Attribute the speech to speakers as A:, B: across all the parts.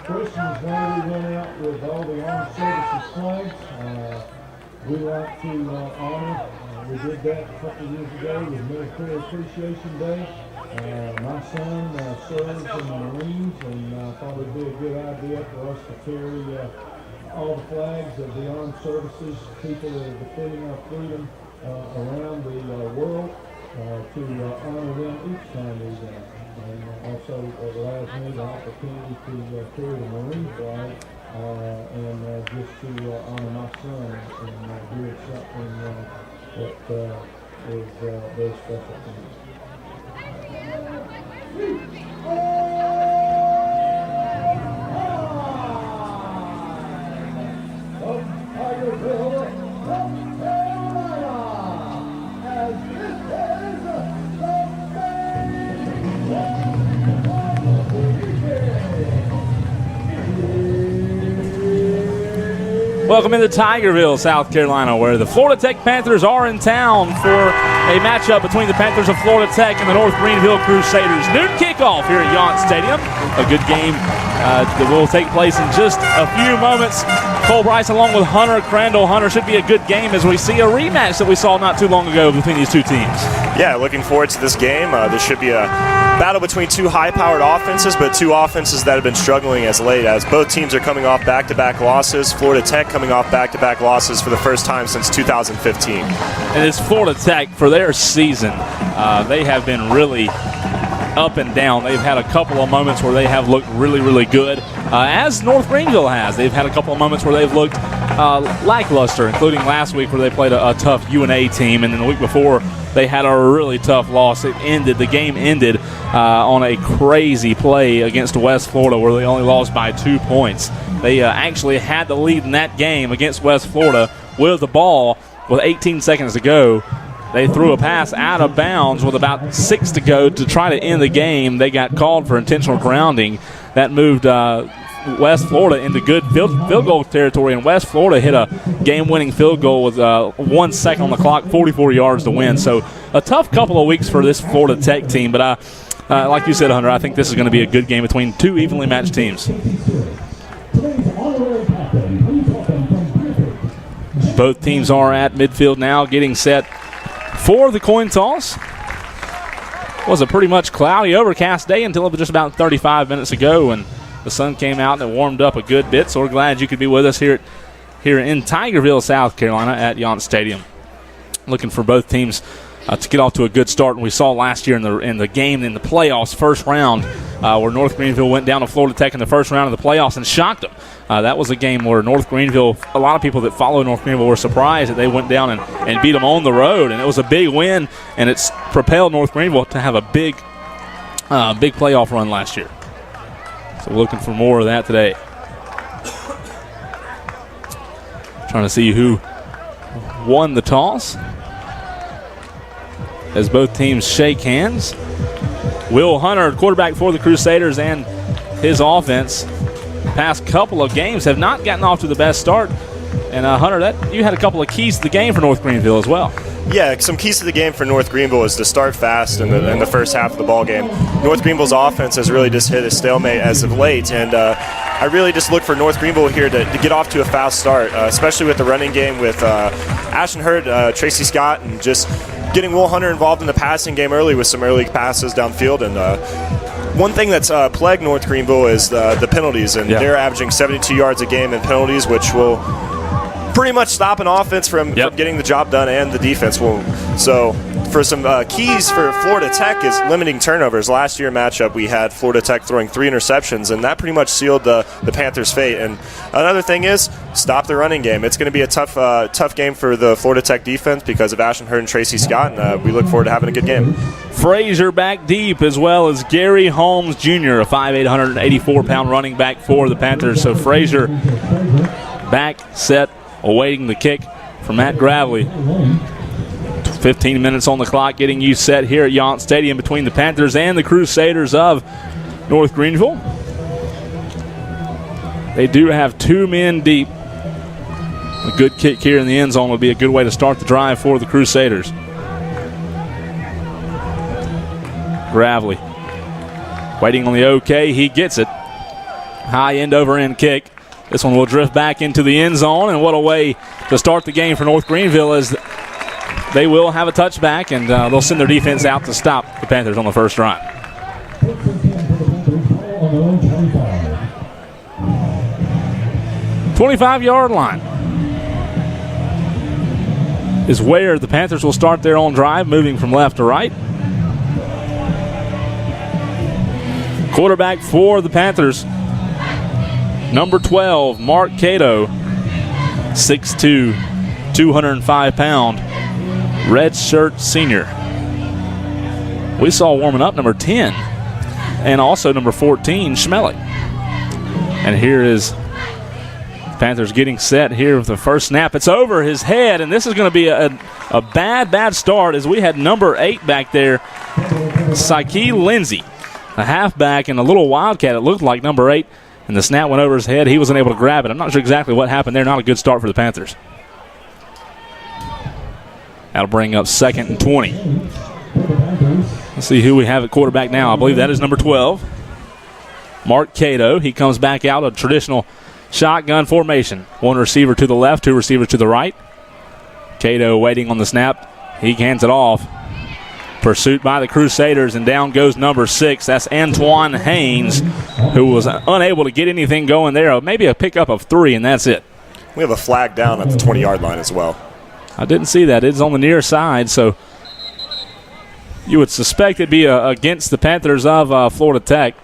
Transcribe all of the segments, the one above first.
A: Christmas Day we went out with all the armed services flags. We like to honor, we did that a couple of years ago with Military Appreciation Day. My son serves in the Marines, and I thought it would be a good idea for us to carry all the flags of the armed services, people that are defending our freedom around the world, to honor them each time we do. And also it allows me the opportunity to carry the Marine flag and just to honor my son and do something that is very special to me. Tigerville, North Carolina, as this is
B: Welcome into Tigerville, South Carolina, where the Florida Tech Panthers are in town for a matchup between the Panthers of Florida Tech and the North Greenville Crusaders. Noon kickoff here at Yount Stadium. A good game that will take place in just a few moments. Cole Bryce along with Hunter Crandall. Hunter, should be a good game as we see a rematch that we saw not too long ago between these two teams.
C: Yeah, looking forward to this game. This should be a battle between two high-powered offenses, but two offenses that have been struggling as late, as both teams are coming off back-to-back losses. Florida Tech coming off back-to-back losses for the first time since 2015.
B: And it's Florida Tech for their season. They have been really up and down. They've had a couple of moments where they have looked really, really good, as North Greenville has. They've had a couple of moments where they've looked lackluster, including last week where they played a tough UNA team, and then the week before they had a really tough loss. The game ended on a crazy play against West Florida where they only lost by 2 points. They actually had the lead in that game against West Florida with the ball with 18 seconds to go. They threw a pass out of bounds with about 6 to go to try to end the game. They got called for intentional grounding. That moved West Florida into good field goal territory, and West Florida hit a game-winning field goal with 1 second on the clock, 44 yards to win. So a tough couple of weeks for this Florida Tech team, but like you said, Hunter, I think this is going to be a good game between two evenly matched teams. Both teams are at midfield now, getting set for the coin toss. It was a pretty much cloudy, overcast day until just about 35 minutes ago, and the sun came out and it warmed up a good bit. So we're glad you could be with us here in Tigerville, South Carolina at Yount Stadium. Looking for both teams to get off to a good start. And we saw last year in the game in the playoffs, first round, where North Greenville went down to Florida Tech in the first round of the playoffs and shocked them. That was a game where North Greenville, a lot of people that follow North Greenville were surprised that they went down and beat them on the road. And it was a big win, and it's propelled North Greenville to have a big playoff run last year. So we're looking for more of that today. Trying to see who won the toss as both teams shake hands. Will Hunter, quarterback for the Crusaders, and his offense past couple of games have not gotten off to the best start. And Hunter, you had a couple of keys to the game for North Greenville as well.
C: Yeah, some keys to the game for North Greenville is to start fast in the first half of the ball game. North Greenville's offense has really just hit a stalemate as of late, and I really just look for North Greenville here to get off to a fast start, especially with the running game with Ashton Hurd, Tracy Scott, and just getting Will Hunter involved in the passing game early with some early passes downfield. And one thing that's plagued North Greenville is the penalties, and they're averaging 72 yards a game in penalties, which will pretty much stop an offense from getting the job done, and the defense will. So for some keys for Florida Tech is limiting turnovers. Last year matchup, we had Florida Tech throwing 3 interceptions, and that pretty much sealed the Panthers' fate. And another thing is stop the running game. It's going to be a tough game for the Florida Tech defense because of Ashton Hurd and Tracy Scott, and we look forward to having a good game.
B: Frazier back deep, as well as Gary Holmes Jr., a 5'8", 184-pound running back for the Panthers. So Frazier back, set, awaiting the kick from Matt Gravely. 15 minutes on the clock, getting you set here at Yount Stadium between the Panthers and the Crusaders of North Greenville. They do have 2 men deep. A good kick here in the end zone would be a good way to start the drive for the Crusaders. Gravely waiting on the OK. He gets it. High end over end kick. This one will drift back into the end zone, and what a way to start the game for North Greenville, as they will have a touchback, and they'll send their defense out to stop the Panthers on the first drive. 25-yard line is where the Panthers will start their own drive, moving from left to right. Quarterback for the Panthers, number 12, Mark Cato, 6'2", 205-pound, red shirt senior. We saw warming up number 10 and also number 14, Schmellick. And here is Panthers getting set here with the first snap. It's over his head, and this is going to be a bad start, as we had number 8 back there, Psyche Lindsay, a halfback and a little wildcat. It looked like number 8, and the snap went over his head. He wasn't able to grab it. I'm not sure exactly what happened there. Not a good start for the Panthers. That'll bring up 2nd and 20. Let's see who we have at quarterback now. I believe that is number 12, Mark Cato. He comes back out of traditional shotgun formation. One receiver to the left, 2 receivers to the right. Cato waiting on the snap. He hands it off. Pursuit by the Crusaders, and down goes number 6. That's Antoine Haynes, who was unable to get anything going there. Maybe a pickup of 3, and that's it.
C: We have a flag down at the 20-yard line as well.
B: I didn't see that. It's on the near side, so you would suspect it'd be against the Panthers of Florida Tech,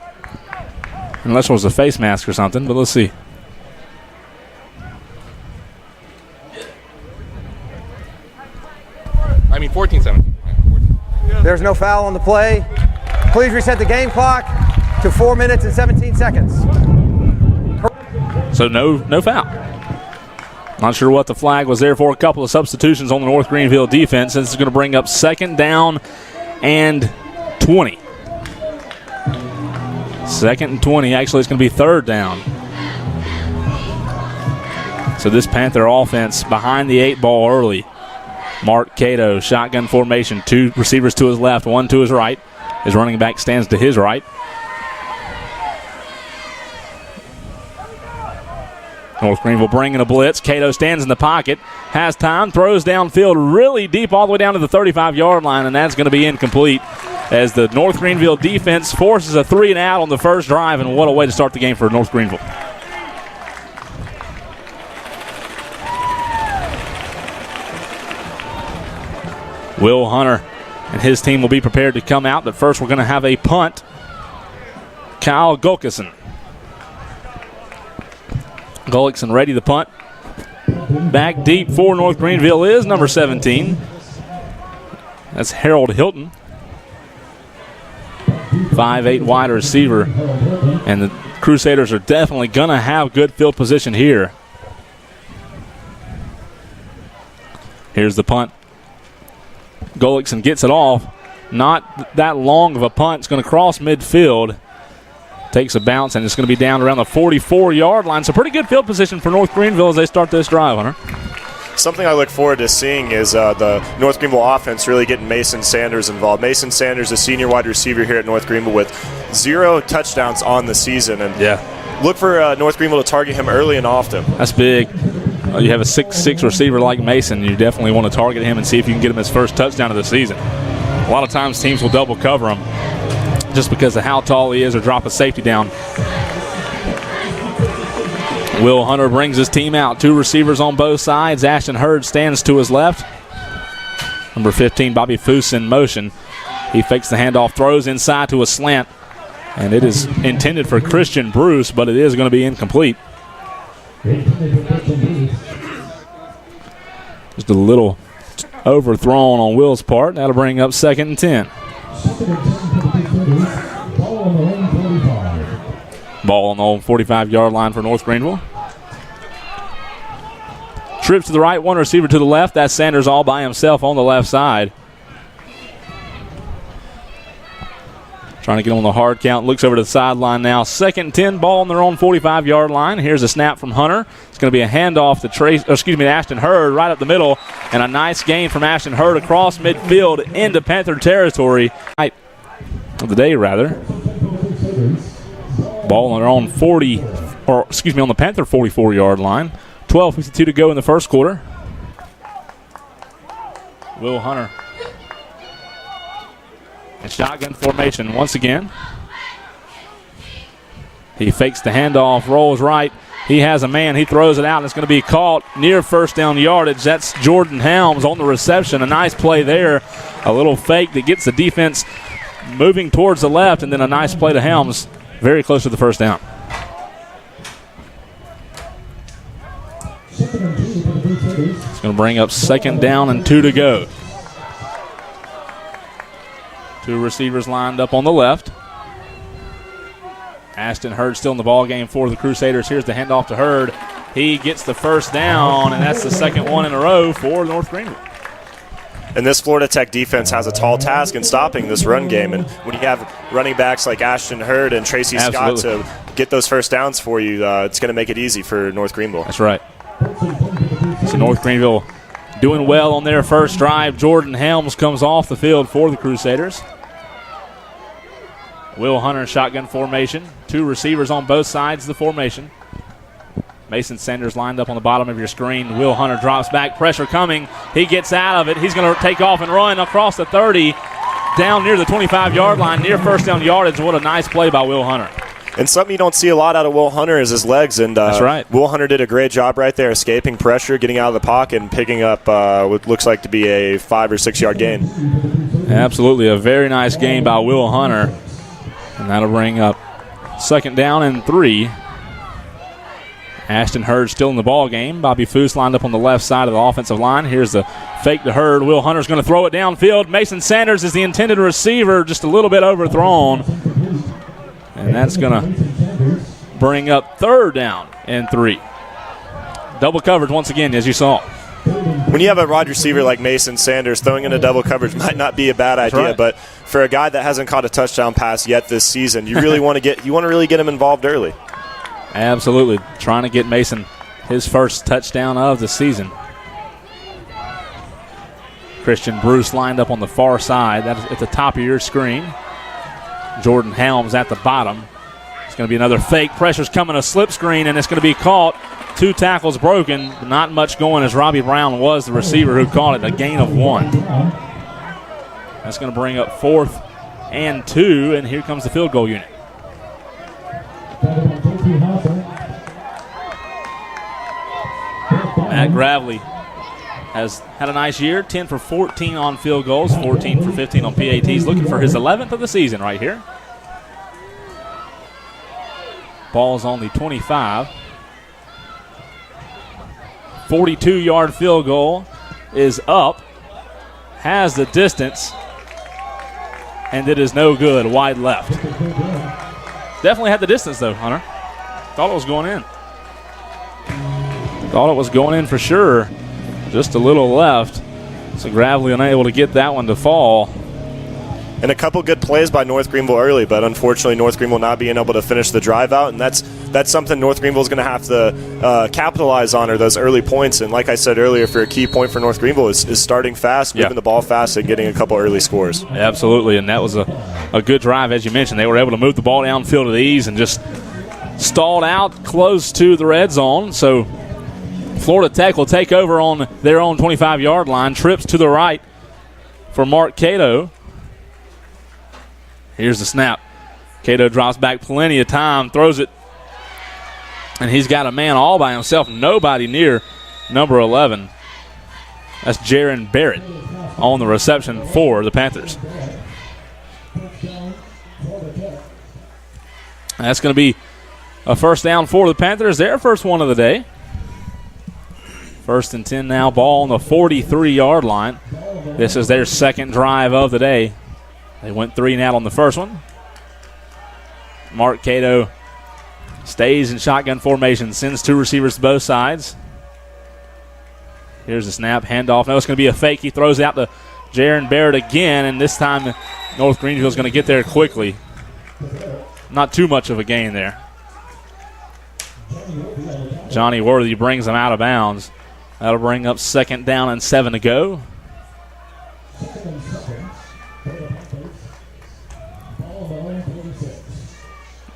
B: unless it was a face mask or something, but let's see.
D: I mean 14-17.
E: There's no foul on the play. Please reset the game clock to 4 minutes and 17 seconds.
B: So no foul. Not sure what the flag was there for. A couple of substitutions on the North Greenville defense. This is going to bring up 2nd down and 20. 2nd and 20. Actually, it's going to be 3rd down. So this Panther offense behind the 8 ball early. Mark Cato, shotgun formation. 2 receivers to his left, 1 to his right. His running back stands to his right. North Greenville bringing a blitz. Cato stands in the pocket, has time, throws downfield really deep all the way down to the 35-yard line, and that's going to be incomplete as the North Greenville defense forces a 3-and-out on the first drive, and what a way to start the game for North Greenville. Will Hunter and his team will be prepared to come out, but first we're going to have a punt. Kyle Gulkison ready to punt. Back deep for North Greenville is number 17. That's Harold Hilton. 5'8" wide receiver. And the Crusaders are definitely going to have good field position here. Here's the punt. Gullickson gets it off. Not that long of a punt. It's going to cross midfield. Takes a bounce, and it's going to be down around the 44-yard line. So pretty good field position for North Greenville as they start this drive, Hunter.
C: Something I look forward to seeing is the North Greenville offense really getting Mason Sanders involved. Mason Sanders, a senior wide receiver here at North Greenville with 0 touchdowns on the season. And look for North Greenville to target him early and often. That's big. You have a 6'6" receiver like Mason. You definitely want to target him and see if you can get him his first touchdown of the season. A lot of times teams will double cover him just because of how tall he is or drop a safety down. Will Hunter brings his team out. 2 receivers on both sides. Ashton Hurd stands to his left. Number 15, Bobby Foose in motion. He fakes the handoff, throws inside to a slant, and it is intended for Christian Bruce, but it is going to be incomplete. Just a little overthrown on Will's part. That'll bring up 2nd and 10. Ball on the own 45-yard line for North Greenville. Trips to the right, 1 receiver to the left. That's Sanders all by himself on the left side. Trying to get on the hard count. Looks over to the sideline now. 2nd and 10, ball on their own 45-yard line. Here's a snap from Hunter. It's going to be a handoff to Ashton Hurd right up the middle. And a nice gain from Ashton Hurd across midfield into Panther territory. Of the day, rather.
B: Ball on their own on the Panther 44-yard line. 12:52 to go in the first quarter. Will Hunter in shotgun formation once again. He fakes the handoff, rolls right. He has a man. He throws it out, and it's going to be caught near first down yardage. That's Jordan Helms on the reception. A nice play there. A little fake that gets the defense moving towards the left, and then a nice play to Helms very close to the first down. It's going to bring up 2nd down and 2 to go. 2 receivers lined up on the left. Ashton Hurd still in the ball game for the Crusaders. Here's the handoff to Hurd. He gets the first down, and that's the second one in a row for North Greenville.
C: And this Florida Tech defense has a tall task in stopping this run game. And when you have running backs like Ashton Hurd and Tracy Scott to get those first downs for you, it's going to make it easy for North Greenville.
B: That's right. So North Greenville doing well on their first drive. Jordan Helms comes off the field for the Crusaders. Will Hunter shotgun formation. 2 receivers on both sides of the formation. Mason Sanders lined up on the bottom of your screen. Will Hunter drops back. Pressure coming. He gets out of it. He's going to take off and run across the 30 down near the 25-yard line, near first down yardage. What a nice play by Will Hunter.
C: And something you don't see a lot out of Will Hunter is his legs. And
B: that's right.
C: Will Hunter did a great job right there, escaping pressure, getting out of the pocket, and picking up what looks like to be a 5 or 6 yard gain.
B: Absolutely. A very nice game by Will Hunter. And that'll bring up 2nd down and 3. Ashton Hurd still in the ball game. Bobby Foose lined up on the left side of the offensive line. Here's the fake to Hurd. Will Hunter's going to throw it downfield. Mason Sanders is the intended receiver, just a little bit overthrown. And that's going to bring up 3rd down and 3. Double coverage once again, as you saw.
C: When you have a wide receiver like Mason Sanders, throwing in a double coverage might not be a bad idea,
B: right.
C: But for a guy that hasn't caught a touchdown pass yet this season, you really want to really get him involved early.
B: Absolutely. Trying to get Mason his first touchdown of the season. Christian Bruce lined up on the far side. That's at the top of your screen. Jordan Helms at the bottom. It's going to be another fake. Pressure's coming, a slip screen, and it's going to be caught. 2 tackles broken. Not much going as Robbie Brown was the receiver who caught it. A gain of 1. That's going to bring up 4th and 2, and here comes the field goal unit. Matt Gravely has had a nice year. 10 for 14 on field goals, 14 for 15 on PATs. Looking for his 11th of the season right here. Ball's on the 25. 42-yard field goal is up. Has the distance. And it is no good. Wide left. Definitely had the distance, though, Hunter. Thought it was going in. Thought it was going in for sure. Just a little left. So Gravely unable to get that one to fall.
C: And a couple good plays by North Greenville early, but unfortunately North Greenville not being able to finish the drive out, and that's something North Greenville is going to have to capitalize on, are those early points. And like I said earlier, for a key point for North Greenville is starting fast, moving the ball fast, and getting a couple early scores.
B: Absolutely, and that was a good drive, as you mentioned. They were able to move the ball downfield at ease and just stalled out close to the red zone. So Florida Tech will take over on their own 25-yard line. Trips to the right for Mark Cato. Here's the snap. Cato drops back plenty of time, throws it, and he's got a man all by himself. Nobody near number 11. That's Jaron Barrett on the reception for the Panthers. That's going to be a first down for the Panthers. Their first one of the day. 1st and 10 now. Ball on the 43-yard line. This is their second drive of the day. They went 3 and out on the first one. Mark Cato stays in shotgun formation, sends 2 receivers to both sides. Here's the snap, handoff. No, it's going to be a fake. He throws out to Jaron Barrett again, and this time North Greenville is going to get there quickly. Not too much of a gain there. Johnny Worthy brings them out of bounds. That'll bring up 2nd down and 7 to go.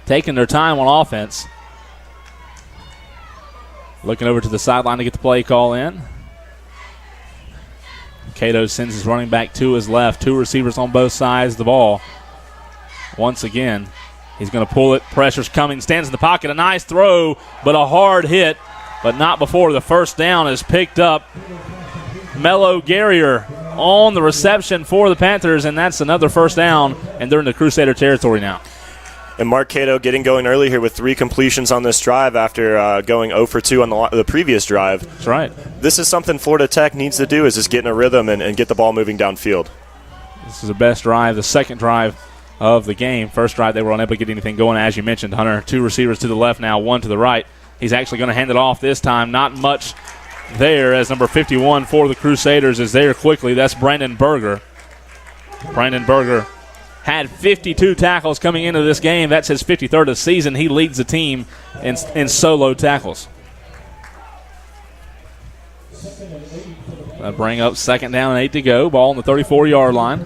B: taking their time on offense. Looking over to the sideline to get the play call in. Cato sends his running back to his left. 2 receivers on both sides of the ball. Once again, he's going to pull it. Pressure's coming. Stands in the pocket. A nice throw, but a hard hit. But not before the first down is picked up. Mello Guerrier on the reception for the Panthers, and that's another first down, and they're in the Crusader territory now.
C: And Mark Cato getting going early here with 3 completions on this drive after going 0 for 2 on the previous drive.
B: That's right.
C: This is something Florida Tech needs to do, is just get in a rhythm and get the ball moving downfield.
B: This is the best drive, the second drive of the game. First drive, they were unable to get anything going, as you mentioned, Hunter. 2 receivers to the left now, 1 to the right. He's actually going to hand it off this time. Not much there, as number 51 for the Crusaders is there quickly. That's Brandon Berger. Brandon Berger had 52 tackles coming into this game. That's his 53rd of the season. He leads the team in solo tackles. That bring up second down and 8 to go. Ball on the 34-yard line.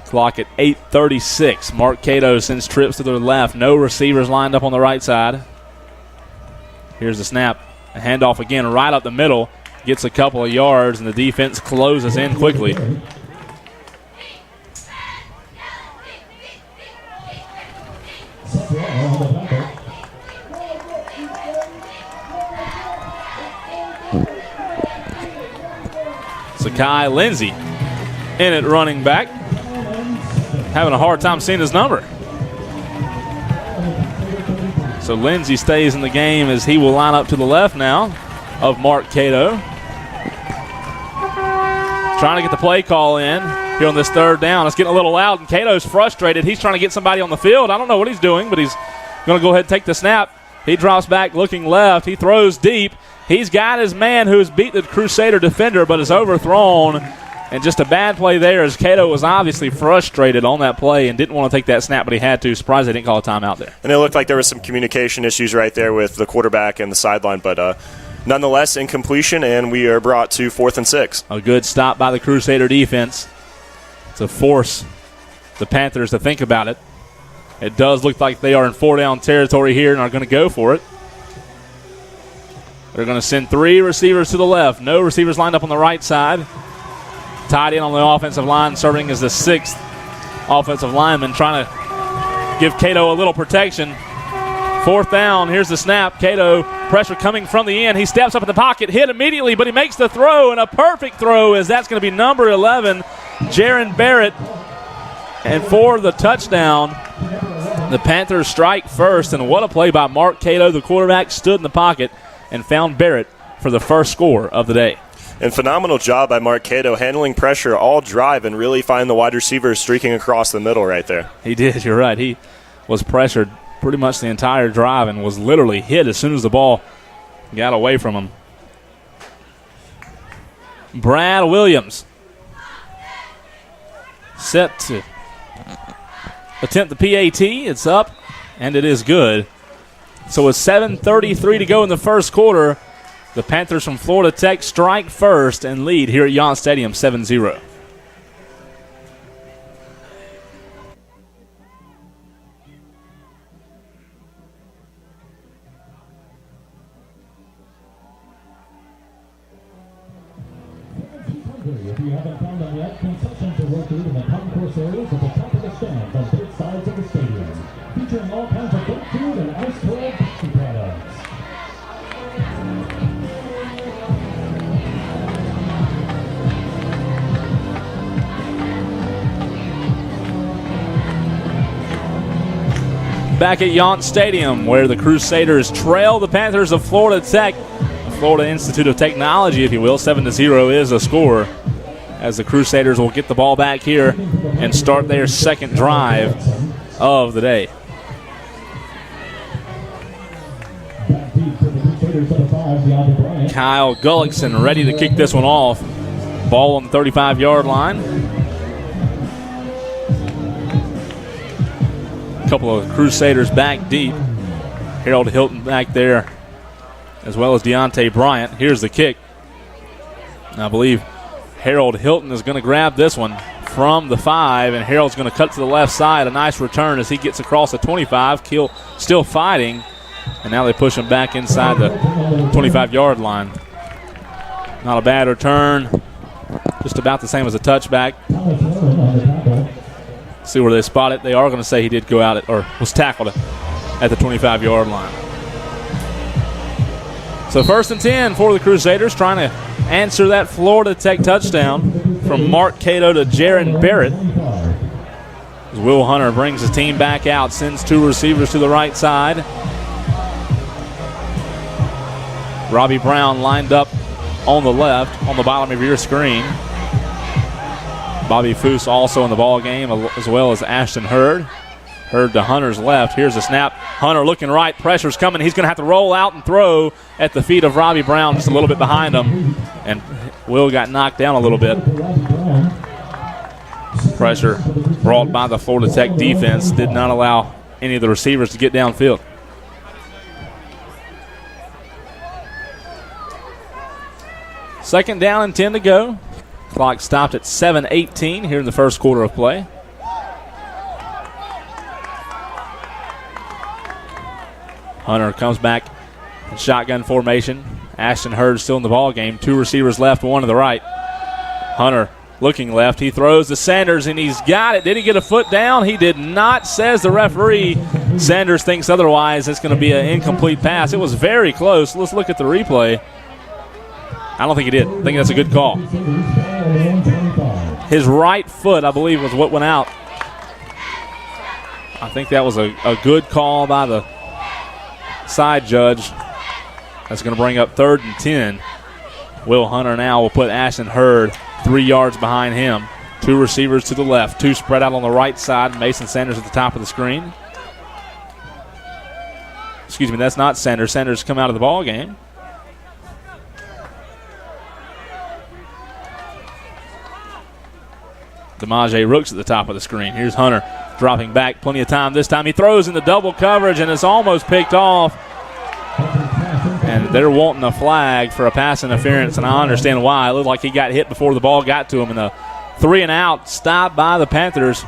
B: Clock at 8:36. Mark Cato sends trips to the left. No receivers lined up on the right side. Here's the snap. A handoff again right up the middle. Gets a couple of yards, and the defense closes in quickly. Sakai Lindsay in at running back. Having a hard time seeing his number. So Lindsay stays in the game as he will line up to the left now of Mark Cato. Trying to get the play call in here on this third down. It's getting a little loud, and Cato's frustrated. He's trying to get somebody on the field. I don't know what he's doing, but he's going to go ahead and take the snap. He drops back looking left. He throws deep. He's got his man who's beat the Crusader defender, but is overthrown. And just a bad play there, as Cato was obviously frustrated on that play and didn't want to take that snap, but he had to. Surprised they didn't call a timeout there.
C: And it looked like there was some communication issues right there with the quarterback and the sideline, but nonetheless, incompletion, and we are brought to 4th and 6.
B: A good stop by the Crusader defense to force the Panthers to think about it. It does look like they are in 4-down territory here and are going to go for it. They're going to send 3 receivers to the left. No receivers lined up on the right side. Tied in on the offensive line, serving as the 6th offensive lineman, trying to give Cato a little protection. 4th down, here's the snap. Cato, pressure coming from the end. He steps up in the pocket, hit immediately, but he makes the throw, and a perfect throw, as that's going to be number 11, Jaron Barrett. And for the touchdown, the Panthers strike first, and what a play by Mark Cato. The quarterback stood in the pocket and found Barrett for the first score of the day.
C: And phenomenal job by Mark Cato, handling pressure all drive and really find the wide receivers streaking across the middle right there.
B: He did, you're right. He was pressured pretty much the entire drive and was literally hit as soon as the ball got away from him. Brad Williams set to attempt the PAT. It's up, and it is good. So with 7:33 to go in the first quarter, the Panthers from Florida Tech strike first and lead here at Yount Stadium 7-0.
D: If you haven't found them yet, concessions are located in the concourse areas at the top of the stands on both sides of the stadium, featuring all kinds of good food and ice-cold coffee products.
B: Back at Yount Stadium, where the Crusaders trail the Panthers of Florida Tech. Florida Institute of Technology, if you will. 7-0 is a score, as the Crusaders will get the ball back here and start their second drive of the day. Kyle Gullickson ready to kick this one off. Ball on the 35-yard line. A couple of Crusaders back deep. Harold Hilton back there, as well as Deontay Bryant. Here's the kick. I believe Harold Hilton is going to grab this one from the 5, and Harold's going to cut to the left side. A nice return as he gets across the 25. Kill still fighting, and now they push him back inside the 25-yard line. Not a bad return, just about the same as a touchback. See where they spot it. They are going to say he did go out or was tackled at the 25-yard line. So 1st and 10 for the Crusaders, trying to answer that Florida Tech touchdown from Mark Cato to Jaron Barrett. As Will Hunter brings his team back out, sends 2 receivers to the right side. Robbie Brown lined up on the left, on the bottom of your screen. Bobby Foose also in the ball game, as well as Ashton Hurd. Hurd to Hunter's left. Here's the snap. Hunter looking right. Pressure's coming. He's going to have to roll out and throw at the feet of Robbie Brown, just a little bit behind him. And Will got knocked down a little bit. Pressure brought by the Florida Tech defense did not allow any of the receivers to get downfield. Second down and 10 to go. Clock stopped at 7:18 here in the first quarter of play. Hunter comes back in shotgun formation. Ashton Hurd still in the ball game. 2 receivers left, 1 to the right. Hunter looking left. He throws to Sanders, and he's got it. Did he get a foot down? He did not, says the referee. Sanders thinks otherwise. It's going to be an incomplete pass. It was very close. Let's look at the replay. I don't think he did. I think that's a good call. His right foot, I believe, was what went out. I think that was a good call by the side judge. That's going to bring up 3rd and 10. Will Hunter now will put Ashton Hurd 3 yards behind him. 2 receivers to the left. 2 spread out on the right side. Mason Sanders at the top of the screen. Excuse me, that's not Sanders. Sanders come out of the ball game. DeMaje Rooks at the top of the screen. Here's Hunter dropping back. Plenty of time this time. He throws in the double coverage, and it's almost picked off. And they're wanting a flag for a pass interference, and I understand why. It looked like he got hit before the ball got to him. And the 3 and out stopped by the Panthers.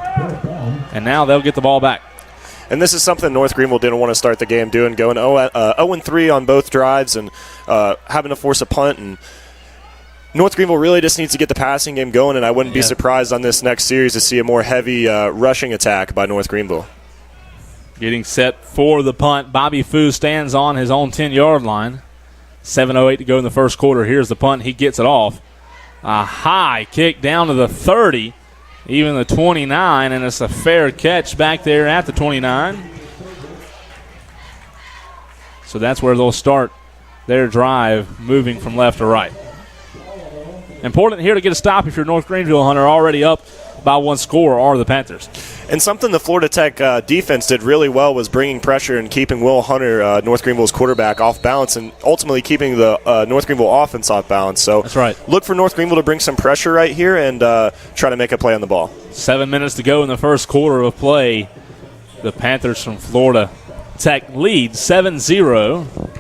B: And now they'll get the ball back.
C: And this is something North Greenville didn't want to start the game doing, going 0-3 on both drives and having to force a punt. And North Greenville really just needs to get the passing game going, and I wouldn't be surprised on this next series to see a more heavy rushing attack by North Greenville.
B: Getting set for the punt. Bobby Foose stands on his own 10-yard line. 7:08 to go in the first quarter. Here's the punt. He gets it off. A high kick down to the 30, even the 29, and it's a fair catch back there at the 29. So that's where they'll start their drive, moving from left to right. Important here to get a stop if you're North Greenville, Hunter, already up by 1 score, are the Panthers.
C: And something the Florida Tech defense did really well was bringing pressure and keeping Will Hunter, North Greenville's quarterback, off balance, and ultimately keeping the North Greenville offense off balance. So
B: that's right.
C: Look for North Greenville to bring some pressure right here and try to make a play on the ball. 7
B: minutes to go in the first quarter of play. The Panthers from Florida Tech lead 7-0.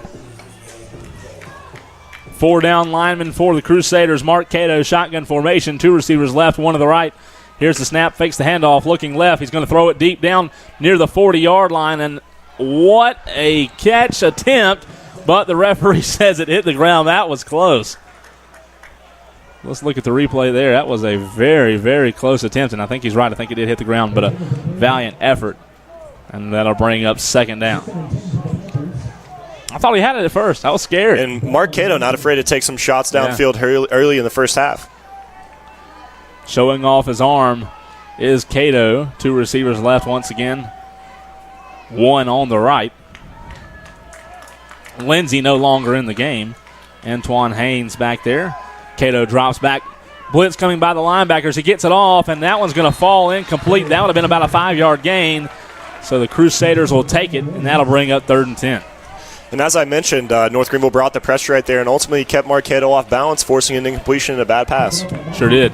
B: 4 down linemen for the Crusaders. Mark Cato, shotgun formation. 2 receivers left, 1 to the right. Here's the snap, fakes the handoff, looking left. He's going to throw it deep down near the 40-yard line, and what a catch attempt, but the referee says it hit the ground. That was close. Let's look at the replay there. That was a very, very close attempt, and I think he's right. I think it did hit the ground, but a valiant effort, and that'll bring up 2nd down. I thought he had it at first. I was scared.
C: And Mark Cato not afraid to take some shots downfield early in the first half.
B: Showing off his arm is Cato. 2 receivers left once again. 1 on the right. Lindsey no longer in the game. Antoine Haynes back there. Cato drops back. Blitz coming by the linebackers. He gets it off, and that one's going to fall incomplete. That would have been about a 5-yard gain. So the Crusaders will take it, and that'll bring up 3rd and 10.
C: And as I mentioned, North Greenville brought the pressure right there and ultimately kept Mark Cato off balance, forcing an incompletion and a bad pass.
B: Sure did.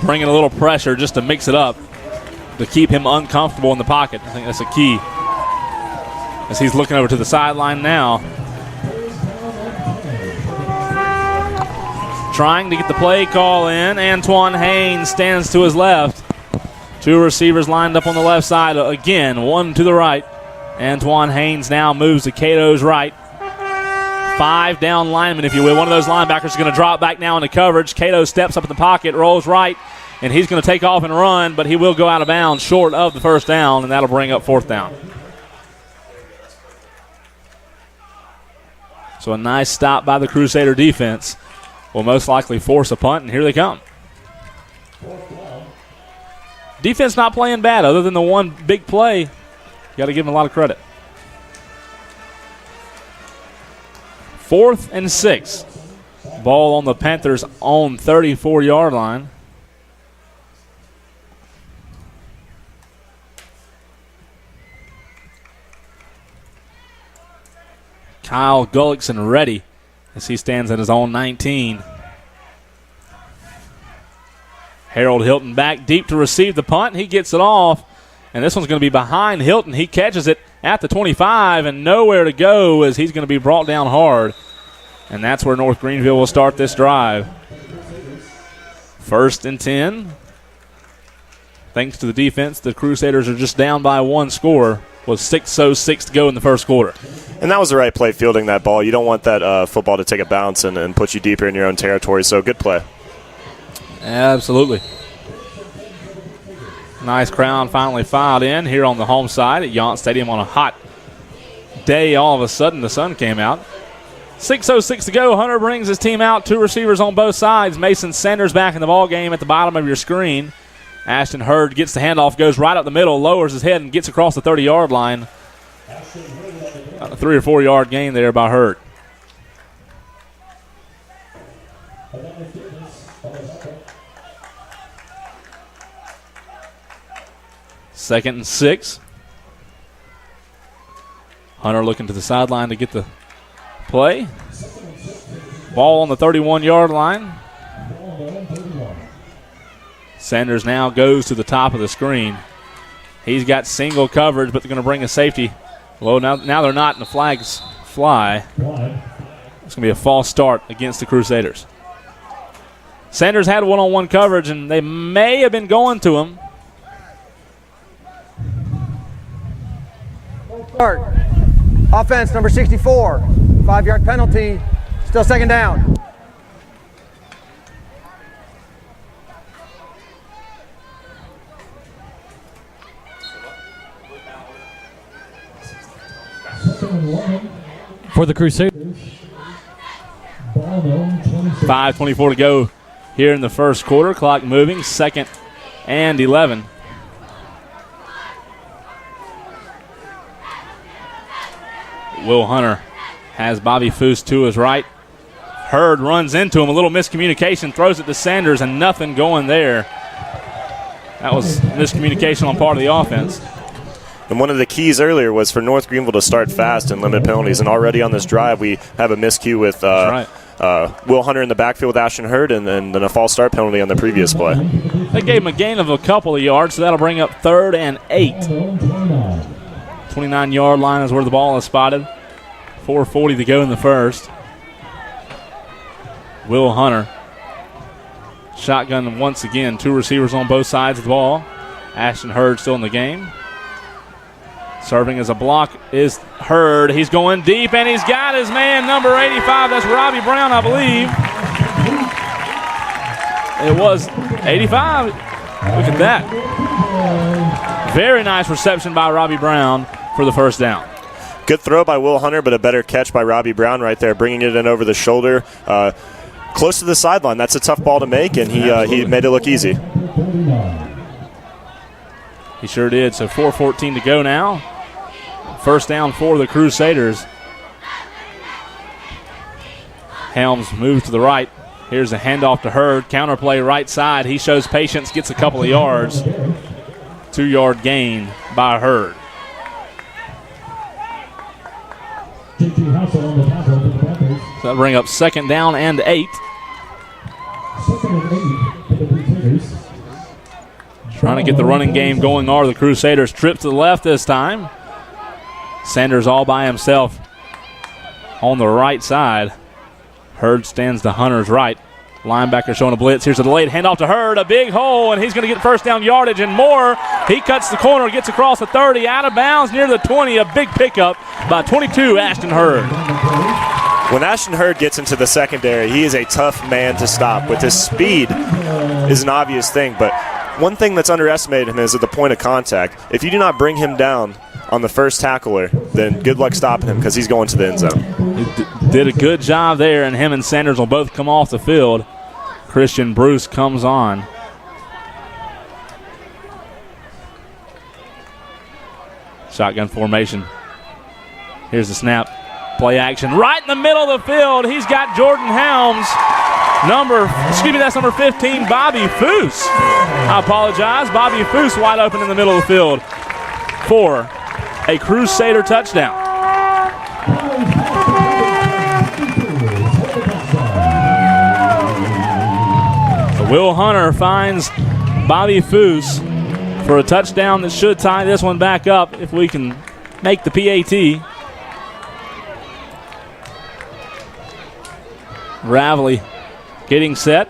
B: Bringing a little pressure just to mix it up, to keep him uncomfortable in the pocket. I think that's a key. As he's looking over to the sideline now. trying to get the play call in. Antoine Haynes stands to his left. 2 receivers lined up on the left side. Again, 1 to the right. Antoine Haynes now moves to Cato's right. 5 down linemen, if you will. One of those linebackers is going to drop back now into coverage. Cato steps up in the pocket, rolls right, and he's going to take off and run, but he will go out of bounds short of the first down, and that'll bring up 4th down. So a nice stop by the Crusader defense will most likely force a punt, and here they come. Defense not playing bad other than the one big play. You got to give them a lot of credit. 4th and 6. Ball on the Panthers' own 34-yard line. Kyle Gullickson ready as he stands at his own 19. Harold Hilton back deep to receive the punt. He gets it off, and this one's going to be behind Hilton. He catches it at the 25 and nowhere to go as he's going to be brought down hard. And that's where North Greenville will start this drive. 1st and 10. Thanks to the defense, the Crusaders are just down by 1 score with 6:06 to go in the first quarter.
C: And that was the right play, fielding that ball. You don't want that football to take a bounce and put you deeper in your own territory, so good play.
B: Absolutely. Nice crowd finally filed in here on the home side at Yount Stadium on a hot day. All of a sudden, the sun came out. 6:06 to go. Hunter brings his team out. 2 receivers on both sides. Mason Sanders back in the ball game at the bottom of your screen. Ashton Hurd gets the handoff, goes right up the middle, lowers his head, and gets across the 30-yard line. A 3 or 4 yard gain there by Hurd. Second and 6. Hunter looking to the sideline to get the play. Ball on the 31-yard line. Sanders now goes to the top of the screen. He's got single coverage, but they're going to bring a safety. Well, now they're not, and the flags fly. It's going to be a false start against the Crusaders. Sanders had one-on-one coverage, and they may have been going to him.
E: Start. Offense, number 64. 5-yard penalty. Still 2nd down.
D: For the Crusaders.
B: 5:24 to go here in the first quarter. Clock moving. 2nd and 11. Will Hunter has Bobby Foose to his right. Hurd runs into him. A little miscommunication. Throws it to Sanders, and nothing going there. That was miscommunication on part of the offense.
C: And one of the keys earlier was for North Greenville to start fast and limit penalties. And already on this drive, we have a miscue with Will Hunter in the backfield with Ashton Hurd, and then a false start penalty on the previous play.
B: They gave him a gain of a couple of yards, so that'll bring up 3rd and 8. 29-yard line is where the ball is spotted. 4:40 to go in the first. Will Hunter. Shotgun once again. 2 receivers on both sides of the ball. Ashton Hurd still in the game. Serving as a block is Hurd. He's going deep, and he's got his man, number 85. That's Robbie Brown, I believe. It was 85. Look at that. Very nice reception by Robbie Brown for the first down.
C: Good throw by Will Hunter, but a better catch by Robbie Brown right there, bringing it in over the shoulder. Close to the sideline. That's a tough ball to make, and he made it look easy.
B: He sure did. So 4:14 to go now. First down for the Crusaders. Helms moves to the right. Here's a handoff to Hurd. Counterplay right side. He shows patience, gets a couple of yards. 2-yard gain by Hurd. So that'll bring up 2nd down and 8. Trying to get the running game going are the Crusaders. Trip to the left this time. Sanders all by himself on the right side. Hurd stands to Hunter's right. Linebacker showing a blitz. Here's a delayed handoff to Hurd. A big hole, and he's going to get first down yardage and more. He cuts the corner, gets across the 30, out of bounds near the 20. A big pickup by 22, Ashton Hurd.
C: When Ashton Hurd gets into the secondary, he is a tough man to stop. With his speed is an obvious thing, but one thing that's underestimated him is at the point of contact. If you do not bring him down on the first tackler, then good luck stopping him because he's going to the end zone.
B: He did a good job there, and him and Sanders will both come off the field. Christian Bruce comes on. Shotgun formation. Here's the snap. Play action right in the middle of the field. He's got Jordan Helms. That's number 15, Bobby Foose. I apologize. Bobby Foose wide open in the middle of the field for a Crusader touchdown. So Will Hunter finds Bobby Foose for a touchdown that should tie this one back up if we can make the PAT. Ravely getting set.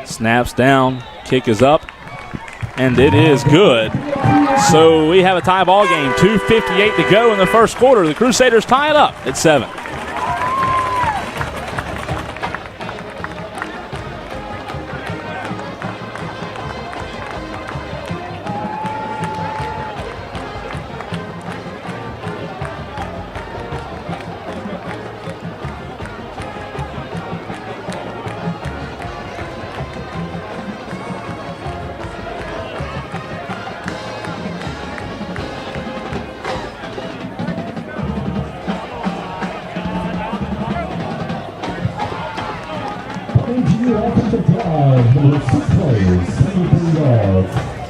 B: Snaps down, kick is up, and it is good. So we have a tie ball game. 2:58 to go in the first quarter. The Crusaders tie it up at 7.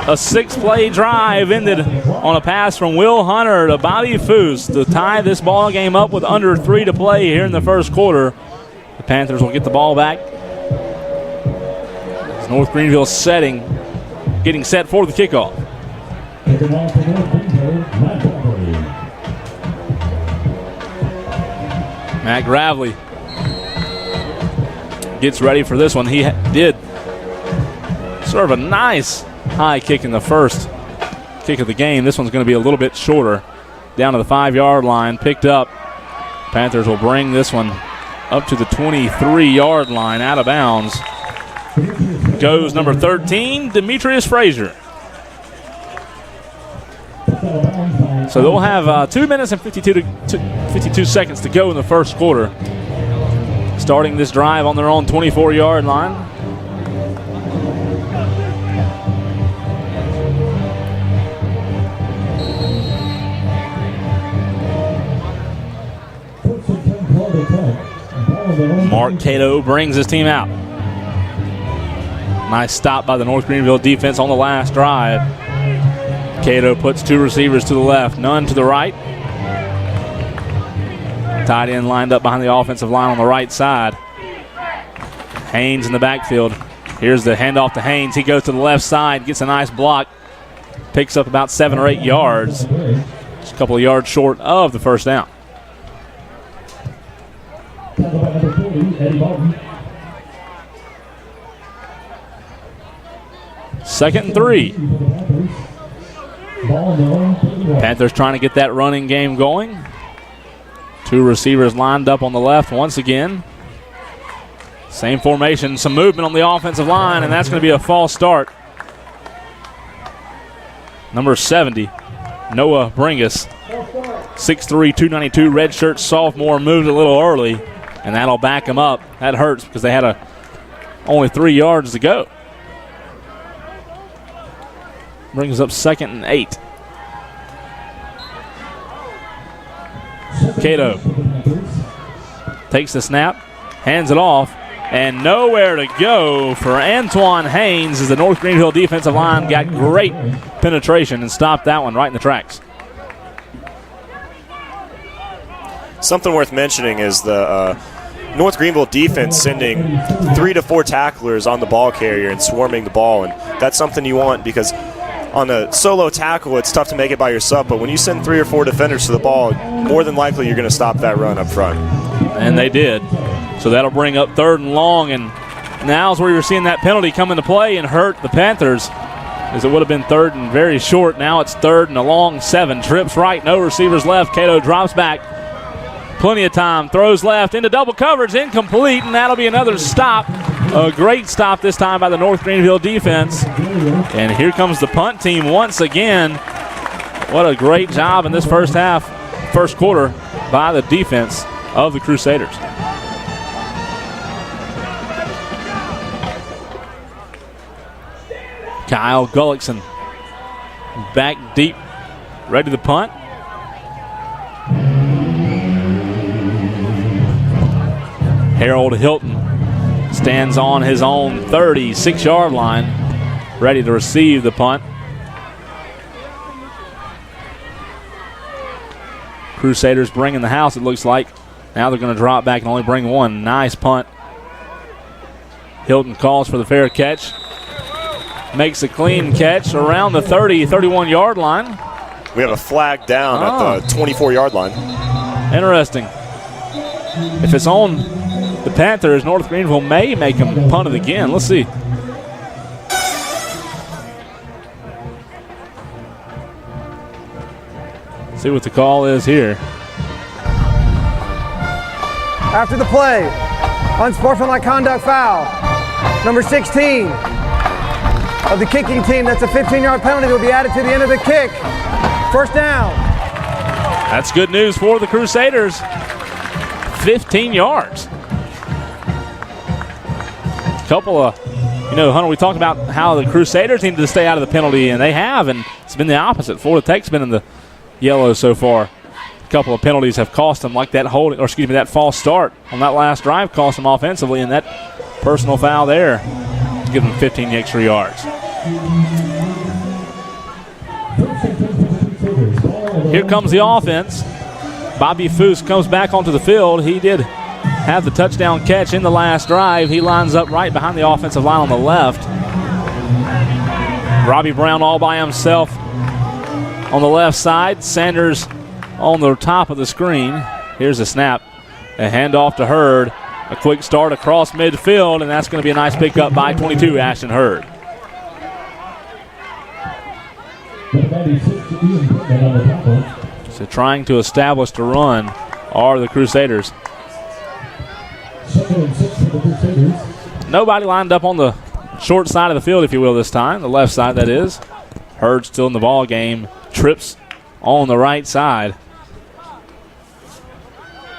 B: A 6-play drive ended on a pass from Will Hunter to Bobby Foose to tie this ball game up with under 3 to play here in the first quarter. The Panthers will get the ball back. As North Greenville getting set for the kickoff. Matt Gravely gets ready for this one. He did serve a nice high kick in the first kick of the game. This one's going to be a little bit shorter, down to the 5-yard line, picked up. Panthers will bring this one up to the 23-yard line, out of bounds. Goes number 13, Demetrius Frazier. So they'll have 2 minutes and 52 seconds to go in the first quarter, starting this drive on their own 24-yard line. Mark Cato brings his team out. Nice stop by the North Greenville defense on the last drive. Cato puts 2 receivers to the left, none to the right. Tight end lined up behind the offensive line on the right side. Haynes in the backfield. Here's the handoff to Haynes. He goes to the left side, gets a nice block, picks up about 7 or 8 yards. Just a couple of yards short of the first down. Second and 3. Panthers trying to get that running game going. 2 receivers lined up on the left once again. Same formation, some movement on the offensive line, and that's going to be a false start. Number 70, Noah Bringus, 6'3", 292, redshirt sophomore, moved a little early, and that'll back him up. That hurts because they had only 3 yards to go. Brings up 2nd and 8. Cato takes the snap, hands it off, and nowhere to go for Antoine Haynes as the North Greenville defensive line got great penetration and stopped that one right in the tracks.
C: Something worth mentioning is the North Greenville defense sending 3 to 4 tacklers on the ball carrier and swarming the ball, and that's something you want because on a solo tackle, it's tough to make it by yourself, but when you send 3 or 4 defenders to the ball, more than likely you're going to stop that run up front.
B: And they did. So that'll bring up 3rd and long, and now's where you're seeing that penalty come into play and hurt the Panthers, as it would have been 3rd and very short. Now it's 3rd and a long 7. Trips right, no receivers left. Cato drops back. Plenty of time. Throws left into double coverage, incomplete, and that'll be another stop. A great stop this time by the North Greenville defense. And here comes the punt team once again. What a great job in this first quarter by the defense of the Crusaders. Kyle Gullickson back deep, ready to punt. Harold Hilton stands on his own 36-yard line, ready to receive the punt. Crusaders bringing the house, it looks like. Now they're going to drop back and only bring one. Nice punt. Hilton calls for the fair catch. Makes a clean catch around the 30, 31-yard line.
C: We have a flag down at the 24-yard line.
B: Interesting. If it's on the Panthers, North Greenville may make him punt it again. Let's see. See what the call is here.
E: After the play, unsportsmanlike conduct foul. Number 16 of the kicking team. That's a 15-yard penalty that will be added to the end of the kick. First down.
B: That's good news for the Crusaders. 15 yards. Couple of, Hunter, we talked about how the Crusaders needed to stay out of the penalty, and they have, and it's been the opposite. Florida Tech's been in the yellow so far. A couple of penalties have cost them, like that that false start on that last drive cost them offensively, and that personal foul there give them 15 extra yards. Here comes the offense. Bobby Foose comes back onto the field. He did have the touchdown catch in the last drive. He lines up right behind the offensive line on the left. Robbie Brown all by himself on the left side. Sanders on the top of the screen. Here's a snap. A handoff to Hurd. A quick start across midfield, and that's going to be a nice pickup by 22, Ashton Hurd. So trying to establish the run are the Crusaders. Nobody lined up on the short side of the field, if you will, this time. The left side, that is. Hurd still in the ball game. Trips on the right side.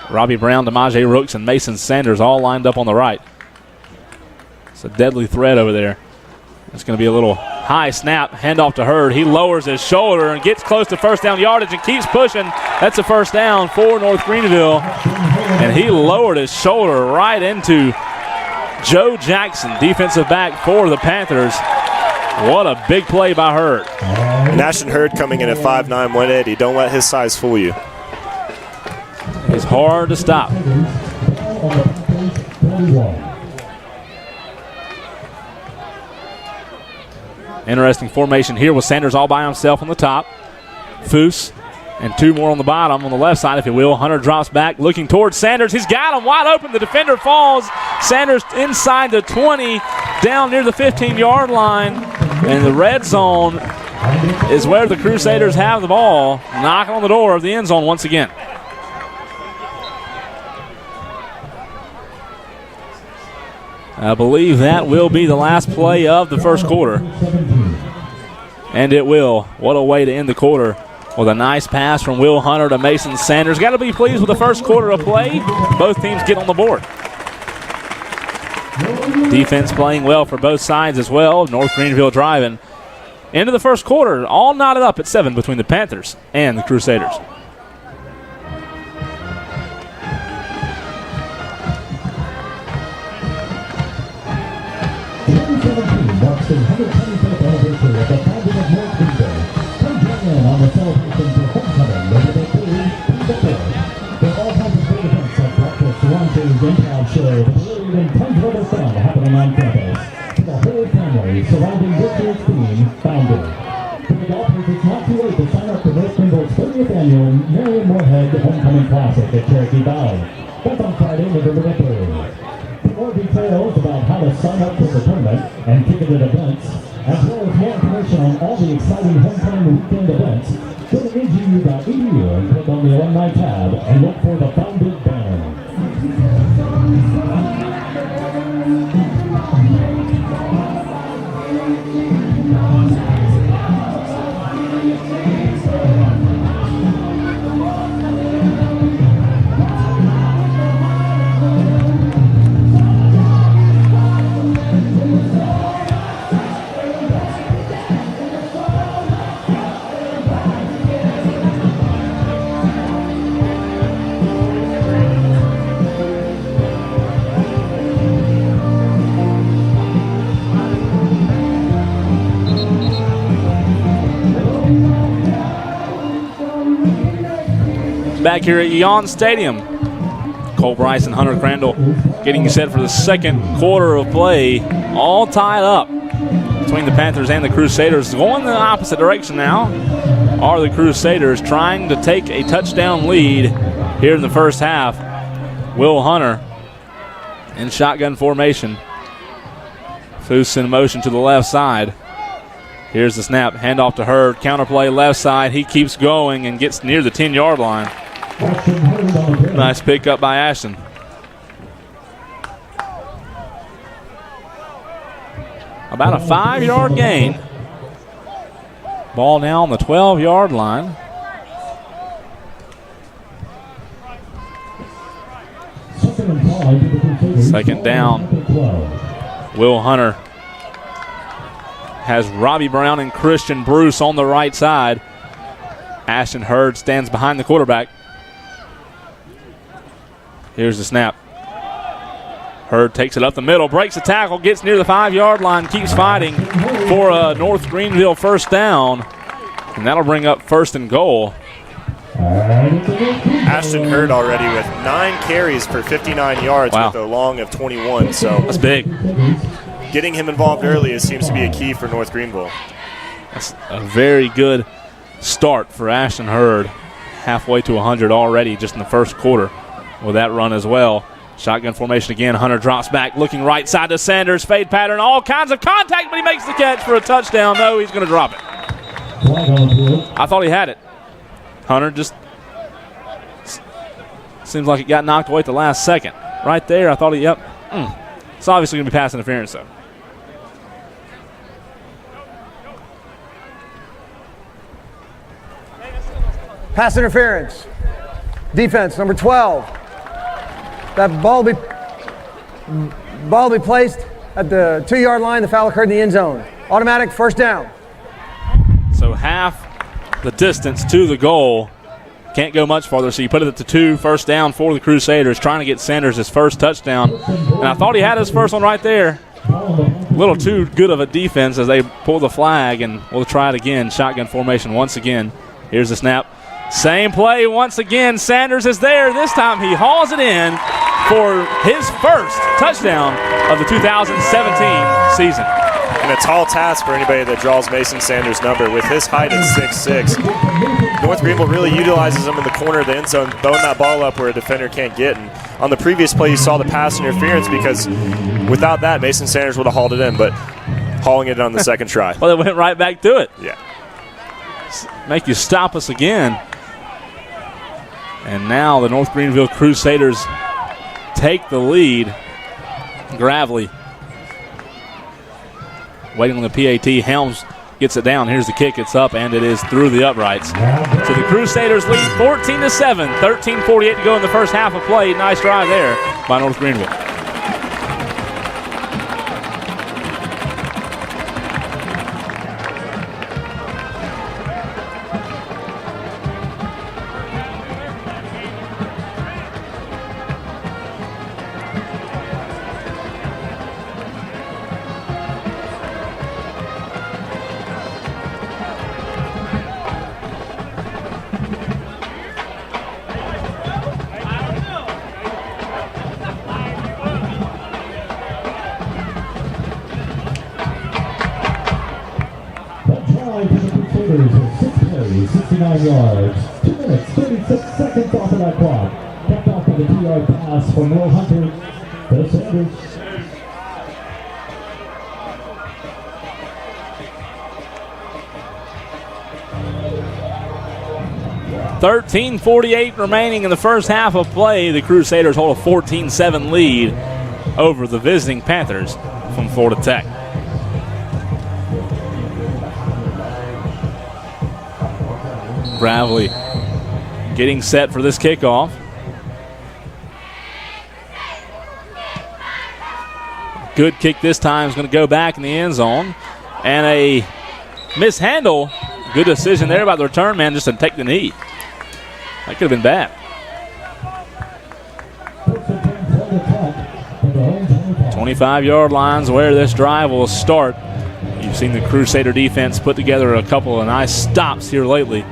B: Robbie Brown, DeMaje Rooks, and Mason Sanders all lined up on the right. It's a deadly threat over there. It's going to be a little high snap. Handoff to Hurd. He lowers his shoulder and gets close to first down yardage and keeps pushing. That's a first down for North Greenville. And he lowered his shoulder right into Joe Jackson, defensive back for the Panthers. What a big play by Hurd.
C: Ashton Hurd coming in at 5'9", 180. Don't let his size fool you.
B: It's hard to stop. Interesting formation here with Sanders all by himself on the top. Foose and two more on the bottom on the left side, if you will. Hunter drops back looking towards Sanders. He's got him wide open. The defender falls. Sanders inside the 20, down near the 15-yard line. And the red zone is where the Crusaders have the ball. Knocking on the door of the end zone once again. I believe that will be the last play of the first quarter. And it will. What a way to end the quarter with a nice pass from Will Hunter to Mason Sanders. Got to be pleased with the first quarter of play. Both teams get on the board. Defense playing well for both sides as well. North Greenville driving into the first quarter. All knotted up at 7 between the Panthers and the Crusaders.
D: Marks the 125th anniversary of the founding of North Greenville. Come join in on the celebration for homecoming over the parade through the field. There are all kinds of great events like breakfast, lunches, improv show, the parade, and tons of other fun happening on campus. For the whole family surrounding this year's theme, Founder. North Greenville's 30th annual Marion Moorhead Homecoming Classic at Cherokee Valley. That's on Friday, November the 3rd. For more details about how to sign up for the tournament and ticketed events, as well as more information on all the exciting homecoming weekend events, go to NGU.edu and click on the Alumni tab and look for the founded banner.
B: Back here at Yon Stadium, Cole Bryce and Hunter Crandall getting set for the second quarter of play. All tied up between the Panthers and the Crusaders. Going the opposite direction now are the Crusaders, trying to take a touchdown lead here in the first half. Will Hunter in shotgun formation. Foose in motion to the left side. Here's the snap, handoff to Hurd, counterplay left side. He keeps going and gets near the 10-yard line. Nice pickup by Ashton. About a 5-yard gain. Ball now on the 12-yard line. Second down. Will Hunter has Robbie Brown and Christian Bruce on the right side. Ashton Hurd stands behind the quarterback. Here's the snap. Hurd takes it up the middle, breaks the tackle, gets near the 5-yard line, keeps fighting for a North Greenville first down, and that'll bring up 1st and goal.
C: Ashton Hurd already with 9 carries for 59 yards with a long of 21. So
B: that's big.
C: Getting him involved early seems to be a key for North Greenville.
B: That's a very good start for Ashton Hurd. Halfway to 100 already just in the first quarter with that run as well. Shotgun formation again. Hunter drops back, looking right side to Sanders. Fade pattern, all kinds of contact, but he makes the catch for a touchdown. No, he's going to drop it. I thought he had it. Hunter just seems like it got knocked away at the last second. Right there, I thought he, It's obviously going to be pass interference, though.
E: Pass interference. Defense, number 12. That ball will be placed at the 2-yard line. The foul occurred in the end zone. Automatic first down.
B: So half the distance to the goal. Can't go much farther, so you put it at the 2, first down for the Crusaders, trying to get Sanders his first touchdown. And I thought he had his first one right there. A little too good of a defense as they pull the flag, and we'll try it again. Shotgun formation once again. Here's the snap. Same play once again. Sanders is there. This time he hauls it in for his first touchdown of the 2017 season.
C: And a tall task for anybody that draws Mason Sanders' number. With his height at 6'6", North Greenville really utilizes him in the corner of the end zone, throwing that ball up where a defender can't get. And on the previous play, you saw the pass interference because without that, Mason Sanders would have hauled it in, but hauling it on the second try.
B: Well, they went right back to it.
C: Yeah.
B: Make you stop us again. And now the North Greenville Crusaders take the lead. Gravely waiting on the PAT. Helms gets it down. Here's the kick. It's up, and it is through the uprights. So the Crusaders lead 14-7. 13:48 to go in the first half of play. Nice drive there by North Greenville.
D: 69 yards. 2 minutes, 36 seconds off of that clock. Kept off of the 2-yard pass from Will Hunter. The Sanders.
B: 13:48 remaining in the first half of play. The Crusaders hold a 14-7 lead over the visiting Panthers from Florida Tech. Gravely getting set for this kickoff. Good kick this time is going to go back in the end zone. And a mishandle. Good decision there by the return man just to take the knee. That could have been bad. 25-yard lines where this drive will start. You've seen the Crusader defense put together a couple of nice stops here lately.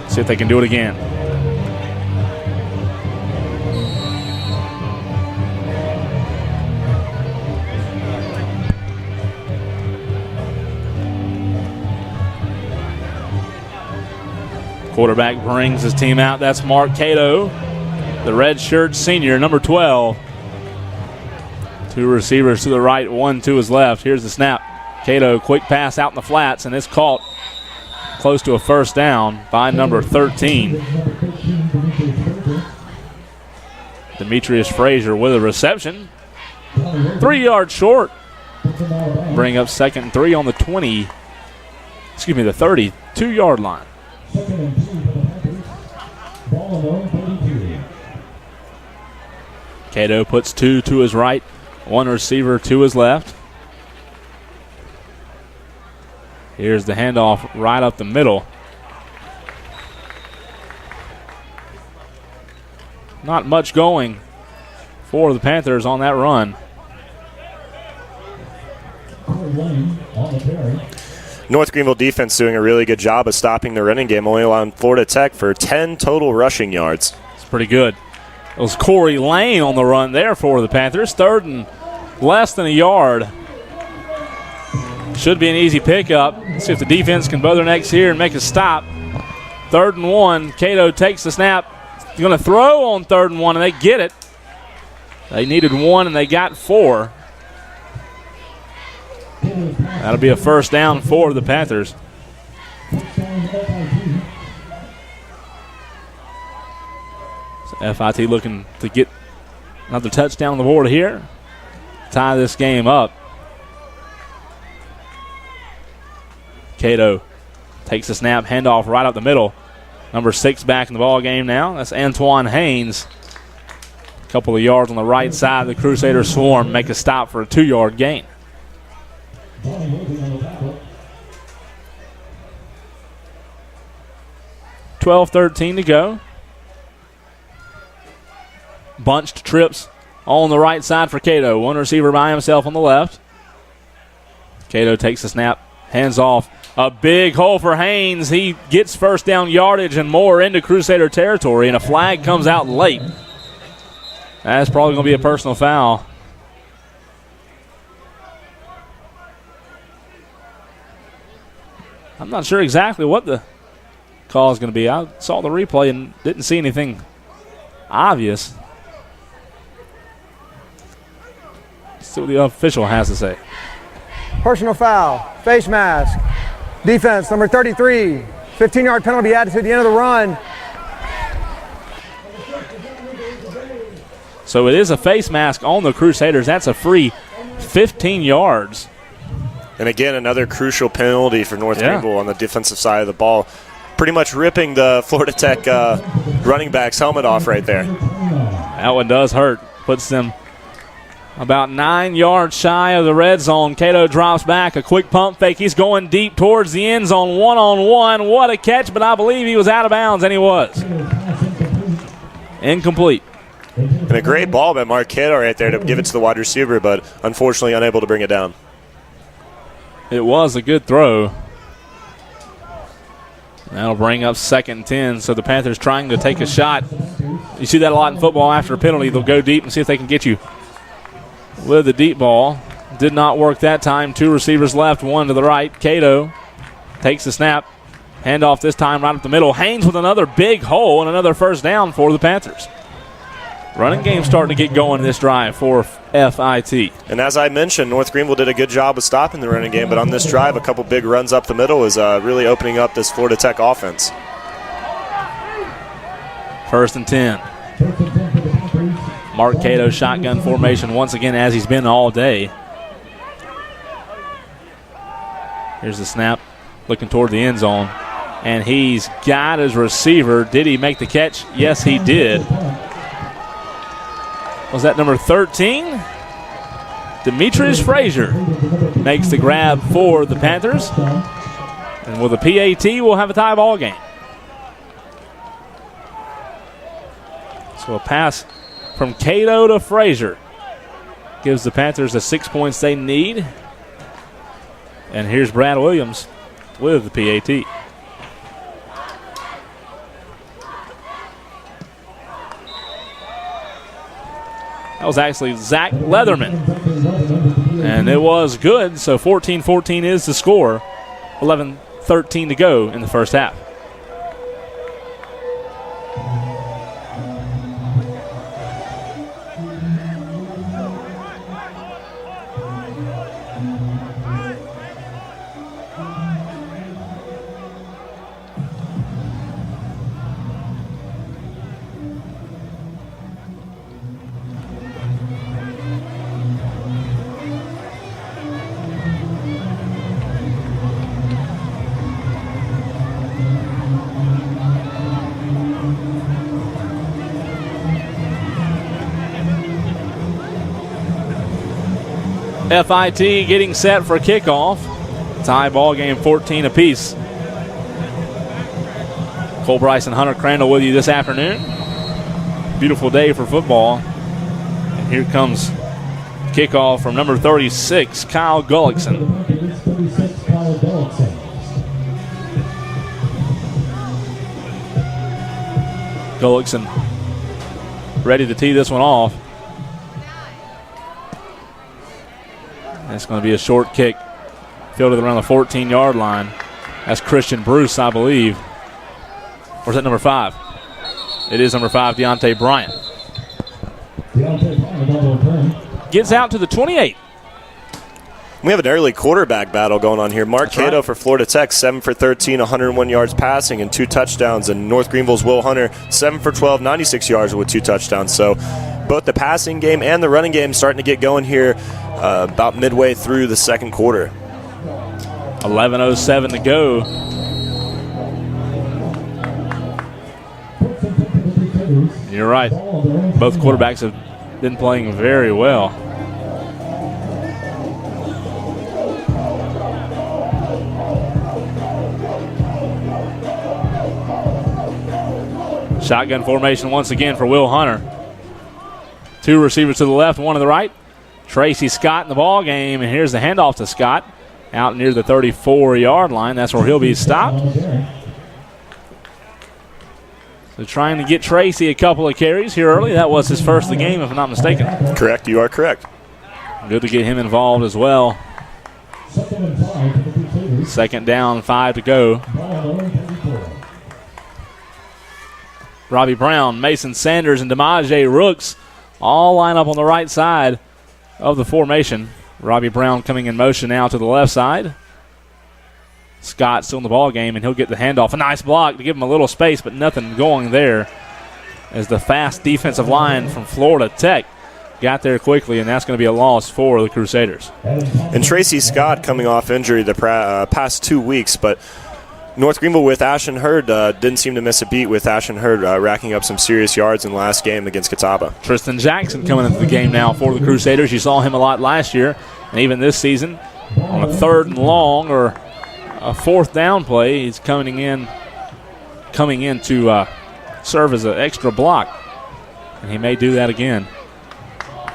B: See if they can do it again. Quarterback brings his team out. That's Mark Cato, the redshirt senior, number 12. Two receivers to the right, one to his left. Here's the snap. Cato, quick pass out in the flats, and it's caught close to a first down by number 13. Demetrius Frazier with a reception. 3 yards short. Bring up 2nd and 3 on the the 32-yard line. Cato puts 2 to his right, 1 receiver to his left. Here's the handoff right up the middle. Not much going for the Panthers on that run.
C: North Greenville defense doing a really good job of stopping the running game, only allowing Florida Tech for 10 total rushing yards.
B: It's pretty good. It was Corey Lane on the run there for the Panthers. 3rd and less than a yard. Should be an easy pickup. Let's see if the defense can bow their necks here and make a stop. 3rd and 1. Cato takes the snap. He's going to throw on 3rd and 1, and they get it. They needed 1, and they got 4. That'll be a first down for the Panthers. So FIT looking to get another touchdown on the board here. Tie this game up. Cato takes the snap, handoff right up the middle. Number 6 back in the ball game now. That's Antoine Haynes. A couple of yards on the right side. The Crusaders swarm, make a stop for a 2-yard gain. 12:13 to go. Bunched trips on the right side for Cato. 1 receiver by himself on the left. Cato takes the snap, hands off. A big hole for Haynes. He gets first down yardage and more into Crusader territory, and a flag comes out late. That's probably going to be a personal foul. I'm not sure exactly what the call is going to be. I saw the replay and didn't see anything obvious. Let's see what the official has to say.
E: Personal foul, face mask. Defense, number 33. 15-yard penalty added to the end of the run.
B: So it is a face mask on the Crusaders. That's a free 15 yards.
C: And again, another crucial penalty for North Greenville on the defensive side of the ball. Pretty much ripping the Florida Tech running back's helmet off right there.
B: That one does hurt. Puts them about 9 yards shy of the red zone. Cato drops back, a quick pump fake. He's going deep towards the end zone, one-on-one. What a catch, but I believe he was out of bounds, and he was. Incomplete.
C: And a great ball by Mark Cato right there to give it to the wide receiver, but unfortunately unable to bring it down.
B: It was a good throw. That'll bring up 2nd and 10, so the Panthers trying to take a shot. You see that a lot in football. After a penalty, they'll go deep and see if they can get you with the deep ball. Did not work that time. 2 receivers left, 1 to the right. Cato takes the snap, Handoff this time right up the middle. Haynes with another big hole and another first down for the Panthers. Running game starting to get going this drive for FIT.
C: And as I mentioned, North Greenville did a good job of stopping the running game, but on this drive, a couple big runs up the middle is really opening up this Florida Tech offense.
B: 1st and 10. Mark Cato shotgun formation once again as he's been all day. Here's the snap, looking toward the end zone. And he's got his receiver. Did he make the catch? Yes, he did. Was that number 13? Demetrius Frazier makes the grab for the Panthers. And with a PAT, we'll have a tie ball game. So a pass from Cato to Frazier gives the Panthers the 6 points they need. And here's Brad Williams with the PAT. That was actually Zach Leatherman. And it was good, so 14-14 is the score. 11-13 to go in the first half. FIT getting set for kickoff. Tie ball game 14 apiece. Cole Bryce and Hunter Crandall with you this afternoon. Beautiful day for football. And here comes kickoff from number 36, Kyle Gullickson. Gullickson ready to tee this one off. It's going to be a short kick, fielded around the 14-yard line. That's Christian Bruce, I believe. Or is that number 5? It is number 5, Deontay Bryant. Gets out to the 28.
C: We have an early quarterback battle going on here. Mark Cato for Florida Tech, 7 for 13, 101 yards passing and 2 touchdowns. And North Greenville's Will Hunter, 7 for 12, 96 yards with 2 touchdowns. So both the passing game and the running game starting to get going here about midway through the second quarter.
B: 11:07 to go. You're right. Both quarterbacks have been playing very well. Shotgun formation once again for Will Hunter. 2 receivers to the left, 1 to the right. Tracy Scott in the ball game, and here's the handoff to Scott out near the 34-yard line. That's where he'll be stopped. So trying to get Tracy a couple of carries here early. That was his first of the game, if I'm not mistaken.
C: Correct, you are correct.
B: Good to get him involved as well. 2nd down, 5 to go. Robbie Brown, Mason Sanders, and Demaje Rooks all line up on the right side of the formation. Robbie Brown coming in motion now to the left side. Scott still in the ball game, and he'll get the handoff. A nice block to give him a little space, but nothing going there as the fast defensive line from Florida Tech got there quickly, and that's going to be a loss for the Crusaders.
C: And Tracy Scott coming off injury the past 2 weeks, but North Greenville with Ashton Hurd didn't seem to miss a beat with Ashton Hurd racking up some serious yards in the last game against Catawba.
B: Tristan Jackson coming into the game now for the Crusaders. You saw him a lot last year, and even this season on a 3rd and long or a 4th down play, he's coming in to serve as an extra block, and he may do that again.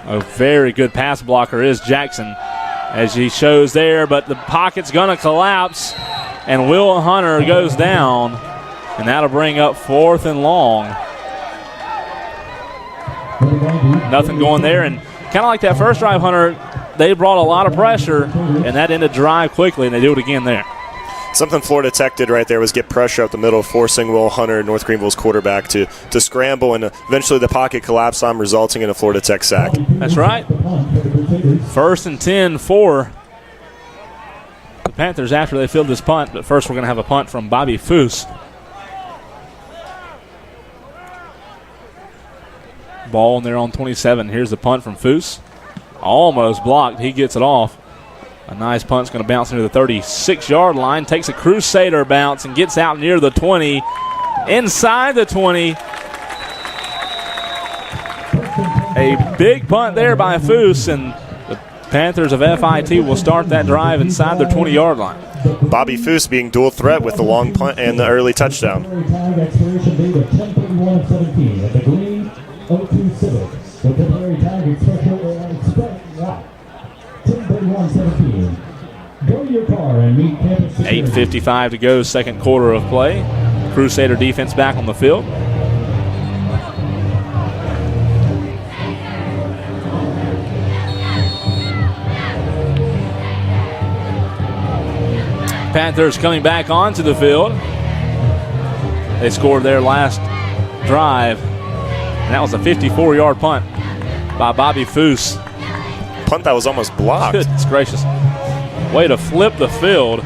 B: A very good pass blocker is Jackson, as he shows there, but the pocket's going to collapse. And Will Hunter goes down, and that'll bring up 4th and long. Nothing going there, and kind of like that first drive, Hunter, they brought a lot of pressure, and that ended drive quickly, and they do it again there.
C: Something Florida Tech did right there was get pressure up the middle, forcing Will Hunter, North Greenville's quarterback, to scramble, and eventually the pocket collapsed on, resulting in a Florida Tech sack.
B: That's right. 1st and 10 for the Panthers after they filled this punt. But first we're going to have a punt from Bobby Foose. Ball in there on 27. Here's the punt from Foose. Almost blocked. He gets it off. A nice punt's going to bounce into the 36-yard line. Takes a Crusader bounce and gets out near the 20. Inside the 20. A big punt there by Foose, and the Panthers of FIT will start that drive inside their 20-yard line.
C: Bobby Foose being dual threat with the long punt and the early touchdown.
D: Expiration date of 10/31/17 at the Green O2 Civic. The temporary tag expression 10/31/17. Go to your car and meet campus security.
B: 8:55 to go, second quarter of play. Crusader defense back on the field. Panthers coming back onto the field. They scored their last drive, and that was a 54-yard punt by Bobby Foose.
C: Punt that was almost blocked.
B: Goodness gracious. Way to flip the field.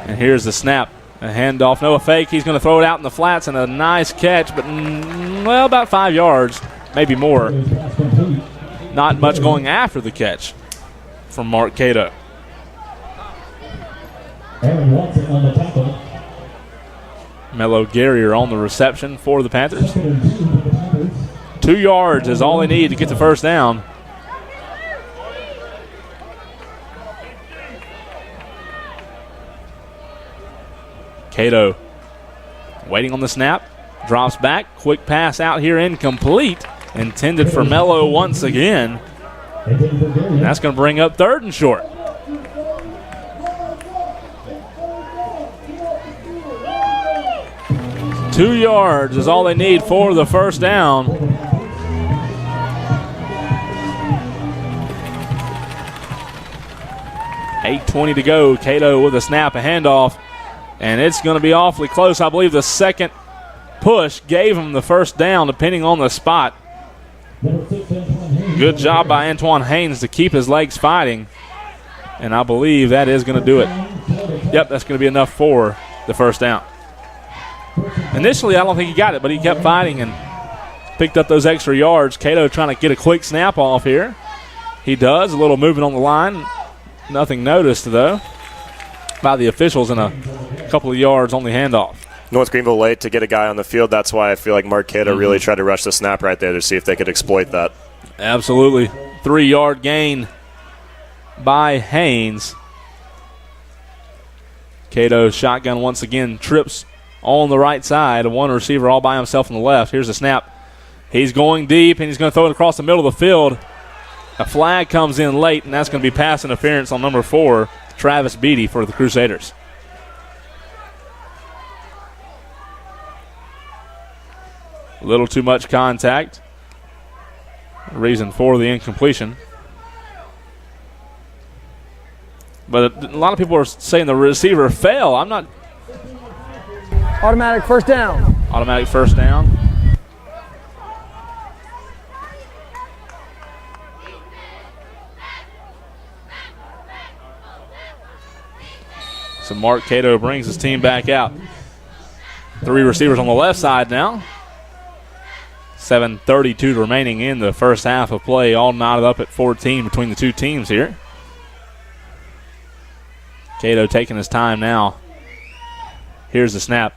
B: And here's the snap. A handoff, no fake. He's going to throw it out in the flats, and a nice catch, but, well, about 5 yards, maybe more. Not much going after the catch from Mark Cato.
D: Aaron Watson on the tackle.
B: Mello Guerrier on the reception for the Panthers. 2 yards is all they need to get the first down. Cato waiting on the snap. Drops back. Quick pass out here, incomplete. Intended for Mello once again. And that's going to bring up 3rd and short. Two yards is all they need for the first down. $8:20 to go. Cato with a snap, a handoff, and it's going to be awfully close. I believe the second push gave him the first down, depending on the spot. Good job by Antoine Haynes to keep his legs fighting, and I believe that is going to do it. Yep, that's going to be enough for the first down. Initially, I don't think he got it, but he kept fighting and picked up those extra yards. Cato trying to get a quick snap off here. He does. A little movement on the line. Nothing noticed, though, by the officials, and a couple of yards on the handoff.
C: North Greenville late to get a guy on the field. That's why I feel like Mark Cato really tried to rush the snap right there to see if they could exploit that.
B: Absolutely. 3-yard gain by Haynes. Cato shotgun once again, trips on the right side. One receiver all by himself on the left. Here's the snap. He's going deep, and he's going to throw it across the middle of the field. A flag comes in late, and that's going to be pass interference on number 4, Travis Beatty, for the Crusaders. A little too much contact. Reason for the incompletion. But a lot of people are saying the receiver fell. I'm not.
E: Automatic first down.
B: Automatic first down. So Mark Cato brings his team back out. 3 receivers on the left side now. 7:32 remaining in the first half of play. All knotted up at 14 between the two teams here. Cato taking his time now. Here's the snap.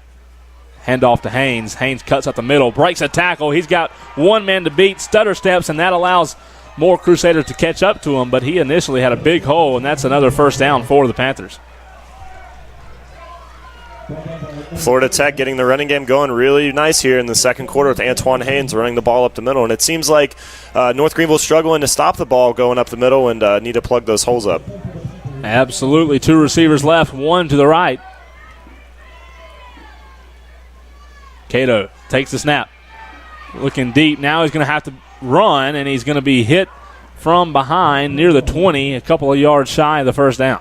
B: Handoff to Haynes. Haynes cuts up the middle, breaks a tackle. He's got one man to beat, stutter steps, and that allows more Crusaders to catch up to him, but he initially had a big hole, and that's another first down for the Panthers.
C: Florida Tech getting the running game going really nice here in the second quarter with Antoine Haynes running the ball up the middle, and it seems like North Greenville struggling to stop the ball going up the middle and need to plug those holes up.
B: Absolutely. 2 receivers left, 1 to the right. Cato takes the snap. Looking deep. Now he's going to have to run, and he's going to be hit from behind near the 20, a couple of yards shy of the first down.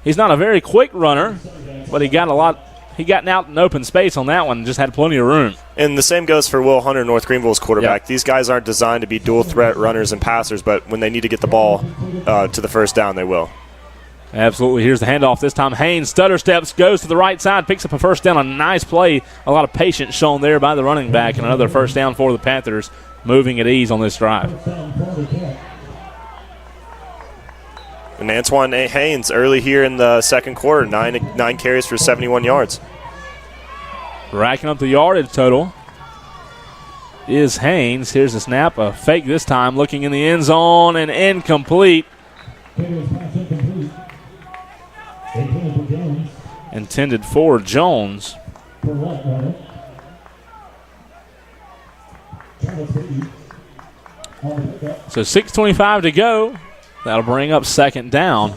B: He's not a very quick runner, but he got out in open space on that one and just had plenty of room.
C: And the same goes for Will Hunter, North Greenville's quarterback.
B: Yep.
C: These guys aren't designed to be dual threat runners and passers, but when they need to get the ball to the first down, they will.
B: Absolutely. Here's the handoff. This time Haynes stutter steps, goes to the right side, picks up a first down. A nice play. A lot of patience shown there by the running back, and another first down for the Panthers, moving at ease on this drive.
C: And Antoine Haynes early here in the second quarter, nine carries for 71 yards.
B: Racking up the yardage total is Haynes. Here's the snap. A fake this time, looking in the end zone and incomplete. Intended for Jones. So 6:25 to go. That'll bring up second down.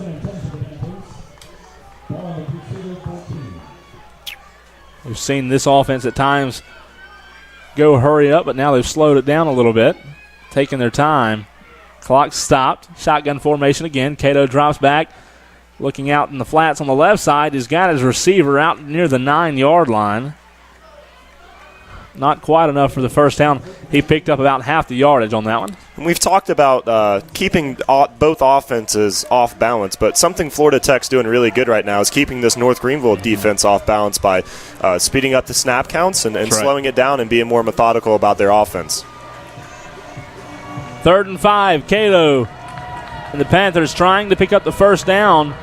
B: We've seen this offense at times go hurry up, but now they've slowed it down a little bit, taking their time. Clock stopped. Shotgun formation again. Cato drops back, looking out in the flats on the left side. He's got his receiver out near the 9-yard line. Not quite enough for the first down. He picked up about half the yardage on that one.
C: And we've talked about keeping both offenses off balance, but something Florida Tech's doing really good right now is keeping this North Greenville defense off balance by speeding up the snap counts and slowing it down and being more methodical about their offense.
B: 3rd and 5, Cato. And the Panthers trying to pick up the first down.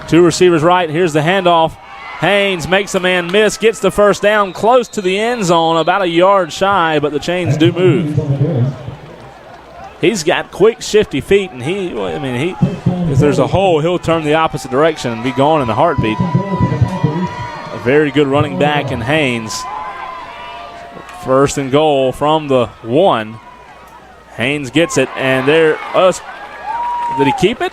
B: Two receivers right. Here's the handoff. Haynes makes a man miss, gets the first down close to the end zone, about a yard shy, but the chains do move. He's got quick, shifty feet, and if there's a hole, he'll turn the opposite direction and be gone in a heartbeat. A very good running back in Haynes. 1st and goal from the 1. Haynes gets it, and did he keep it?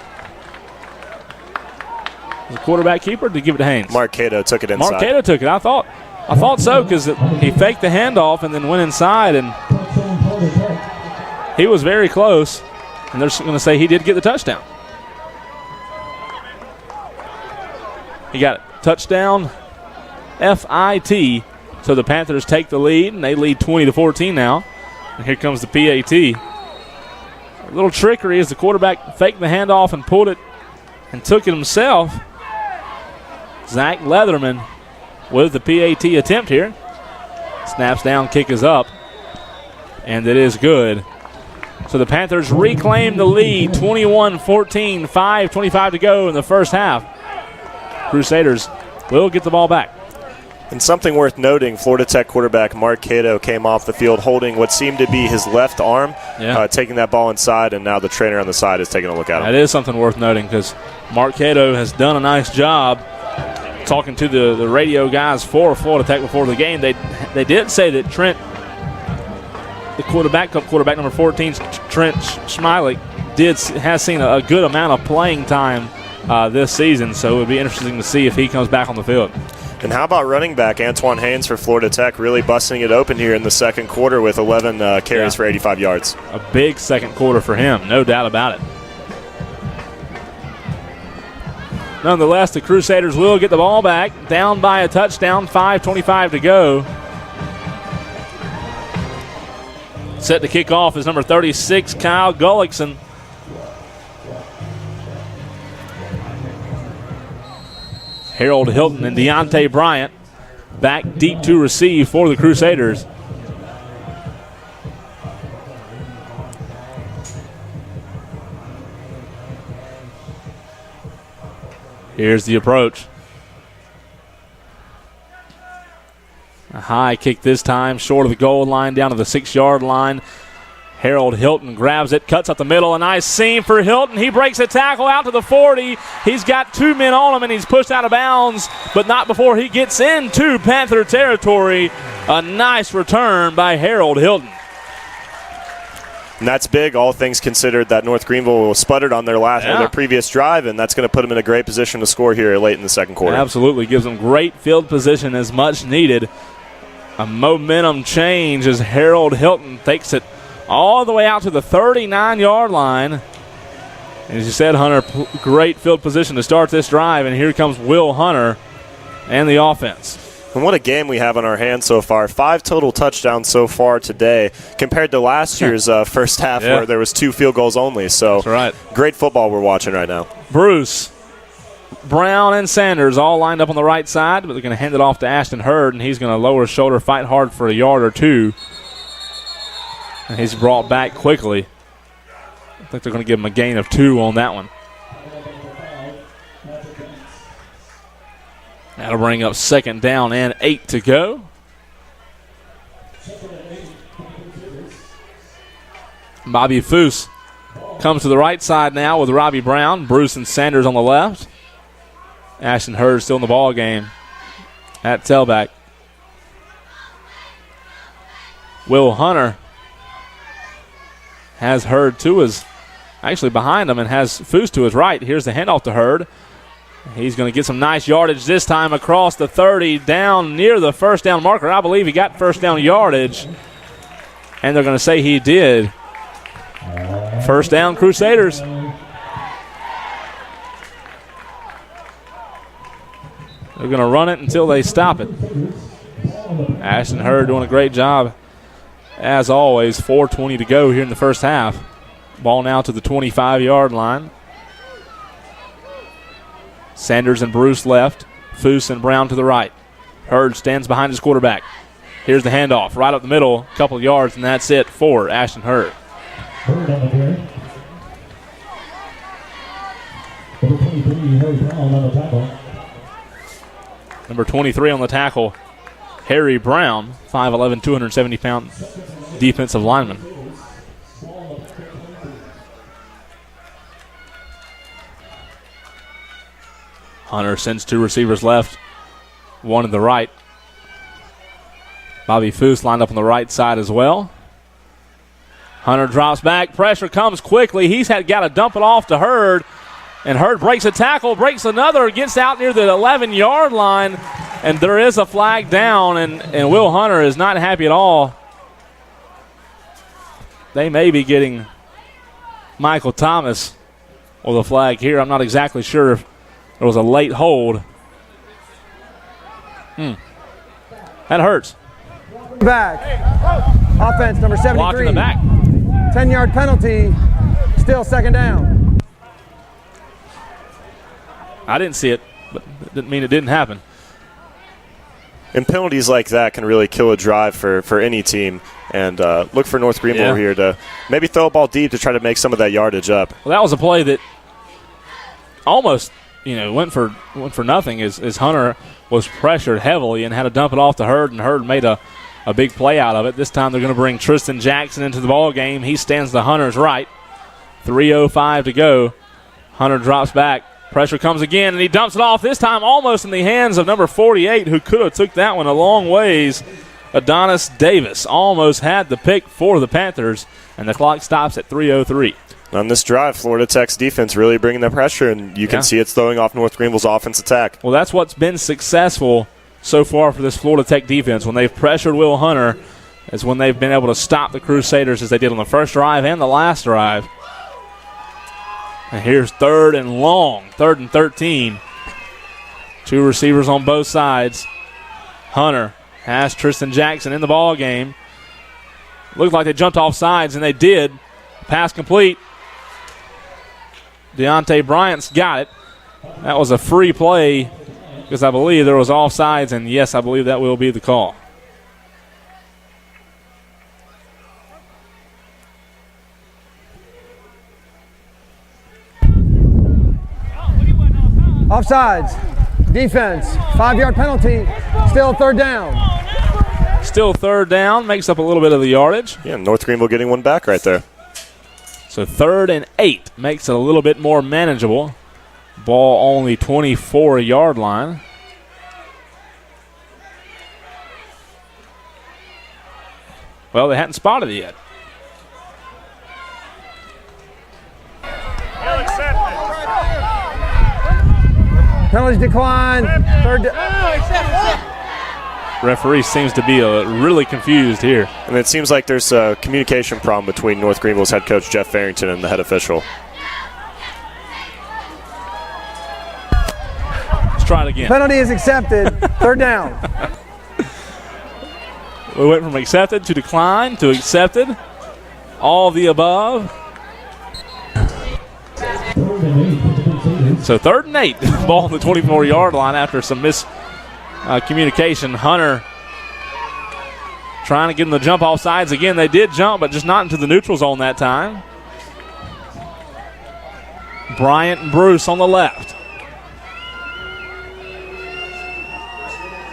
B: The quarterback keeper, to give it to Haynes.
C: Mark Cato took it inside.
B: Mark Cato took it. I thought so, because he faked the handoff and then went inside, and he was very close. And they're going to say he did get the touchdown. He got it. Touchdown, FIT. So the Panthers take the lead, and they lead 20-14 now. And here comes the PAT. A little trickery as the quarterback faked the handoff and pulled it and took it himself. Zach Leatherman with the PAT attempt here. Snaps down, kick is up, and it is good. So the Panthers reclaim the lead, 21-14, 5:25 to go in the first half. Crusaders will get the ball back.
C: And something worth noting, Florida Tech quarterback Mark Cato came off the field holding what seemed to be his left arm, taking that ball inside, and now the trainer on the side is taking a look at him.
B: That is something worth noting because Mark Cato has done a nice job talking to the radio guys for Florida Tech before the game. They did say that Trent, the quarterback number 14, Trent Schmeilich, has seen a good amount of playing time this season, so it would be interesting to see if he comes back on the field.
C: And how about running back Antoine Haynes for Florida Tech, really busting it open here in the second quarter with 11 carries for 85 yards.
B: A big second quarter for him, no doubt about it. Nonetheless, the Crusaders will get the ball back, down by a touchdown, 5:25 to go. Set to kick off is number 36, Kyle Gullickson. Harold Hilton and Deontay Bryant back deep to receive for the Crusaders. Here's the approach. A high kick this time, short of the goal line, down to the 6-yard line. Harold Hilton grabs it, cuts up the middle. A nice seam for Hilton. He breaks a tackle out to the 40. He's got 2 men on him, and he's pushed out of bounds, but not before he gets into Panther territory. A nice return by Harold Hilton.
C: And that's big, all things considered, that North Greenville sputtered on their previous drive, and that's going to put them in a great position to score here late in the second quarter.
B: Absolutely. Gives them great field position as much needed. A momentum change as Harold Hilton takes it all the way out to the 39-yard line. As you said, Hunter, great field position to start this drive, and here comes Will Hunter and the offense.
C: And what a game we have on our hands so far. 5 total touchdowns so far today compared to last year's first half where there was 2 field goals only. So
B: that's right.
C: Great football we're watching right now.
B: Bruce, Brown, and Sanders all lined up on the right side, but they're going to hand it off to Ashton Hurd, and he's going to lower his shoulder, fight hard for a yard or 2. And he's brought back quickly. I think they're going to give him a gain of 2 on that one. That'll bring up 2nd down and 8 to go. Bobby Foose comes to the right side now with Robbie Brown, Bruce and Sanders on the left. Ashton Hurd still in the ball game at tailback. Will Hunter has Hurd to his, actually behind him, and has Foose to his right. Here's the handoff to Hurd. He's going to get some nice yardage this time across the 30, down near the first down marker. I believe he got first down yardage, and they're going to say he did. First down, Crusaders. They're going to run it until they stop it. Ashton Hurd doing a great job, as always. 4:20 to go here in the first half. Ball now to the 25-yard line. Sanders and Bruce left. Foose and Brown to the right. Hurd stands behind his quarterback. Here's the handoff. Right up the middle, a couple of yards, and that's it for Ashton Hurd.
D: Hurd on the carry. Number 23, Harry Brown on the tackle.
B: Number 23 on the tackle, Harry Brown, 5'11", 270-pound defensive lineman. Hunter sends 2 receivers left, 1 to the right. Bobby Foose lined up on the right side as well. Hunter drops back. Pressure comes quickly. He's got to dump it off to Hurd. And Hurd breaks a tackle, breaks another, gets out near the 11-yard line. And there is a flag down, and Will Hunter is not happy at all. They may be getting Michael Thomas with a flag here. I'm not exactly sure if there was a late hold. That hurts.
E: Back. Offense, number 73.
B: Blocked in the back.
E: 10-yard penalty. Still 2nd down.
B: I didn't see it, but it didn't mean it didn't happen.
C: And penalties like that can really kill a drive for any team. And look for North Greenville here to maybe throw a ball deep to try to make some of that yardage up.
B: Well, that was a play that almost went for nothing as Hunter was pressured heavily and had to dump it off to Hurd, and Hurd made a big play out of it. This time they're going to bring Tristan Jackson into the ball game. He stands to Hunter's right. 3:05 to go. Hunter drops back. Pressure comes again, and he dumps it off, this time almost in the hands of number 48, who could have took that one a long ways. Adonis Davis almost had the pick for the Panthers, and the clock stops at 3:03.
C: On this drive, Florida Tech's defense really bringing the pressure, and you can see it's throwing off North Greenville's offense attack.
B: Well, that's what's been successful so far for this Florida Tech defense. When they've pressured Will Hunter is when they've been able to stop the Crusaders, as they did on the first drive and the last drive. And here's 3rd and long, 3rd and 13. 2 receivers on both sides. Hunter has Tristan Jackson in the ball game. Looked like they jumped off sides, and they did. Pass complete. Deontay Bryant's got it. That was a free play because I believe there was offsides, and yes, I believe that will be the call.
E: Offsides. Defense. 5-yard penalty. Still 3rd down.
B: Still 3rd down. Makes up a little bit of the yardage.
C: Yeah, North Greenville getting one back right there.
B: So 3rd and 8 makes it a little bit more manageable. Ball only 24-yard line. Well, they hadn't spotted it yet.
E: Penalties decline. 3rd down.
B: Referee seems to be really confused here.
C: And it seems like there's a communication problem between North Greenville's head coach, Jeff Farrington, and the head official.
B: try it again.
E: Penalty is accepted. Third down.
B: We went from accepted to declined to accepted. All of the above. So 3rd and 8. Ball on the 24-yard line after some miscommunication. Hunter trying to get them to jump off sides again. They did jump, but just not into the neutral zone that time. Bryant and Bruce on the left.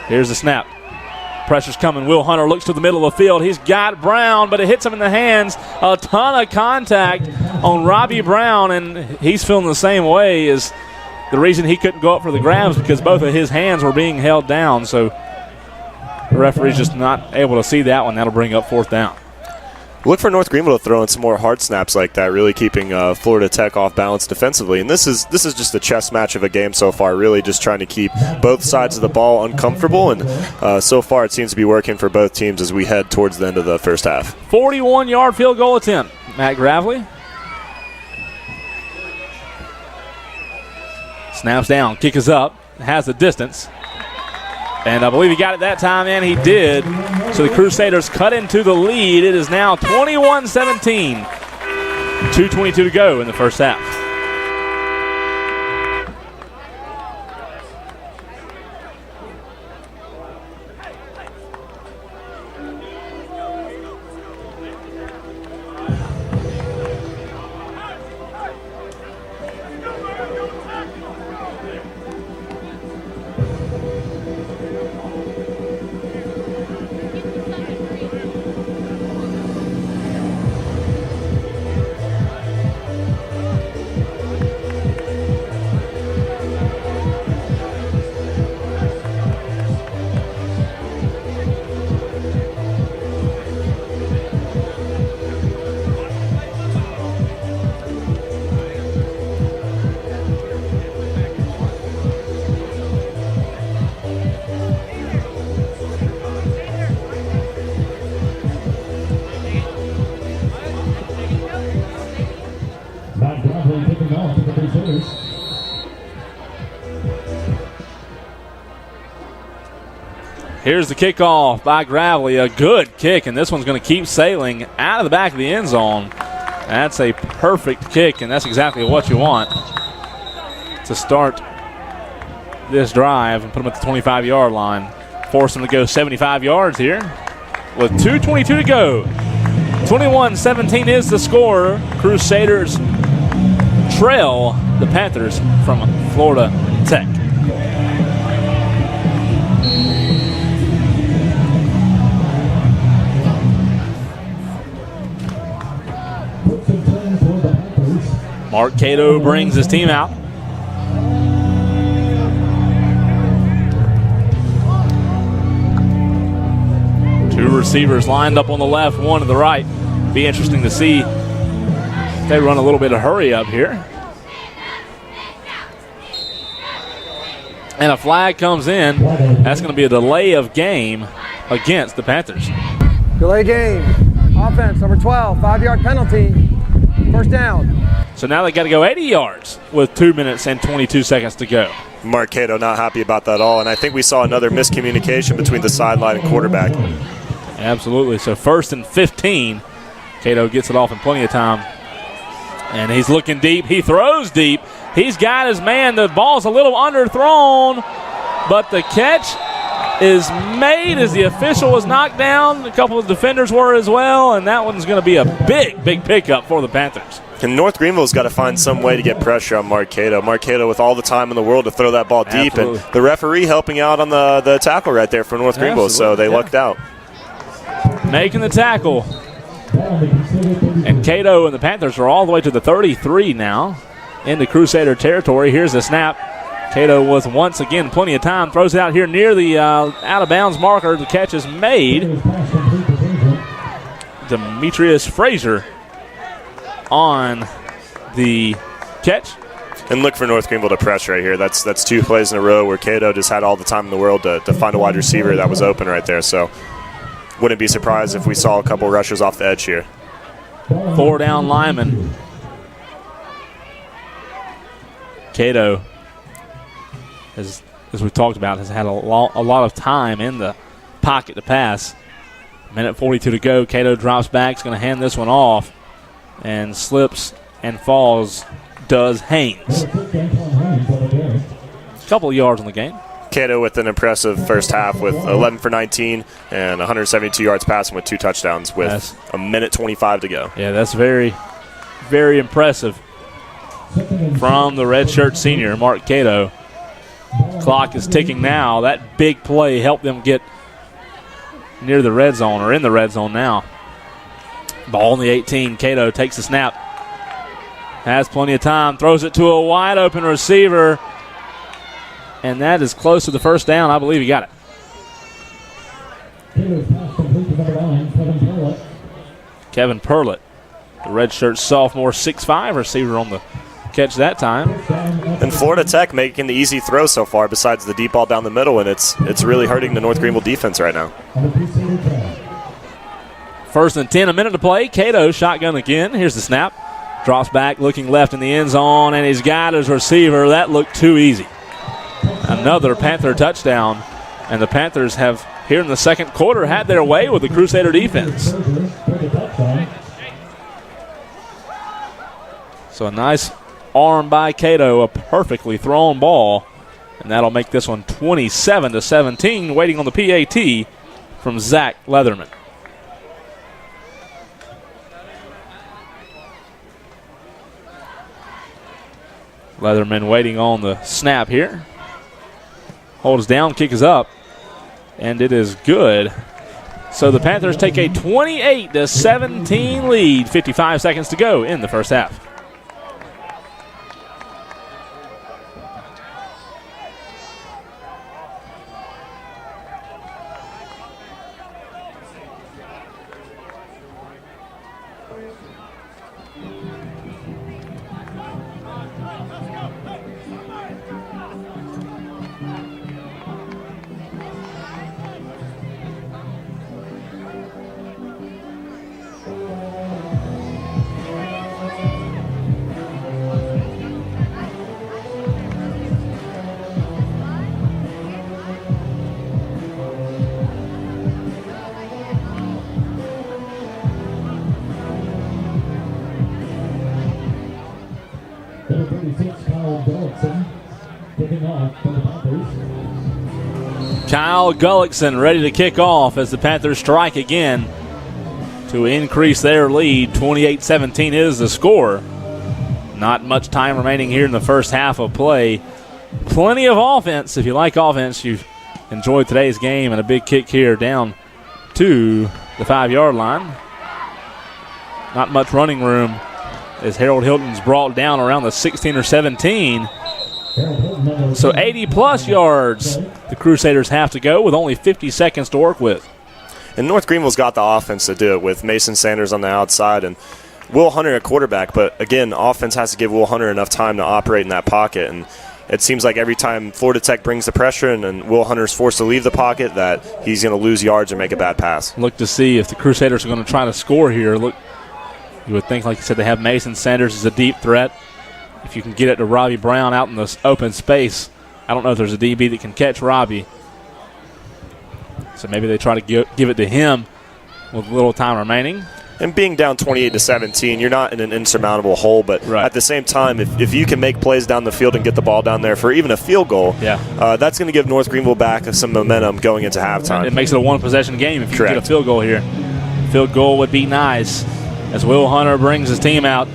B: Here's the snap. Pressure's coming. Will Hunter looks to the middle of the field. He's got Brown, but it hits him in the hands. A ton of contact on Robbie Brown, and he's feeling the same way. As the reason he couldn't go up for the grabs because both of his hands were being held down. So the referee's just not able to see that one. That'll bring up 4th down.
C: Look for North Greenville to throw in some more hard snaps like that, really keeping Florida Tech off balance defensively. And this is just a chess match of a game so far, really just trying to keep both sides of the ball uncomfortable. And so far it seems to be working for both teams as we head towards the end of the first half.
B: 41-yard field goal attempt. Matt Gravely. Snaps down, kick is up, has the distance. And I believe he got it that time, and he did. So the Crusaders cut into the lead. It is now 21-17. 2:22 to go in the first half. Here's the kickoff by Gravely. A good kick, and this one's going to keep sailing out of the back of the end zone. That's a perfect kick, and that's exactly what you want to start this drive and put them at the 25-yard line. Force them to go 75 yards here with 2:22 to go. 21-17 is the score. Crusaders trail the Panthers from Florida Tech. Mark Cato brings his team out. Two receivers lined up on the left, one to the right. Be interesting to see if they run a little bit of hurry up here. And a flag comes in. That's going to be a delay of game against the Panthers.
E: Delay game. Offense, number 12, 5-yard penalty. First down.
B: So now they got to go 80 yards with 2 minutes and 22 seconds to go.
C: Mark Cato not happy about that at all, and I think we saw another miscommunication between the sideline and quarterback.
B: Absolutely. So 1st and 15. Cato gets it off in plenty of time. And he's looking deep. He throws deep. He's got his man. The ball's a little underthrown, but the catch is made as the official was knocked down. A couple of defenders were as well, and that one's going to be a big, big pickup for the Panthers.
C: And North Greenville's got to find some way to get pressure on Mark Cato. Mark Cato with all the time in the world to throw that ball deep.
B: Absolutely.
C: And the referee helping out on the tackle right there for North Greenville, so they lucked out.
B: Making the tackle. And Cato and the Panthers are all the way to the 33 now into Crusader territory. Here's the snap. Cato was once again plenty of time. Throws it out here near the out-of-bounds marker. The catch is made. Demetrius Frazier on the catch.
C: And look for North Greenville to press right here. That's 2 plays in a row where Cato just had all the time in the world to find a wide receiver that was open right there. So wouldn't be surprised if we saw a couple rushes off the edge here.
B: 4 down lineman. Cato has as we talked about, has had a lot of time in the pocket to pass. Minute 42 to go. Cato drops back. Is going to hand this one off. And slips and falls does Haynes. A couple of yards on the game.
C: Cato with an impressive first half with 11 for 19 and 172 yards passing with 2 touchdowns with a minute 25 to go.
B: Yeah, that's very, very impressive from the redshirt senior, Mark Cato. Clock is ticking now. That big play helped them get near the red zone, or in the red zone now. Ball in the 18. Cato takes the snap. Has plenty of time. Throws it to a wide open receiver. And that is close to the first down. I believe he got it. Kevin Perlett, the redshirt sophomore, 6'5" receiver on the catch that time.
C: And Florida Tech making the easy throw so far besides the deep ball down the middle, and it's really hurting the North Greenville defense right now.
B: 1st and 10, a minute to play. Cato shotgun again. Here's the snap. Drops back, looking left in the end zone, and he's got his receiver. That looked too easy. Another Panther touchdown, and the Panthers have, here in the second quarter, had their way with the Crusader defense. So a nice arm by Cato, a perfectly thrown ball, and that'll make this one 27-17, waiting on the PAT from Zach Leatherman. Leatherman waiting on the snap here. Holds down, kick is up, and it is good. So the Panthers take a 28-17 lead, 55 seconds to go in the first half. Kyle Gullickson ready to kick off as the Panthers strike again to increase their lead. 28-17 is the score. Not much time remaining here in the first half of play. Plenty of offense. If you like offense, you've enjoyed today's game, and a big kick here down to the 5-yard line. Not much running room as Harold Hilton's brought down around the 16 or 17. So 80-plus yards the Crusaders have to go with only 50 seconds to work with.
C: And North Greenville's got the offense to do it with Mason Sanders on the outside and Will Hunter at quarterback. But, again, offense has to give Will Hunter enough time to operate in that pocket. And it seems like every time Florida Tech brings the pressure and Will Hunter's forced to leave the pocket that he's going to lose yards or make a bad pass.
B: Look to see if the Crusaders are going to try to score here. Look, you would think, like you said, they have Mason Sanders as a deep threat. If you can get it to Robbie Brown out in this open space, I don't know if there's a DB that can catch Robbie. So maybe they try to give it to him with little time remaining.
C: And being down 28-17, you're not in an insurmountable hole. But at the same time, if you can make plays down the field and get the ball down there for even a field goal, that's going to give North Greenville back some momentum going into halftime.
B: It makes it a one-possession game if you get a field goal here. Field goal would be nice as Will Hunter brings his team out.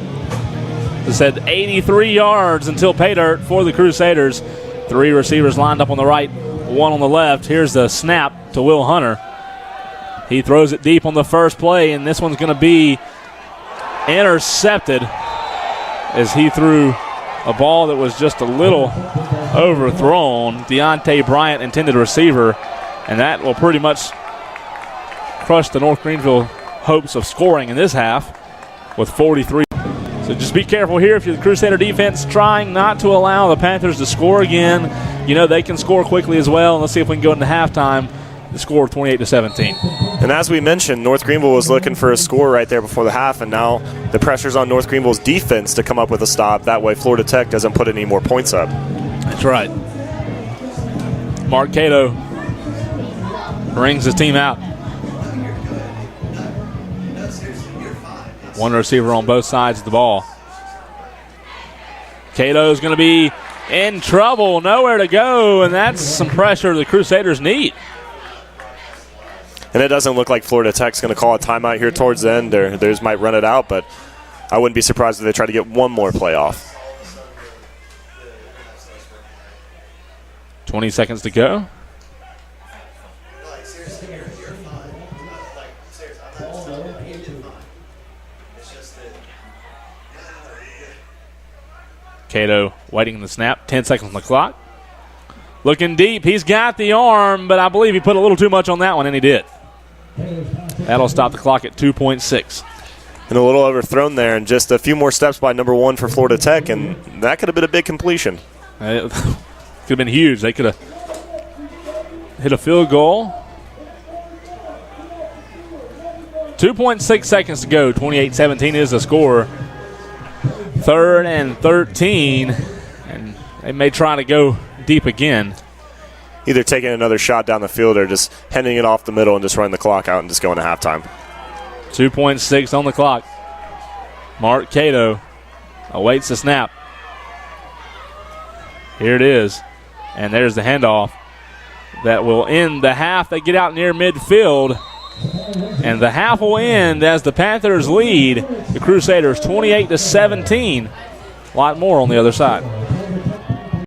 B: It said 83 yards until pay dirt for the Crusaders. 3 receivers lined up on the right, 1 on the left. Here's the snap to Will Hunter. He throws it deep on the first play, and this one's going to be intercepted as he threw a ball that was just a little overthrown. Deontay Bryant, intended receiver, and that will pretty much crush the North Greenville hopes of scoring in this half with 43. So just be careful here if you're the Crusader defense, trying not to allow the Panthers to score again. You know they can score quickly as well. And let's see if we can go into halftime. The score of 28-17.
C: And as we mentioned, North Greenville was looking for a score right there before the half, and now the pressure's on North Greenville's defense to come up with a stop. That way Florida Tech doesn't put any more points up.
B: That's right. Mark Cato brings his team out. One receiver on both sides of the ball. Cato's going to be in trouble, nowhere to go, and that's some pressure the Crusaders need.
C: And it doesn't look like Florida Tech's going to call a timeout here towards the end. They just might run it out, but I wouldn't be surprised if they try to get one more play off.
B: 20 seconds to go. Cato waiting the snap. 10 seconds on the clock. Looking deep. He's got the arm, but I believe he put a little too much on that one, and he did. That'll stop the clock at 2.6.
C: And a little overthrown there, and just a few more steps by number 1 for Florida Tech, and that could have been a big completion.
B: It could have been huge. They could have hit a field goal. 2.6 seconds to go. 28-17 is the score. 3rd and 13, and they may try to go deep again.
C: Either taking another shot down the field or just handing it off the middle and just running the clock out and just going to halftime.
B: 2.6 on the clock. Mark Cato awaits the snap. Here it is, and there's the handoff that will end the half. They get out near midfield, and the half will end as the Panthers lead the Crusaders 28-17. A lot more on the other side.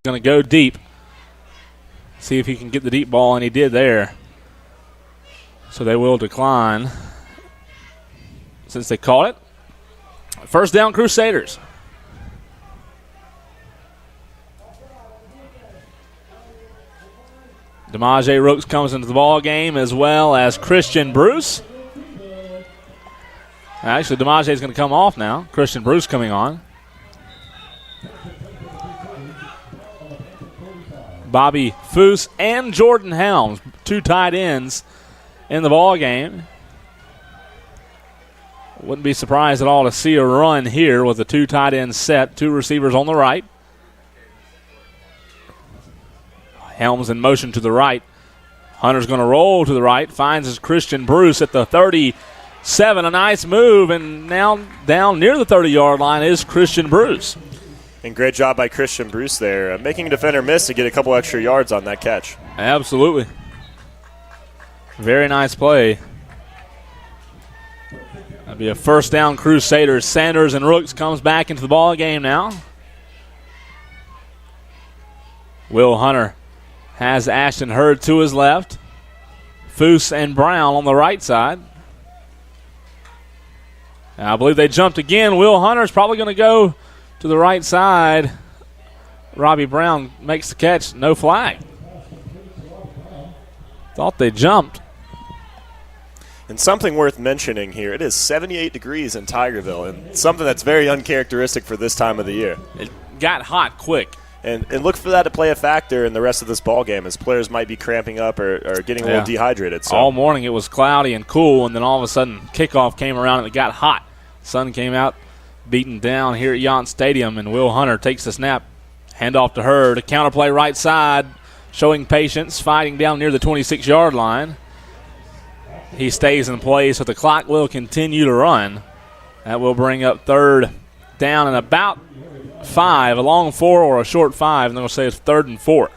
B: Going to go deep. See if he can get the deep ball, and he did there. So they will decline since they caught it. First down, Crusaders. DeMaje Rooks comes into the ball game, as well as Christian Bruce. Actually, DeMaje is going to come off now. Christian Bruce coming on. Bobby Foose and Jordan Helms, 2 tight ends in the ball game. Wouldn't be surprised at all to see a run here with the 2 tight ends set, 2 receivers on the right. Helms in motion to the right. Hunter's going to roll to the right. Finds his Christian Bruce at the 37. A nice move, and now down near the 30-yard line is Christian Bruce.
C: And great job by Christian Bruce there, making a defender miss to get a couple extra yards on that catch.
B: Absolutely. Very nice play. That'll be a first down, Crusaders. Sanders and Rooks comes back into the ball game now. Will Hunter has Ashton Hurd to his left. Foose and Brown on the right side. And I believe they jumped again. Will Hunter's probably going to go to the right side. Robbie Brown makes the catch. No flag. Thought they jumped.
C: And something worth mentioning here, it is 78 degrees in Tigerville, and something that's very uncharacteristic for this time of the year.
B: It got hot quick.
C: And look for that to play a factor in the rest of this ball game, as players might be cramping up or getting a little dehydrated. So.
B: All morning it was cloudy and cool, and then all of a sudden kickoff came around and it got hot. Sun came out, beaten down here at Yount Stadium, and Will Hunter takes the snap. Handoff to Hurd. A counterplay right side, showing patience, fighting down near the 26-yard line. He stays in place, so the clock will continue to run. That will bring up 3rd down and about 5, a long 4 or a short 5, and they're going to say it's 3rd and 4.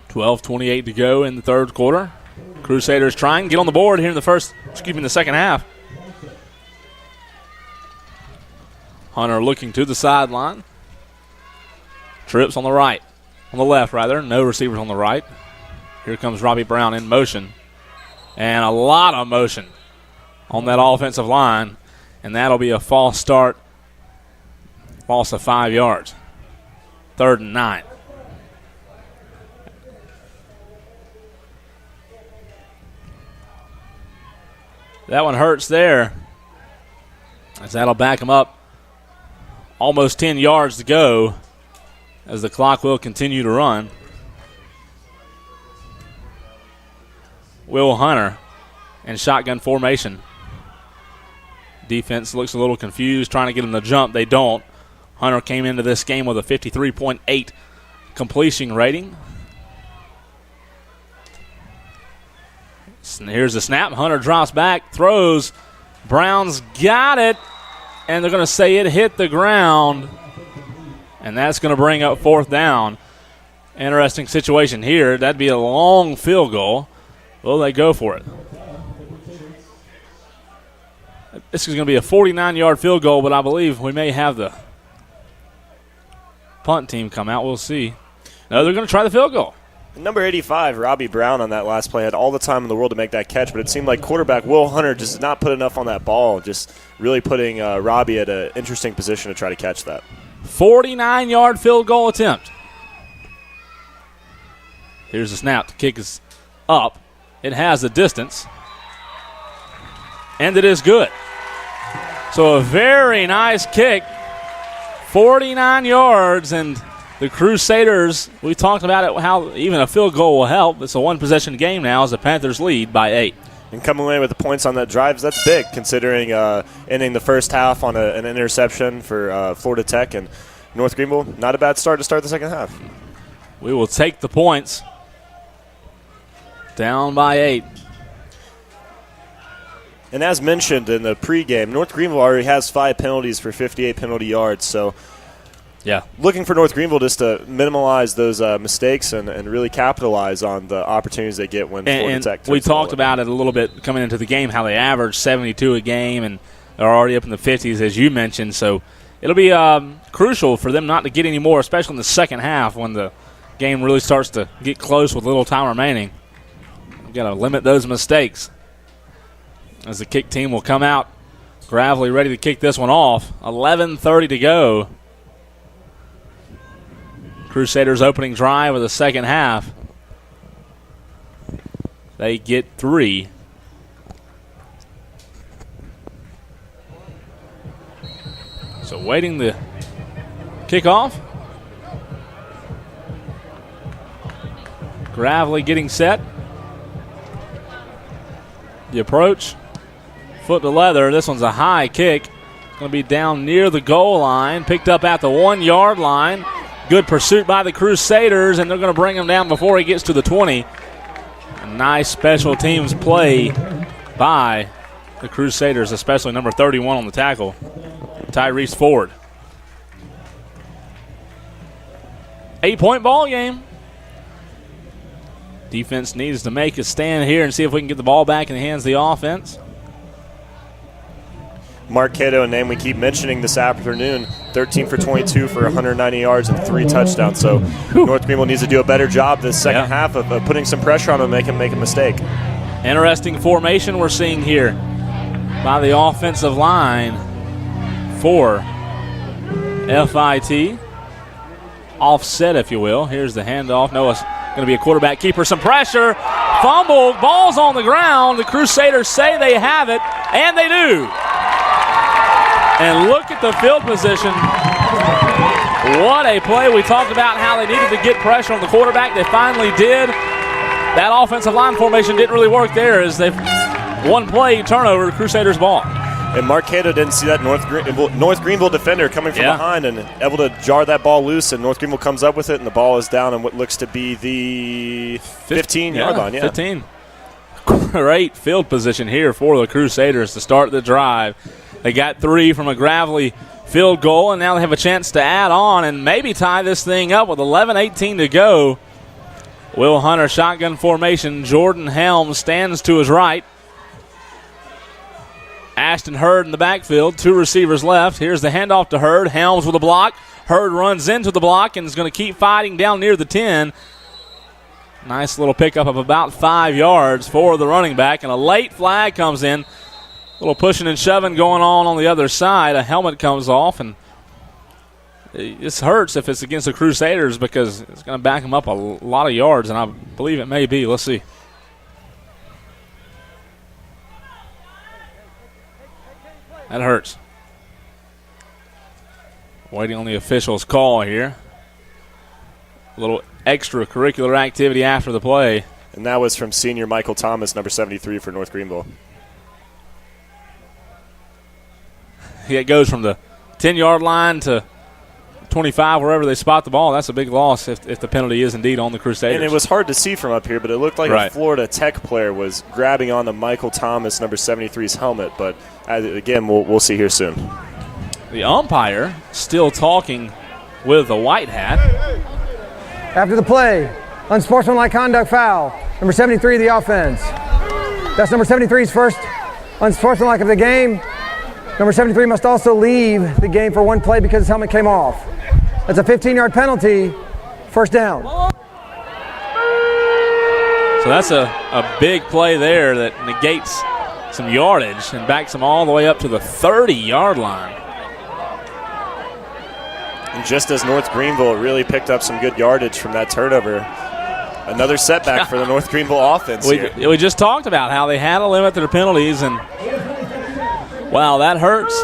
B: 12:28 to go in the third quarter. Crusaders trying to get on the board here in the second half. Hunter looking to the sideline. Trips on the right. On the left, rather. No receivers on the right. Here comes Robbie Brown in motion. And a lot of motion on that offensive line. And that'll be a false start. Loss of 5 yards. 3rd and 9. That one hurts there, as that'll back him up. Almost 10 yards to go as the clock will continue to run. Will Hunter in shotgun formation. Defense looks a little confused, trying to get him to jump. They don't. Hunter came into this game with a 53.8 completion rating. Here's the snap. Hunter drops back, throws. Brown's got it, and they're going to say it hit the ground, and that's going to bring up 4th down. Interesting situation here. That'd be a long field goal. Will they go for it? This is going to be a 49-yard field goal, but I believe we may have the punt team come out. We'll see. No, they're going to try the field goal.
C: Number 85, Robbie Brown, on that last play had all the time in the world to make that catch, but it seemed like quarterback Will Hunter just did not put enough on that ball, just really putting Robbie at an interesting position to try to catch that.
B: 49-yard field goal attempt. Here's the snap. The kick is up. It has the distance, and it is good. So a very nice kick, 49 yards, and the Crusaders, we talked about it, how even a field goal will help. It's a one-possession game now as the Panthers lead by 8.
C: And coming away with the points on that drive, that's big considering ending the first half on an interception for Florida Tech. And North Greenville, not a bad start to start the second half.
B: We will take the points. Down by 8.
C: And as mentioned in the pregame, North Greenville already has 5 penalties for 58 penalty yards. So
B: yeah,
C: looking for North Greenville just to minimize those mistakes and really capitalize on the opportunities they get when Florida Tech.
B: We talked about it a little bit coming into the game, how they average 72 a game, and they're already up in the 50s, as you mentioned. So it'll be crucial for them not to get any more, especially in the second half when the game really starts to get close with little time remaining. We've got to limit those mistakes as the kick team will come out. Gravely ready to kick this one off. 11:30 to go. Crusaders opening drive of the second half. They get 3. So waiting the kickoff. Gravely getting set. The approach. Foot to leather. This one's a high kick. It's going to be down near the goal line. Picked up at the 1-yard line. Good pursuit by the Crusaders, and they're going to bring him down before he gets to the 20. A nice special teams play by the Crusaders, especially number 31 on the tackle, Tyrese Ford. 8-point ball game. Defense needs to make a stand here and see if we can get the ball back in the hands of the offense.
C: Mark Cato, a name we keep mentioning this afternoon, 13 for 22 for 190 yards and 3 touchdowns. So North Greenville needs to do a better job this second half of putting some pressure on him and make him make a mistake.
B: Interesting formation we're seeing here by the offensive line for FIT. Offset, if you will. Here's the handoff. Noah's going to be a quarterback keeper. Some pressure. Fumble. Ball's on the ground. The Crusaders say they have it, and they do. And look at the field position. What a play. We talked about how they needed to get pressure on the quarterback. They finally did. That offensive line formation didn't really work there as they've one play turnover, the Crusaders ball.
C: And Mark Cato didn't see that North Greenville defender coming from behind and able to jar that ball loose, and North Greenville comes up with it, and the ball is down on what looks to be the 15-yard line.
B: 15. Great field position here for the Crusaders to start the drive. They got 3 from a Gravely field goal, and now they have a chance to add on and maybe tie this thing up with 11:18 to go. Will Hunter, shotgun formation. Jordan Helms stands to his right. Ashton Hurd in the backfield. 2 receivers left. Here's the handoff to Hurd. Helms with a block. Hurd runs into the block and is going to keep fighting down near the 10. Nice little pickup of about 5 yards for the running back, and a late flag comes in. A little pushing and shoving going on the other side. A helmet comes off, and this hurts if it's against the Crusaders because it's going to back them up a lot of yards, and I believe it may be. Let's see. That hurts. Waiting on the official's call here. A little extracurricular activity after the play.
C: And that was from senior Michael Thomas, number 73 for North Greenville.
B: It goes from the 10-yard line to 25, wherever they spot the ball. That's a big loss if the penalty is indeed on the Crusaders.
C: And it was hard to see from up here, but it looked like a Florida Tech player was grabbing on to Michael Thomas, number 73's helmet. But again, we'll see here soon.
B: The umpire still talking with the white hat.
E: After the play, unsportsmanlike conduct foul. Number 73 of the offense. That's number 73's first unsportsmanlike of the game. Number 73 must also leave the game for one play because his helmet came off. That's a 15-yard penalty, first down.
B: So that's a big play there that negates some yardage and backs them all the way up to the 30-yard line.
C: And just as North Greenville really picked up some good yardage from that turnover, another setback for the North Greenville offense here.
B: We just talked about how they had to limit their penalties, and wow, that hurts.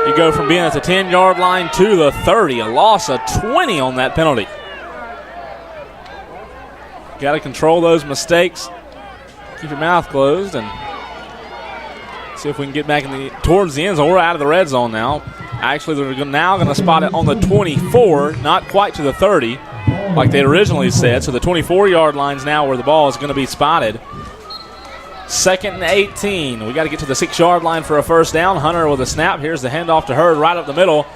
B: You go from being at the 10-yard line to the 30, a loss of 20 on that penalty. Got to control those mistakes. Keep your mouth closed and see if we can get back towards the end zone. We're out of the red zone now. Actually, they're now going to spot it on the 24, not quite to the 30, like they originally said. So the 24-yard line's now where the ball is going to be spotted. 2nd and 18. We got to get to the 6-yard line for a first down. Hunter with a snap. Here's the handoff to Hurd right up the middle.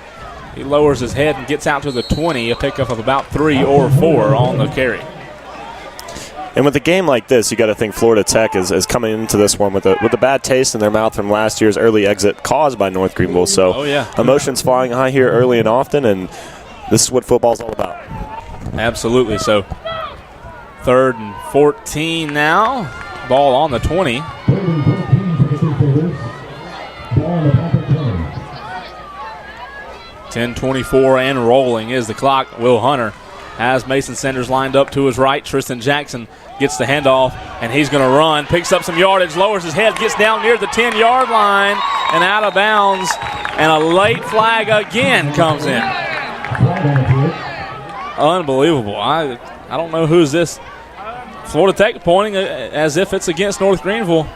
B: He lowers his head and gets out to the 20, a pickup of about 3 or 4 on the carry.
C: And with a game like this, you got to think Florida Tech is coming into this one with a bad taste in their mouth from last year's early exit caused by North Greenville. So emotions flying high here early and often, and this is what football's all about.
B: Absolutely. So 3rd and 14 now. Ball on the 20. 10:24 and rolling is the clock. Will Hunter has Mason Sanders lined up to his right. Tristan Jackson gets the handoff, and he's going to run. Picks up some yardage, lowers his head, gets down near the 10-yard line, and out of bounds. And a late flag again comes in. Unbelievable. I don't know who's this. Florida Tech pointing as if it's against North Greenville.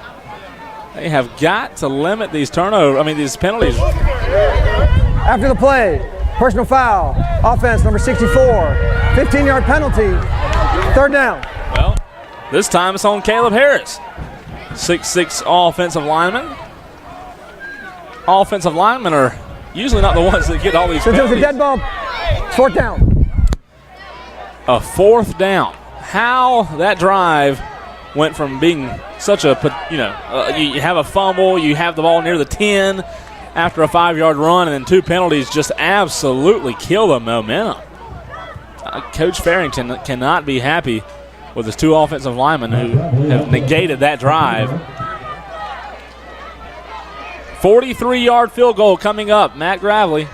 B: They have got to limit these these penalties.
E: After the play, personal foul, offense number 64, 15-yard penalty, 3rd down.
B: Well, this time it's on Caleb Harris, 6'6" offensive lineman. Offensive linemen are usually not the ones that get all these penalties.
E: Since it was a dead ball, 4th down.
B: A 4th down. How that drive went from being such a, you have a fumble, you have the ball near the 10 after a 5-yard run, and then 2 penalties just absolutely kill the momentum. Coach Farrington cannot be happy with his 2 offensive linemen who have negated that drive. 43-yard field goal coming up. Matt Gravely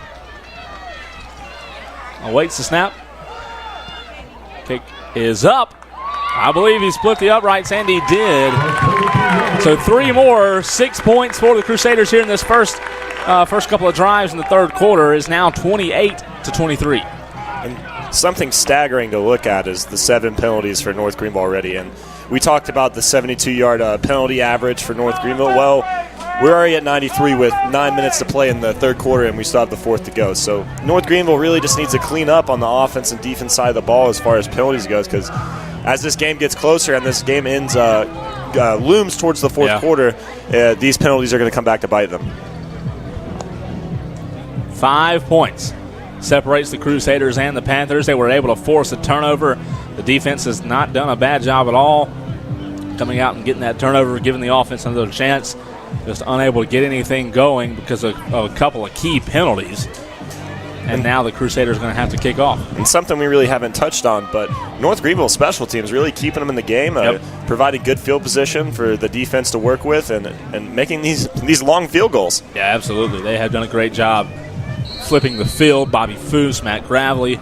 B: awaits the snap. Kick is up. I believe he split the uprights, and he did. So 3 more, 6 points for the Crusaders here in this first couple of drives in the 3rd quarter. Is now 28-23.
C: And something staggering to look at is the 7 penalties for North Greenville already. And we talked about the 72-yard penalty average for North Greenville. Well, we're already at 93 with 9 minutes to play in the 3rd quarter, and we still have the 4th to go. So North Greenville really just needs to clean up on the offense and defense side of the ball as far as penalties goes, because as this game gets closer and this game ends, looms towards the 4th quarter, these penalties are going to come back to bite them.
B: 5 points separates the Crusaders and the Panthers. They were able to force a turnover. The defense has not done a bad job at all coming out and getting that turnover, giving the offense another chance. Just unable to get anything going because of a couple of key penalties. And now the Crusaders are going to have to kick off.
C: And something we really haven't touched on, but North Greenville special teams really keeping them in the game, providing good field position for the defense to work with, and making these long field goals.
B: Yeah, absolutely. They have done a great job flipping the field. Bobby Foose, Matt Gravely,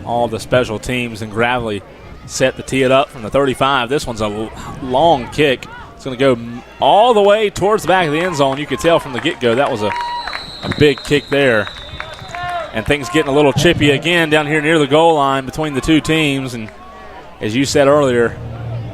B: all the special teams, and Gravely set to tee it up from the 35. This one's a long kick. It's going to go all the way towards the back of the end zone. You could tell from the get-go that was a big kick there. And things getting a little chippy again down here near the goal line between the 2 teams. And as you said earlier,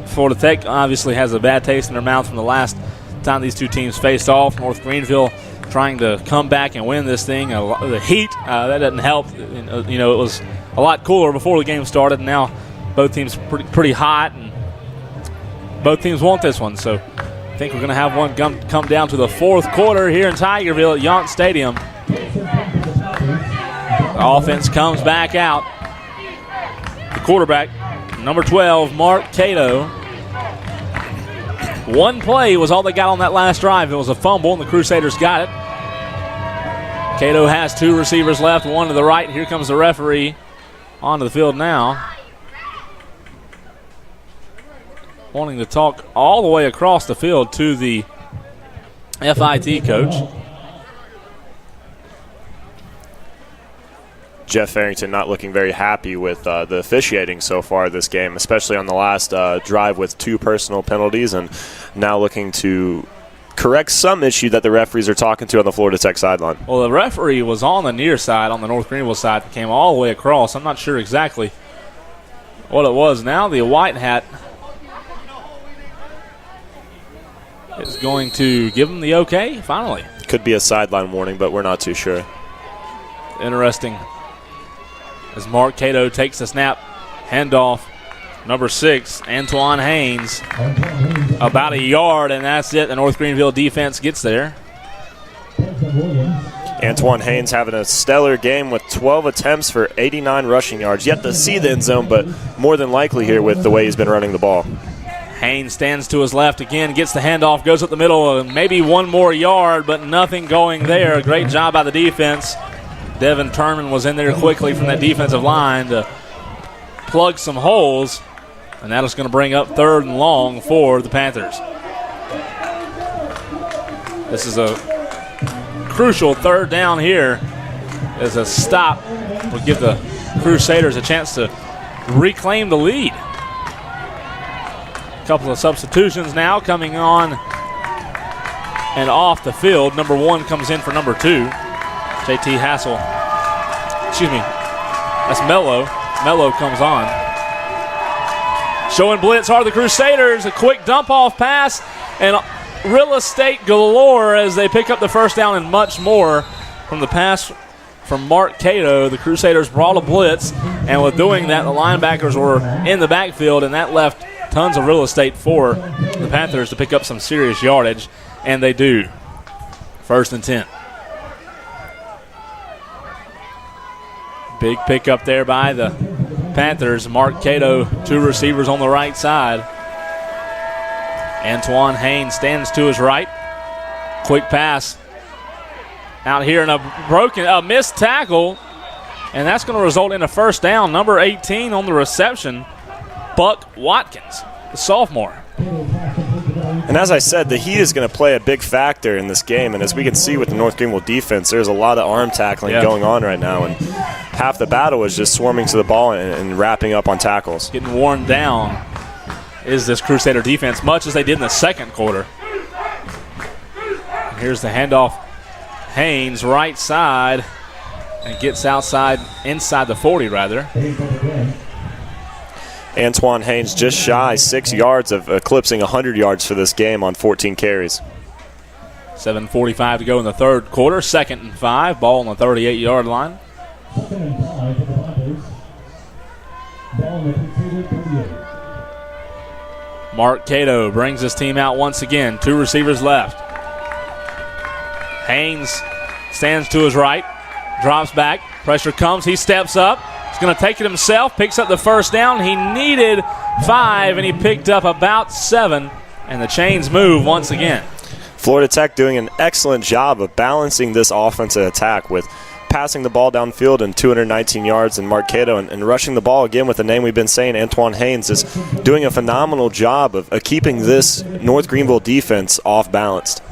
B: Florida Tech obviously has a bad taste in their mouth from the last time these 2 teams faced off. North Greenville trying to come back and win this thing. The heat, that doesn't help. You know, it was a lot cooler before the game started, and now both teams pretty hot, and both teams want this one. So I think we're going to have one come down to the fourth quarter here in Tigerville at Yount Stadium. The offense comes back out. The quarterback, number 12, Mark Cato. One play was all they got on that last drive. It was a fumble, and the Crusaders got it. Cato has 2 receivers left, one to the right. Here comes the referee onto the field now, wanting to talk all the way across the field to the FIT coach.
C: Jeff Farrington not looking very happy with the officiating so far this game, especially on the last drive with 2 personal penalties, and now looking to correct some issue that the referees are talking to on the Florida Tech sideline.
B: Well, the referee was on the near side, on the North Greenville side, and came all the way across. I'm not sure exactly what it was. Now the white hat is going to give him the okay, finally.
C: Could be a sideline warning, but we're not too sure.
B: Interesting. As Mark Cato takes the snap, handoff, number 6, Antoine Haynes, about a yard, and that's it. The North Greenville defense gets there.
C: Antoine Haynes having a stellar game with 12 attempts for 89 rushing yards. Yet to see the end zone, but more than likely here with the way he's been running the ball.
B: Haynes stands to his left again, gets the handoff, goes up the middle, maybe one more yard, but nothing going there. Great job by the defense. Devin Turman was in there quickly from that defensive line to plug some holes, and that is going to bring up 3rd and long for the Panthers. This is a crucial 3rd down here, as a stop will give the Crusaders a chance to reclaim the lead. A couple of substitutions now coming on and off the field. Number 1 comes in for number 2. JT Hassel. Excuse me. That's Mello. Mello comes on. Showing blitz are the Crusaders. A quick dump-off pass and real estate galore as they pick up the first down and much more from the pass from Mark Cato. The Crusaders brought a blitz, and with doing that, the linebackers were in the backfield, and that left tons of real estate for the Panthers to pick up some serious yardage, and they do. 1st and 10. Big pickup there by the Panthers. Mark Cato, 2 receivers on the right side. Antoine Haynes stands to his right. Quick pass out here, and a missed tackle, and that's going to result in a first down. Number 18 on the reception, Buck Watkins, the sophomore.
C: And as I said, the heat is going to play a big factor in this game. And as we can see with the North Greenville defense, there's a lot of arm tackling going on right now. And half the battle is just swarming to the ball and wrapping up on tackles.
B: Getting worn down is this Crusader defense, much as they did in the second quarter. And here's the handoff. Haynes, right side, and gets inside the 40 rather.
C: Antoine Haynes just shy 6 yards of eclipsing 100 yards for this game on 14 carries.
B: 7:45 to go in the 3rd quarter. 2nd and 5. Ball on the 38-yard line. Mark Cato brings his team out once again. 2 receivers left. Haynes stands to his right, drops back. Pressure comes. He steps up. He's going to take it himself, picks up the first down. He needed 5, and he picked up about 7, and the chains move once again.
C: Florida Tech doing an excellent job of balancing this offensive attack with passing the ball downfield and 219 yards, and Mark Cato and rushing the ball again with the name we've been saying, Antoine Haynes, is doing a phenomenal job of keeping this North Greenville defense off balanced.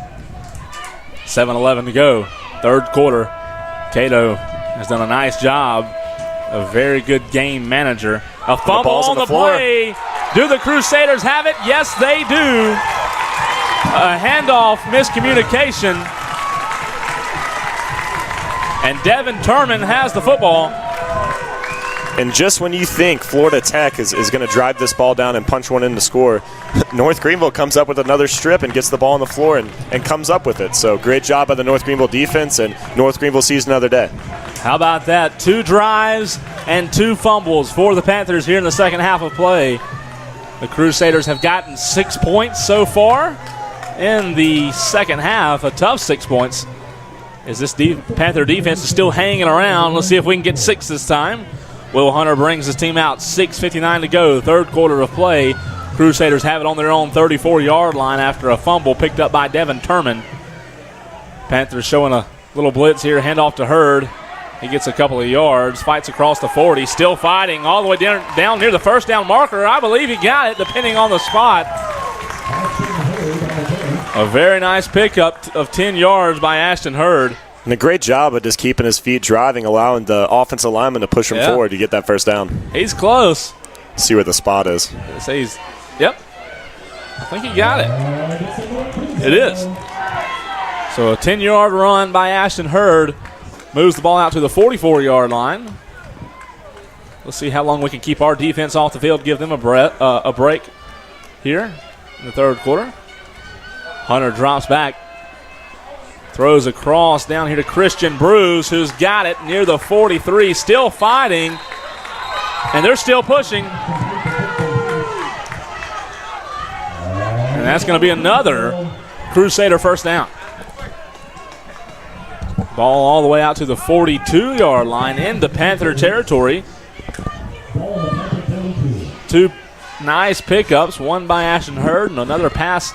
B: 7:11 to go, 3rd quarter. Cato has done a nice job. A very good game manager. A fumble on the play. Do the Crusaders have it? Yes, they do. A handoff miscommunication. And Devin Turman has the football.
C: And just when you think Florida Tech is going to drive this ball down and punch one in to score, North Greenville comes up with another strip and gets the ball on the floor and comes up with it. So great job by the North Greenville defense, and North Greenville sees another day.
B: How about that? 2 drives and 2 fumbles for the Panthers here in the second half of play. The Crusaders have gotten 6 points so far in the second half, a tough 6 points. As this Panther defense is still hanging around. Let's see if we can get 6 this time. Will Hunter brings his team out. 6:59 to go, third quarter of play. Crusaders have it on their own 34-yard line after a fumble picked up by Devin Turman. Panthers showing a little blitz here, handoff to Hurd. He gets a couple of yards, fights across the 40, still fighting all the way down near the first down marker. I believe he got it, depending on the spot. A very nice pickup of 10 yards by Ashton Hurd.
C: And a great job of just keeping his feet driving, allowing the offensive lineman to push him forward to get that first down.
B: He's close.
C: See where the spot is.
B: Yep. I think he got it. It is. So a 10-yard run by Ashton Hurd moves the ball out to the 44-yard line. Let's see how long we can keep our defense off the field, give them a break here in the third quarter. Hunter drops back, throws across down here to Christian Bruce, who's got it near the 43, still fighting, and they're still pushing. And that's going to be another Crusader first down. Ball all the way out to the 42-yard line into Panther territory. 2 nice pickups, one by Ashton Hurd and another pass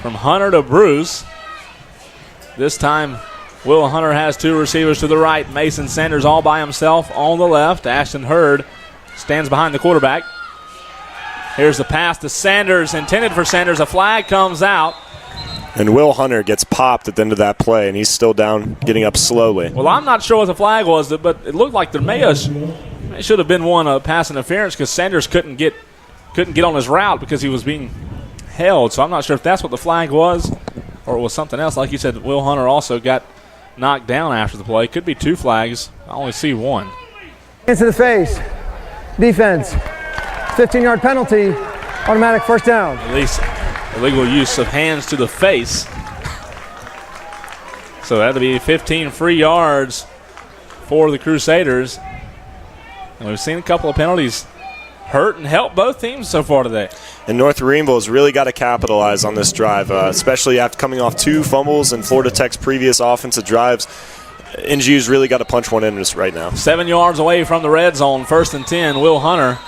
B: from Hunter to Bruce. This time, Will Hunter has 2 receivers to the right. Mason Sanders all by himself on the left. Ashton Hurd stands behind the quarterback. Here's the pass to Sanders, intended for Sanders. A flag comes out.
C: And Will Hunter gets popped at the end of that play, and he's still down, getting up slowly.
B: Well, I'm not sure what the flag was, but it looked like it should have been one pass interference because Sanders couldn't get on his route because he was being held. So I'm not sure if that's what the flag was or it was something else. Like you said, Will Hunter also got knocked down after the play. Could be 2 flags. I only see 1.
E: Into the face. Defense. 15-yard penalty. Automatic first down.
B: At least illegal use of hands to the face. So that'll be 15 free yards for the Crusaders. And we've seen a couple of penalties hurt and help both teams so far today.
C: And North Greenville has really got to capitalize on this drive, especially after coming off 2 fumbles in Florida Tech's previous offensive drives. NGU's really got to punch one in just right now.
B: 7 yards away from the red zone, 1st and 10. Will Hunter.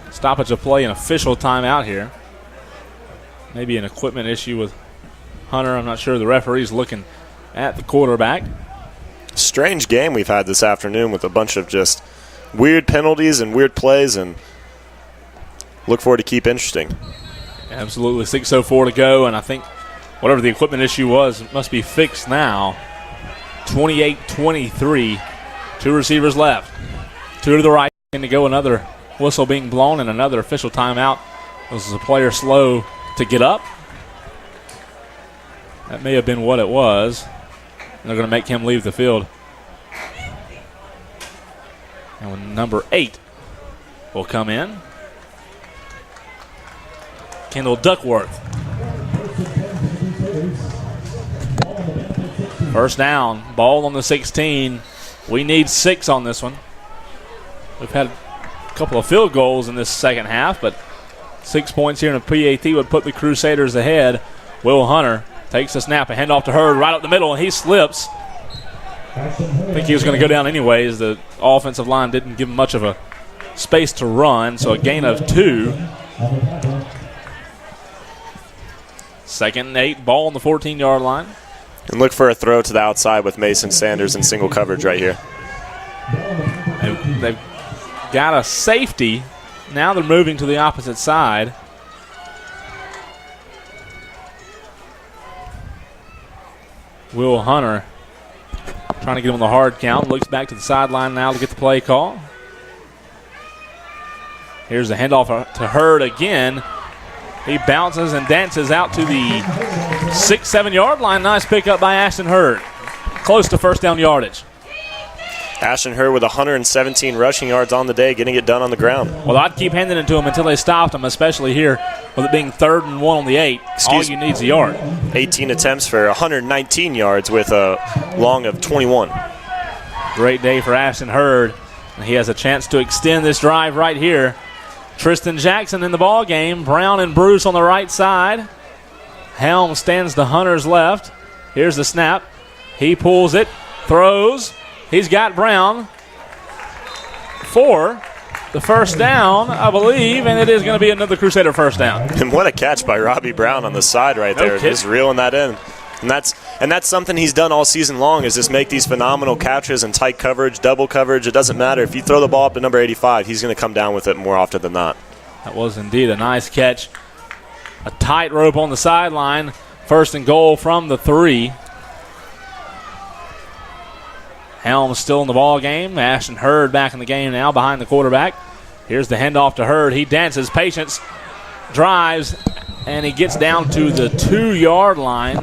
B: Stoppage of play, an official timeout here. Maybe an equipment issue with Hunter. I'm not sure. The referee's looking at the quarterback.
C: Strange game we've had this afternoon with a bunch of just weird penalties and weird plays, and look forward to keep interesting.
B: Absolutely. 6:04 to go, and I think whatever the equipment issue was must be fixed now. 28-23. 2 receivers left. 2 to the right. And to go, another whistle being blown and another official timeout. This is a player slow to get up. That may have been what it was. And they're going to make him leave the field. And when number 8 will come in. Kendall Duckworth. First down, ball on the 16. We need 6 on this one. We've had a couple of field goals in this second half, but 6 points here in a PAT would put the Crusaders ahead. Will Hunter takes the snap, a handoff to Hurd right up the middle, and he slips. I think he was going to go down anyways. The offensive line didn't give him much of a space to run, so a gain of 2. 2nd and 8, ball on the 14-yard line.
C: And look for a throw to the outside with Mason Sanders in single coverage right here.
B: They've got a safety. Now they're moving to the opposite side. Will Hunter trying to get him on the hard count. Looks back to the sideline now to get the play call. Here's the handoff to Hurd again. He bounces and dances out to the 6-7 yard line. Nice pickup by Ashton Hurd. Close to first down yardage.
C: Ashton Hurd with 117 rushing yards on the day, getting it done on the ground.
B: Well, I'd keep handing it to him until they stopped him, especially here with it being 3rd and 1 on the 8. All you need is a yard.
C: 18 attempts for 119 yards with a long of 21.
B: Great day for Ashton Hurd. And he has a chance to extend this drive right here. Tristan Jackson in the ball game. Brown and Bruce on the right side. Helm stands to Hunter's left. Here's the snap. He pulls it, throws. He's got Brown for the first down, I believe, and it is going to be another Crusader first down.
C: And what a catch by Robbie Brown on the side right there, just reeling that in. And that's something he's done all season long, is just make these phenomenal catches in tight coverage, double coverage. It doesn't matter. If you throw the ball up to number 85, he's going to come down with it more often than not.
B: That was indeed a nice catch. A tightrope on the sideline. 1st and goal from the 3. Helm still in the ball game. Ashton Hurd back in the game now behind the quarterback. Here's the handoff to Hurd. He dances, patience, drives, and he gets down to the 2-yard line.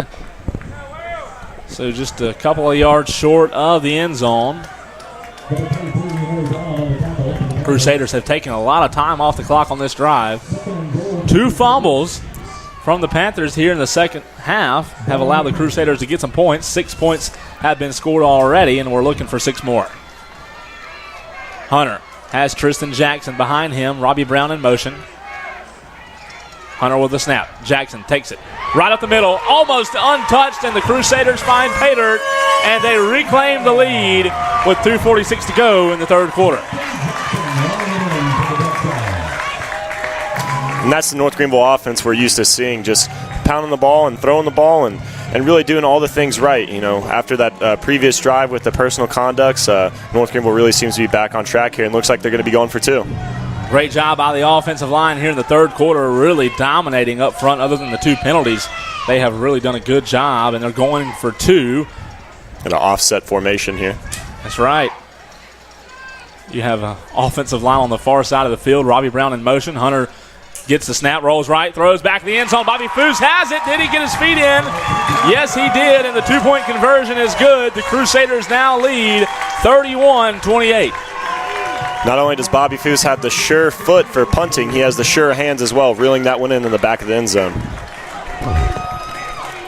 B: So just a couple of yards short of the end zone. Crusaders have taken a lot of time off the clock on this drive. 2 fumbles from the Panthers here in the second half have allowed the Crusaders to get some points. 6 points have been scored already, and we're looking for 6 more. Hunter has Tristan Jackson behind him. Robbie Brown in motion. Hunter with the snap. Jackson takes it right up the middle, almost untouched, and the Crusaders find pay dirt, and they reclaim the lead with 2:46 to go in the 3rd quarter.
C: And that's the North Greenville offense we're used to seeing, just pounding the ball and throwing the ball and really doing all the things right. You know, after that previous drive with the personal conducts, North Greenville really seems to be back on track here and looks like they're going to be going for 2.
B: Great job by the offensive line here in the 3rd quarter, really dominating up front. Other than the 2 penalties, they have really done a good job, and they're going for 2.
C: And an offset formation here.
B: That's right. You have an offensive line on the far side of the field. Robbie Brown in motion. Hunter gets the snap, rolls right, throws back to the end zone. Bobby Foose has it. Did he get his feet in? Yes, he did, and the 2-point conversion is good. The Crusaders now lead 31-28.
C: Not only does Bobby Foose have the sure foot for punting, he has the sure hands as well, reeling that one in the back of the end zone.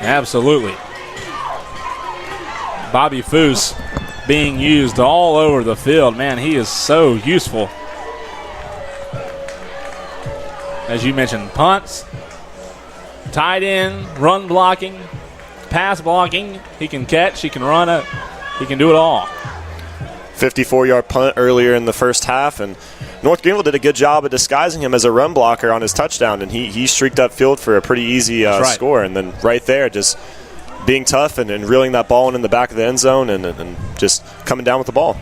B: Absolutely. Bobby Foose being used all over the field. Man, he is so useful. As you mentioned, punts, tight end, run blocking, pass blocking. He can catch, he can run it, he can do it all.
C: 54-yard punt earlier in the first half, and North Greenville did a good job of disguising him as a run blocker on his touchdown, and he streaked upfield for a pretty easy score. And then right there, just being tough and reeling that ball in the back of the end zone and just coming down with the ball.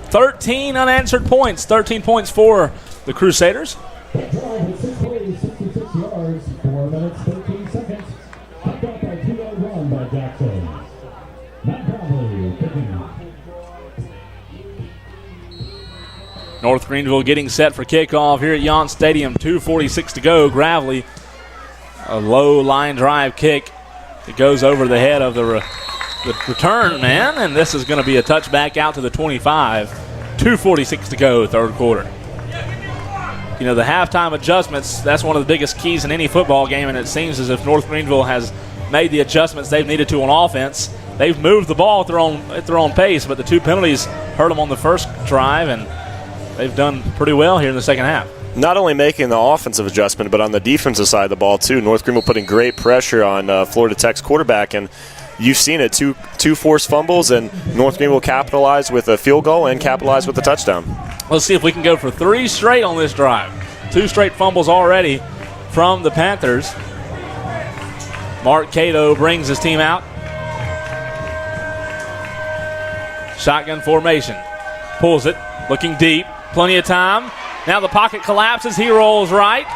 B: 13 unanswered points, 13 points for the Crusaders.
D: That drive with 6 plays, 66 yards, 4 minutes, 13 seconds. Topped off by a 2-yard run by Jackson. Matt Bradley picking up.
B: North Greenville getting set for kickoff here at Yount Stadium. 2:46 to go. Gravely, a low line drive kick. It goes over the head of the return man, and this is going to be a touchback out to the 25. 2:46 to go, 3rd quarter. You know, the halftime adjustments, that's one of the biggest keys in any football game, and it seems as if North Greenville has made the adjustments they've needed to on offense. They've moved the ball at their own pace, but the 2 penalties hurt them on the first drive, and they've done pretty well here in the second half.
C: Not only making the offensive adjustment, but on the defensive side of the ball, too. North Greenville putting great pressure on Florida Tech's quarterback, and you've seen it, two forced fumbles, and North Greenville capitalized with a field goal and capitalized with a touchdown.
B: Let's see if we can go for 3 straight on this drive. 2 straight fumbles already from the Panthers. Mark Cato brings his team out. Shotgun formation. Pulls it, looking deep, plenty of time. Now the pocket collapses, he rolls right,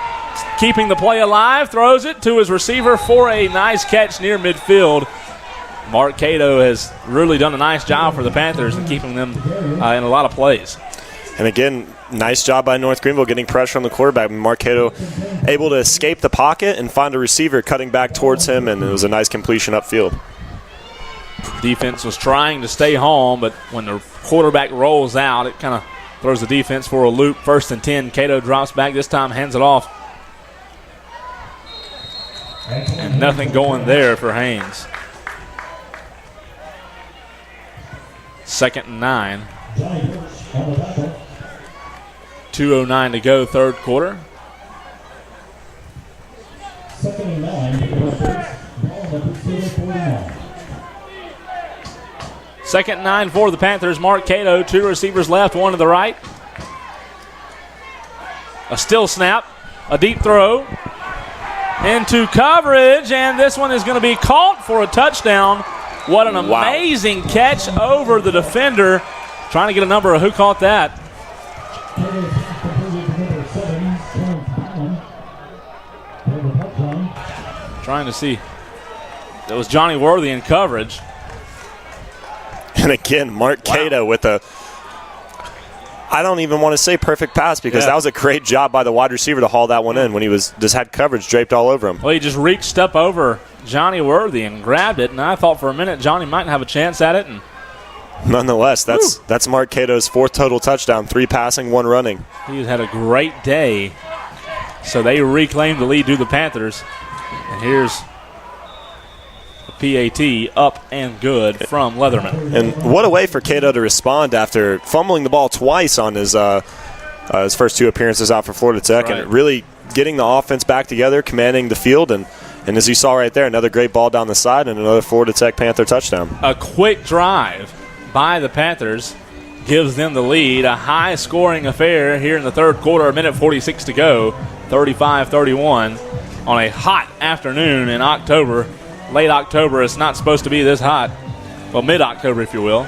B: keeping the play alive, throws it to his receiver for a nice catch near midfield. Mark Cato has really done a nice job for the Panthers and keeping them in a lot of plays.
C: And again, nice job by North Greenville getting pressure on the quarterback. Mark Cato able to escape the pocket and find a receiver cutting back towards him, and it was a nice completion upfield.
B: Defense was trying to stay home, but when the quarterback rolls out, it kind of throws the defense for a loop. 1st and 10. Cato drops back. This time hands it off. And nothing going there for Haynes. 2nd and 9. 2:09 to go, third quarter.
D: 2nd and 9. Ball number 49.
B: 2nd and 9 for the Panthers. Mark Cato, 2 receivers left, 1 to the right. A still snap, a deep throw into coverage, and this one is going to be caught for a touchdown. What an amazing catch over the defender. Trying to get a number of who caught that. Trying to see. That was Johnny Worthy in coverage.
C: And again, Mark Cato with a, I don't even want to say perfect pass because that was a great job by the wide receiver to haul that one in when he was just had coverage draped all over him.
B: Well, he just reached up over Johnny Worthy and grabbed it, and I thought for a minute Johnny might have a chance at it. And
C: nonetheless, that's Mark Cato's 4th total touchdown, 3 passing, 1 running.
B: He's had a great day. So they reclaim the lead to the Panthers. And here's the PAT up and good from Leatherman.
C: And what a way for Cato to respond after fumbling the ball twice on his first 2 appearances out for Florida Tech, and really getting the offense back together, commanding the field, and as you saw right there, another great ball down the side and another Florida Tech Panther touchdown.
B: A quick drive by the Panthers gives them the lead. A high-scoring affair here in the third quarter, 1:46 to go, 35-31 on a hot afternoon in October. Late October, it's not supposed to be this hot. Well, mid-October, if you will.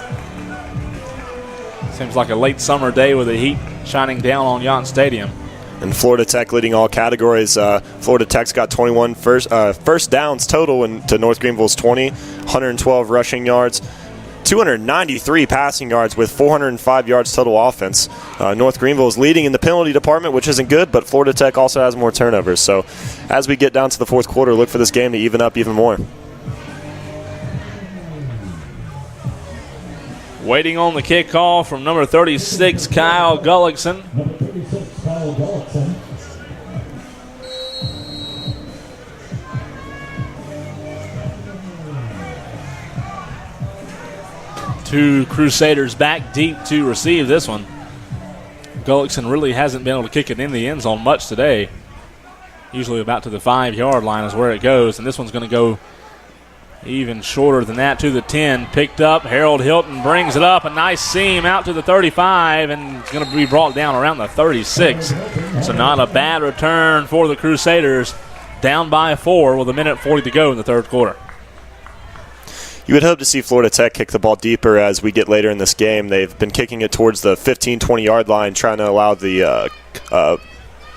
B: Seems like a late summer day with the heat shining down on Yount Stadium.
C: And Florida Tech leading all categories. Florida Tech's got 21 first downs total to North Greenville's 20, 112 rushing yards, 293 passing yards with 405 yards total offense. North Greenville is leading in the penalty department, which isn't good, but Florida Tech also has more turnovers. So as we get down to the fourth quarter, look for this game to even up even more.
B: Waiting on the kick call from number 36, Kyle Gullickson.
D: Number 36, Kyle Gullickson.
B: Two Crusaders back deep to receive this one. Gullickson really hasn't been able to kick it in the end zone much today. Usually about to the 5-yard line is where it goes, and this one's going to go even shorter than that to the 10. Picked up. Harold Hilton brings it up. A nice seam out to the 35, and it's going to be brought down around the 36. So not a bad return for the Crusaders. Down by 4 with 1:40 to go in the third quarter.
C: You would hope to see Florida Tech kick the ball deeper as we get later in this game. They've been kicking it towards the 15, 20-yard line, trying to allow the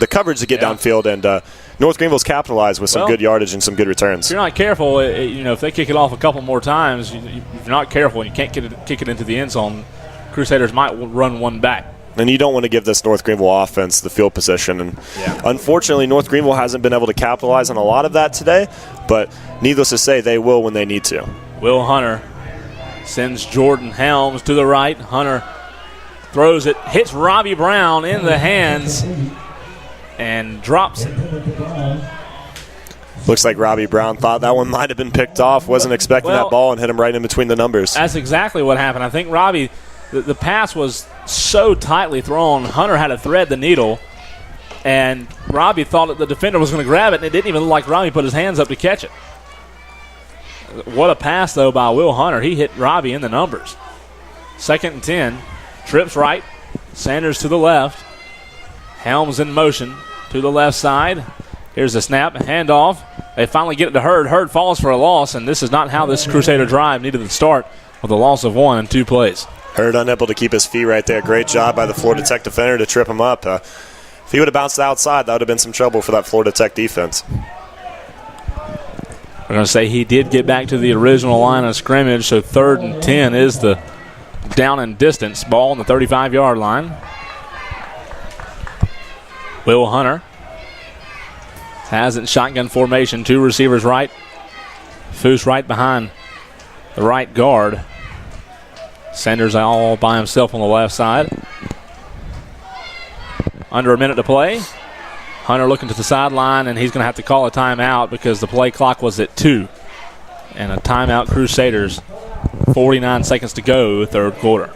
C: coverage to get downfield, and North Greenville's capitalized with some good yardage and some good returns.
B: If you're not careful, if they kick it off a couple more times, if you're not careful and you can't kick it into the end zone, Crusaders might run one back.
C: And you don't want to give this North Greenville offense the field position. And unfortunately, North Greenville hasn't been able to capitalize on a lot of that today, but needless to say, they will when they need to.
B: Will Hunter sends Jordan Helms to the right. Hunter throws it, hits Robbie Brown in the hands, and drops it.
C: Looks like Robbie Brown thought that one might have been picked off, wasn't expecting that ball, and hit him right in between the numbers.
B: That's exactly what happened. I think Robbie, the pass was so tightly thrown, Hunter had to thread the needle, and Robbie thought that the defender was going to grab it, and it didn't even look like Robbie put his hands up to catch it. What a pass, though, by Will Hunter. He hit Robbie in the numbers. 2nd and 10. Trips right. Sanders to the left. Helms in motion to the left side. Here's the snap. Handoff. They finally get it to Hurd. Hurd falls for a loss, and this is not how this Crusader drive needed to start with a loss of 1 in 2 plays.
C: Hurd unable to keep his feet right there. Great job by the Florida Tech defender to trip him up. If he would have bounced outside, that would have been some trouble for that Florida Tech defense.
B: We're going to say he did get back to the original line of scrimmage, so 3rd and 10 is the down and distance ball on the 35-yard line. Will Hunter has it in shotgun formation. 2 receivers right. Foose right behind the right guard. Sanders all by himself on the left side. Under a minute to play. Hunter looking to the sideline, and he's going to have to call a timeout because the play clock was at 2. And a timeout, Crusaders. 49 seconds to go, third quarter.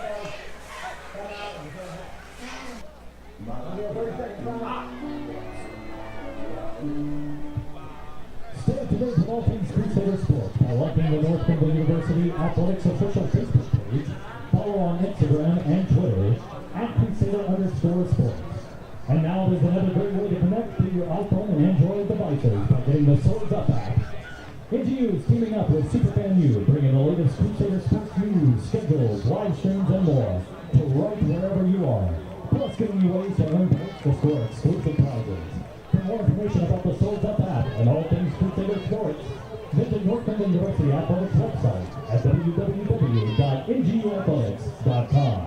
D: Stay up to date with all things Crusader sports by liking the North Greenville University Athletics official Facebook page. Follow on Instagram and Twitter @Crusader_sports. And now there's another great way to connect to your iPhone and Android devices by getting the Swords Up app. NGU is teaming up with Superfan U, bringing the latest Crusader sports news, schedules, live streams, and more to right wherever you are. Plus giving you ways to earn points to score exclusive prizes. For more information about the Swords Up app and all things Crusader sports, visit North Greenville University Athletics website at www.nguathletics.com.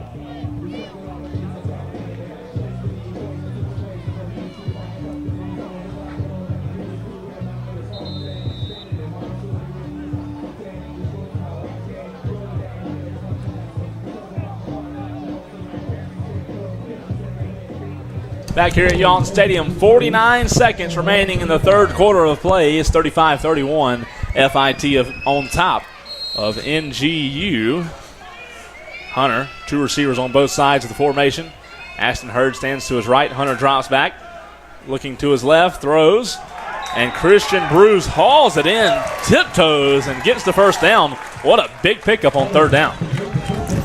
B: Back here at Yawn Stadium, 49 seconds remaining in the third quarter of play. It's 35-31. FIT on top of NGU. Hunter, 2 receivers on both sides of the formation. Ashton Hurd stands to his right. Hunter drops back, looking to his left, throws, and Christian Bruce hauls it in, tiptoes, and gets the first down. What a big pickup on third down.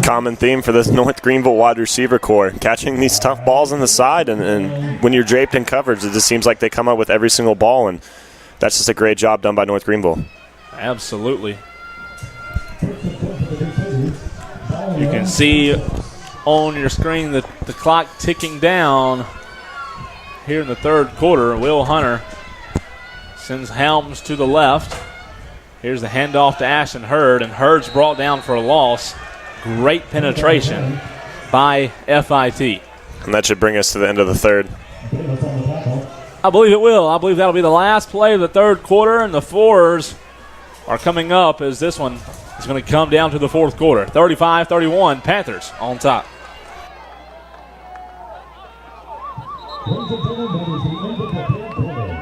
C: Common theme for this North Greenville wide receiver core, catching these tough balls on the side, and when you're draped in coverage, it just seems like they come up with every single ball, and that's just a great job done by North Greenville.
B: Absolutely. You can see on your screen the clock ticking down here in the third quarter. Will Hunter sends Helms to the left. Here's the handoff to Ashton Hurd, and Hurd's brought down for a loss. Great penetration by FIT.
C: And that should bring us to the end of the third.
B: I believe it will. I believe that'll be the last play of the third quarter, and the fours are coming up as this one is going to come down to the fourth quarter. 35-31, Panthers on top.
D: Ladies and gentlemen, that is the end of the third quarter.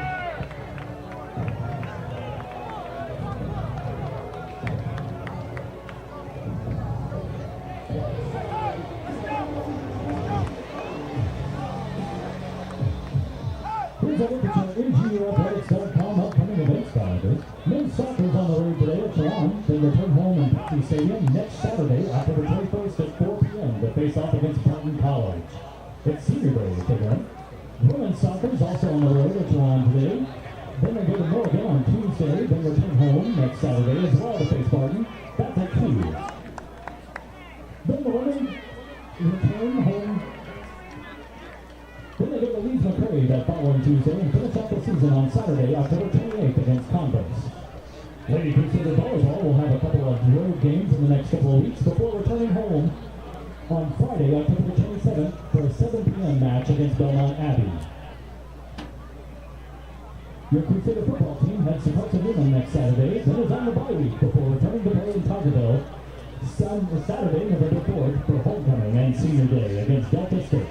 D: Here's a look at your NGUathletics.com upcoming events calendar. Men's soccer is on the road today at Toronto. They return home in Pepsi Stadium next Saturday, October 21st at 4 p.m. to face off against Parton College. It's Senior Day again. Women's soccer is also on the road at Toronto today. Then they go to Morgan on Tuesday. Then return home next Saturday as well to face Parton. That's at 2. Then the women return home. Then they go to Leeds McCray that following Tuesday and finish out the season on Saturday, October 28th against Converse. Lady Crusader Volleyball will have a couple of road games in the next couple of weeks before returning home on Friday, October 27th for a 7 p.m. match against Belmont Abbey. Your Crusader football team heads to Parts of Women next Saturday, then is on the bye week before returning to play in Tigerville Saturday, November 4th for homecoming and senior day against Delta State.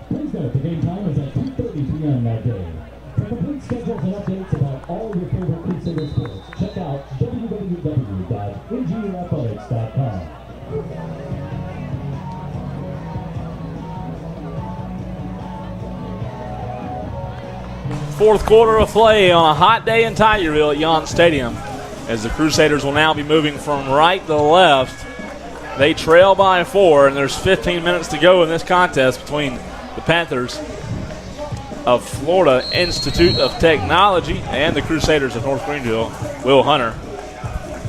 D: Please note the game time is at 2:30 p.m. that day. For complete schedules and updates about all your favorite Crusader sports, check out www.nguathletics.com.
B: Fourth quarter of play on a hot day in Tigerville at Yawn Stadium, as the Crusaders will now be moving from right to left. They trail by 4, and there's 15 minutes to go in this contest between the Panthers of Florida Institute of Technology and the Crusaders of North Greenville. Will Hunter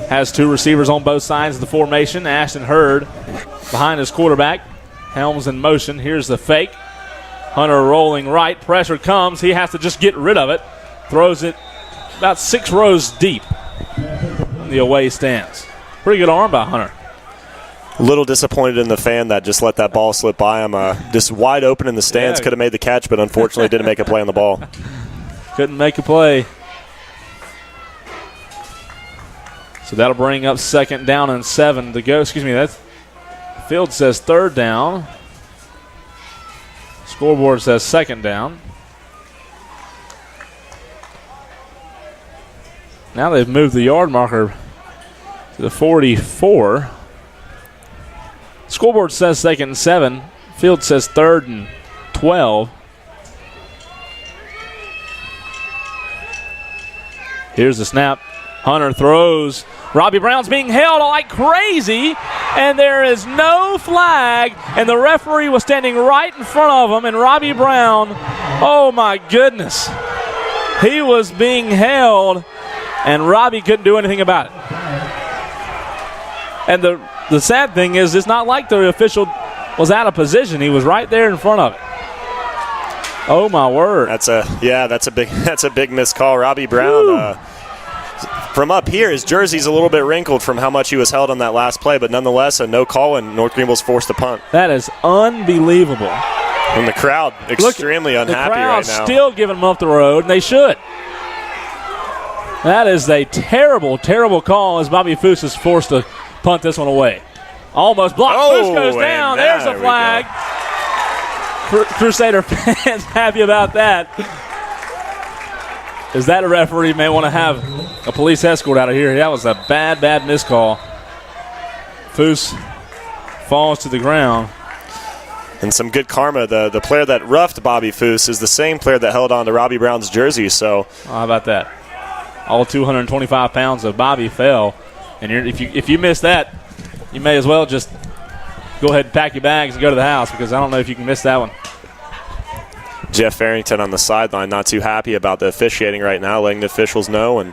B: has 2 receivers on both sides of the formation. Ashton Hurd behind his quarterback. Helms in motion. Here's the fake. Hunter rolling right. Pressure comes. He has to just get rid of it. Throws it about 6 rows deep in the away stands. Pretty good arm by Hunter.
C: A little disappointed in the fan that just let that ball slip by him. Just wide open in the stands, could have made the catch, but unfortunately didn't make a play on the ball.
B: Couldn't make a play. So that'll bring up 2nd down and 7 to go. Excuse me, that field says 3rd down. Scoreboard says 2nd down. Now they've moved the yard marker to the 44. Scoreboard says 2nd and 7. Field says 3rd and 12. Here's the snap. Hunter throws. Robbie Brown's being held like crazy, and there is no flag, and the referee was standing right in front of him, and Robbie Brown, oh my goodness, he was being held, and Robbie couldn't do anything about it. And the sad thing is, it's not like the official was out of position. He was right there in front of it. Oh my word!
C: That's a big missed call. Robbie Brown. From up here, his jersey's a little bit wrinkled from how much he was held on that last play, but nonetheless, a no call, and North Greenville's forced to punt.
B: That is unbelievable.
C: And the crowd extremely unhappy right now.
B: The crowd still giving them up the road, and they should. That is a terrible, terrible call as Bobby Foose is forced to punt this one away. Almost blocked. Foose goes down. There's a flag. Crusader fans happy about that. Is that a referee may want to have a police escort out of here? That was a bad, bad miscall. Foose falls to the ground.
C: And some good karma. The player that roughed Bobby Foose is the same player that held on to Robbie Brown's jersey. So
B: how about that? All 225 pounds of Bobby fell. And if you miss that, you may as well just go ahead and pack your bags and go to the house, because I don't know if you can miss that one.
C: Jeff Farrington on the sideline, not too happy about the officiating right now, letting the officials know. And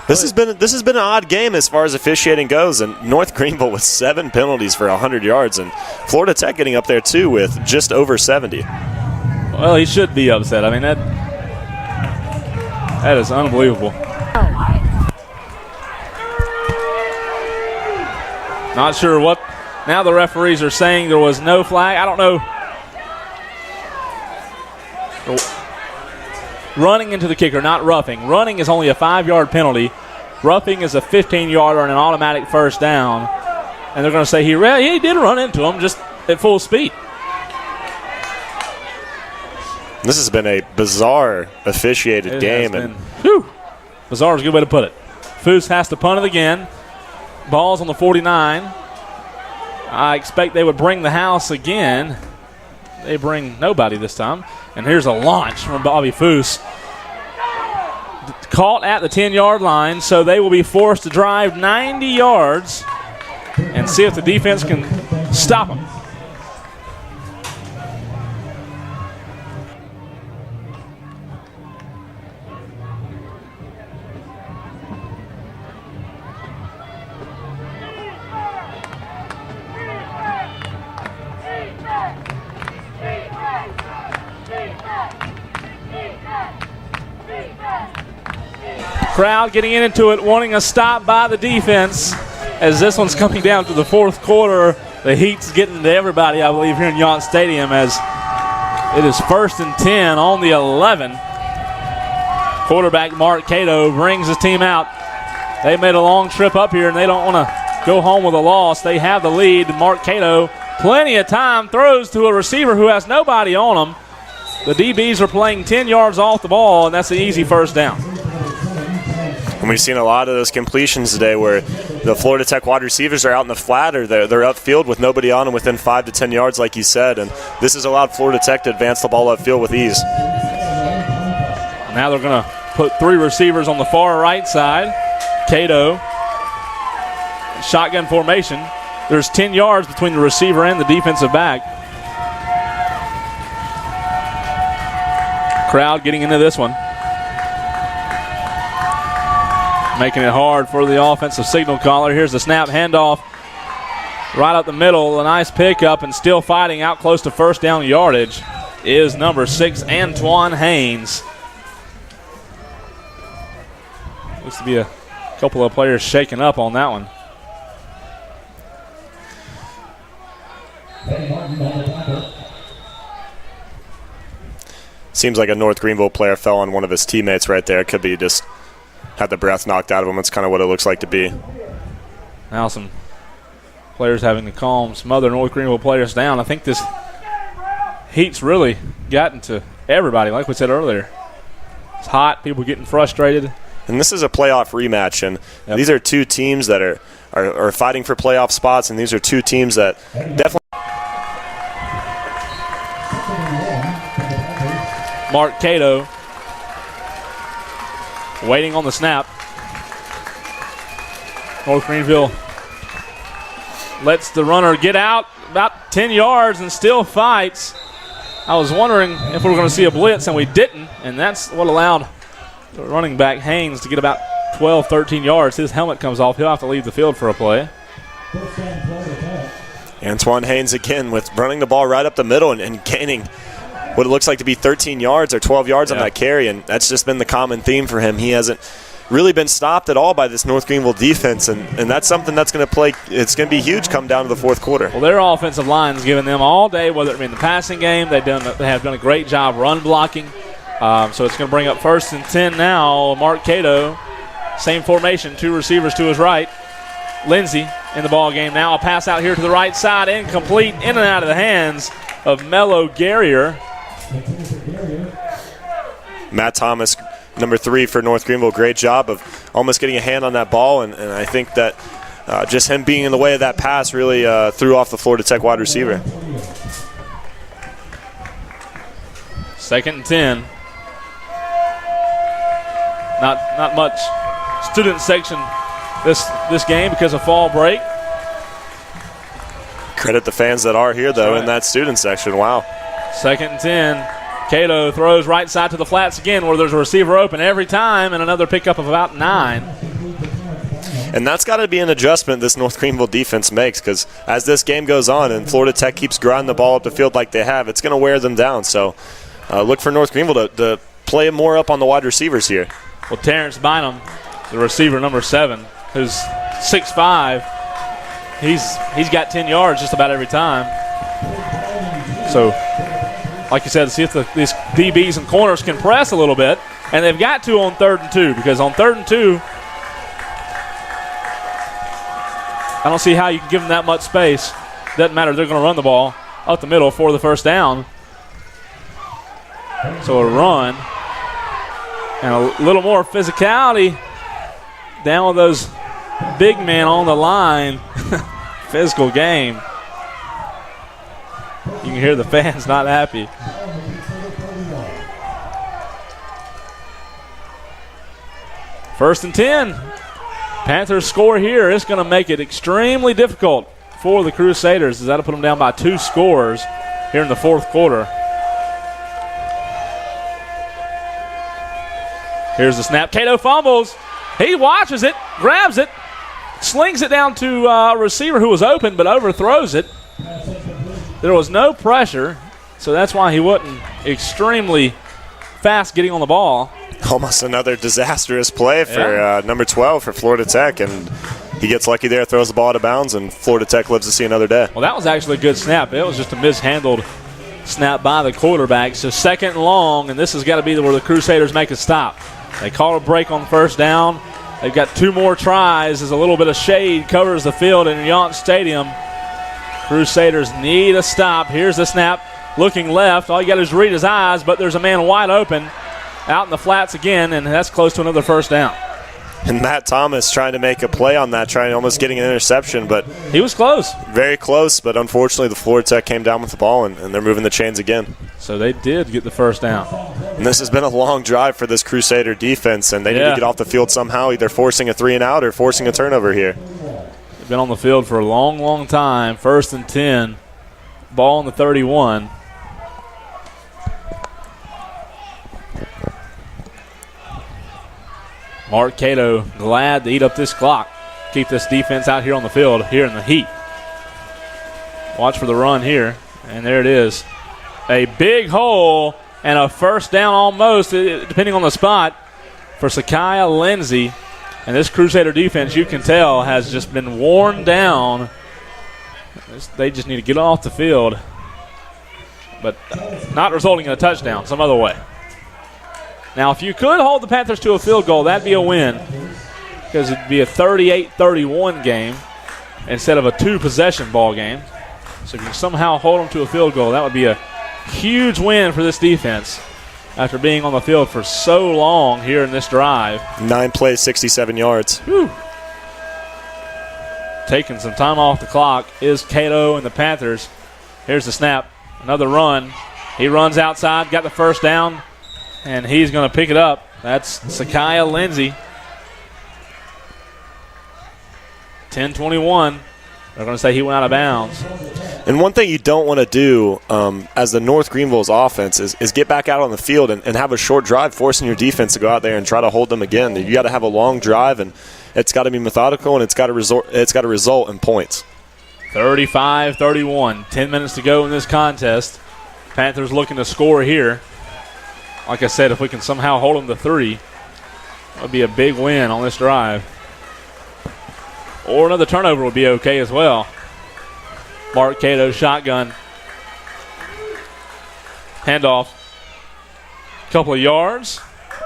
C: this has been an odd game as far as officiating goes. And North Greenville with 7 penalties for 100 yards, and Florida Tech getting up there too with just over 70.
B: Well, he should be upset. I mean, that is unbelievable. Not sure what. Now the referees are saying there was no flag. I don't know. Running into the kicker, not roughing. Running is only a 5-yard penalty. Roughing is a 15-yarder and an automatic first down. And they're going to say he did run into him just at full speed.
C: This has been a bizarre officiated game.
B: Bizarre is a good way to put it. Foose has to punt it again. Ball's on the 49. I expect they would bring the house again. They bring nobody this time. And here's a launch from Bobby Foose. Caught at the 10-yard line, so they will be forced to drive 90 yards and see if the defense can stop them. Crowd getting into it, wanting a stop by the defense. As this one's coming down to the fourth quarter, the heat's getting to everybody, I believe, here in Yount Stadium, as it is 1st and 10 on the 11. Quarterback Mark Cato brings his team out. They made a long trip up here, and they don't want to go home with a loss. They have the lead. Mark Cato, plenty of time, throws to a receiver who has nobody on him. The DBs are playing 10 yards off the ball, and that's an easy first down.
C: And we've seen a lot of those completions today where the Florida Tech wide receivers are out in the flat, or they're upfield with nobody on them within 5 to 10 yards, like you said. And this has allowed Florida Tech to advance the ball upfield with ease.
B: Now they're going to put 3 receivers on the far right side. Cato, shotgun formation. There's 10 yards between the receiver and the defensive back. Crowd getting into this one. Making it hard for the offensive signal caller. Here's the snap, handoff right up the middle. A nice pickup, and still fighting out close to first down yardage is number 6, Antoine Haynes. Looks to be a couple of players shaking up on that one.
C: Seems like a North Greenville player fell on one of his teammates right there. Could be just had the breath knocked out of them. That's kind of what it looks like to be.
B: Now some players having to calm some other North Greenville players down. I think this heat's really gotten to everybody, like we said earlier. It's hot, people getting frustrated.
C: And this is a playoff rematch, and these are two teams that are fighting for playoff spots, and these are two teams that definitely.
B: Mark Cato waiting on the snap. North Greenville lets the runner get out about 10 yards and still fights. I was wondering if we were going to see a blitz, and we didn't, and that's what allowed the running back Haynes to get about 12, 13 yards. His helmet comes off. He'll have to leave the field for a play.
C: Antoine Haynes again with running the ball right up the middle and gaining what it looks like to be 13 yards or 12 yards on that carry, and that's just been the common theme for him. He hasn't really been stopped at all by this North Greenville defense, and that's something that's going to play. It's going to be huge come down to the fourth quarter.
B: Well, their offensive line's given them all day, whether it be in the passing game. They have done a great job run blocking. So it's going to bring up 1st and 10 now. Mark Cato, same formation, 2 receivers to his right. Lindsey in the ball game now. A pass out here to the right side, incomplete, in and out of the hands of Mello Guerrier.
C: Matt Thomas, number 3 for North Greenville, great job of almost getting a hand on that ball, and I think that just him being in the way of that pass really threw off the Florida Tech wide receiver.
B: 2nd and 10. Not much student section this game because of fall break.
C: Credit the fans that are here, though, in that student section. Wow.
B: 2nd and 10. Cato throws right side to the flats again where there's a receiver open every time, and another pickup of about 9.
C: And that's got to be an adjustment this North Greenville defense makes, because as this game goes on and Florida Tech keeps grinding the ball up the field like they have, it's going to wear them down. So look for North Greenville to play more up on the wide receivers here.
B: Well, Terrence Bynum, the receiver number 7, who's 6'5", he's got 10 yards just about every time. So, like you said, see if these DBs and corners can press a little bit, and they've got to on 3rd and 2, because on 3rd and 2, I don't see how you can give them that much space. Doesn't matter. They're going to run the ball up the middle for the first down. So a run and a little more physicality down with those big men on the line. Physical game. You can hear the fans not happy. First and 10. Panthers score here. It's going to make it extremely difficult for the Crusaders, as that'll put them down by 2 scores here in the fourth quarter. Here's the snap. Cato fumbles. He watches it, grabs it, slings it down to a receiver who was open but overthrows it. There was no pressure, so that's why he wasn't extremely fast getting on the ball.
C: Almost another disastrous play for number 12 for Florida Tech, and he gets lucky there, throws the ball out of bounds, and Florida Tech lives to see another day.
B: Well, that was actually a good snap. It was just a mishandled snap by the quarterback. So 2nd and long, and this has got to be where the Crusaders make a stop. They call a break on 1st down. They've got 2 more tries as a little bit of shade covers the field in Yount Stadium. Crusaders need a stop. Here's the snap. Looking left. All you got to do is read his eyes, but there's a man wide open out in the flats again, and that's close to another 1st down.
C: And Matt Thomas trying to make a play on that, almost getting an interception, but
B: he was close.
C: Very close, but unfortunately the Florida Tech came down with the ball, and they're moving the chains again.
B: So they did get the 1st down.
C: And this has been a long drive for this Crusader defense, and they need to get off the field somehow, either forcing a 3-and-out or forcing a turnover here.
B: They've been on the field for a long, long time. 1st and 10. Ball on the 31. Mark Cato glad to eat up this clock. Keep this defense out here on the field, here in the heat. Watch for the run here. And there it is. A big hole and a 1st down almost, depending on the spot, for Sakiah Lindsey. And this Crusader defense, you can tell, has just been worn down. They just need to get off the field. But not resulting in a touchdown, some other way. Now, if you could hold the Panthers to a field goal, that'd be a win because it'd be a 38-31 game instead of a two-possession ball game. So if you somehow hold them to a field goal, that would be a huge win for this defense after being on the field for so long here in this drive.
C: 9 plays, 67 yards.
B: Whew. Taking some time off the clock is Cato and the Panthers. Here's the snap. Another run. He runs outside, got the first down, and he's going to pick it up. That's Sakiah Lindsey. 10-21. They're going to say he went out of bounds.
C: And one thing you don't want to do as the North Greenville's offense is get back out on the field and have a short drive, forcing your defense to go out there and try to hold them again. You got to have a long drive, and it's got to be methodical, and it's got to result in points.
B: 35-31. 10 minutes to go in this contest. Panthers looking to score here. Like I said, if we can somehow hold them to 3, that would be a big win on this drive. Or another turnover would be okay as well. Mark Cato, shotgun. Handoff. Couple of yards.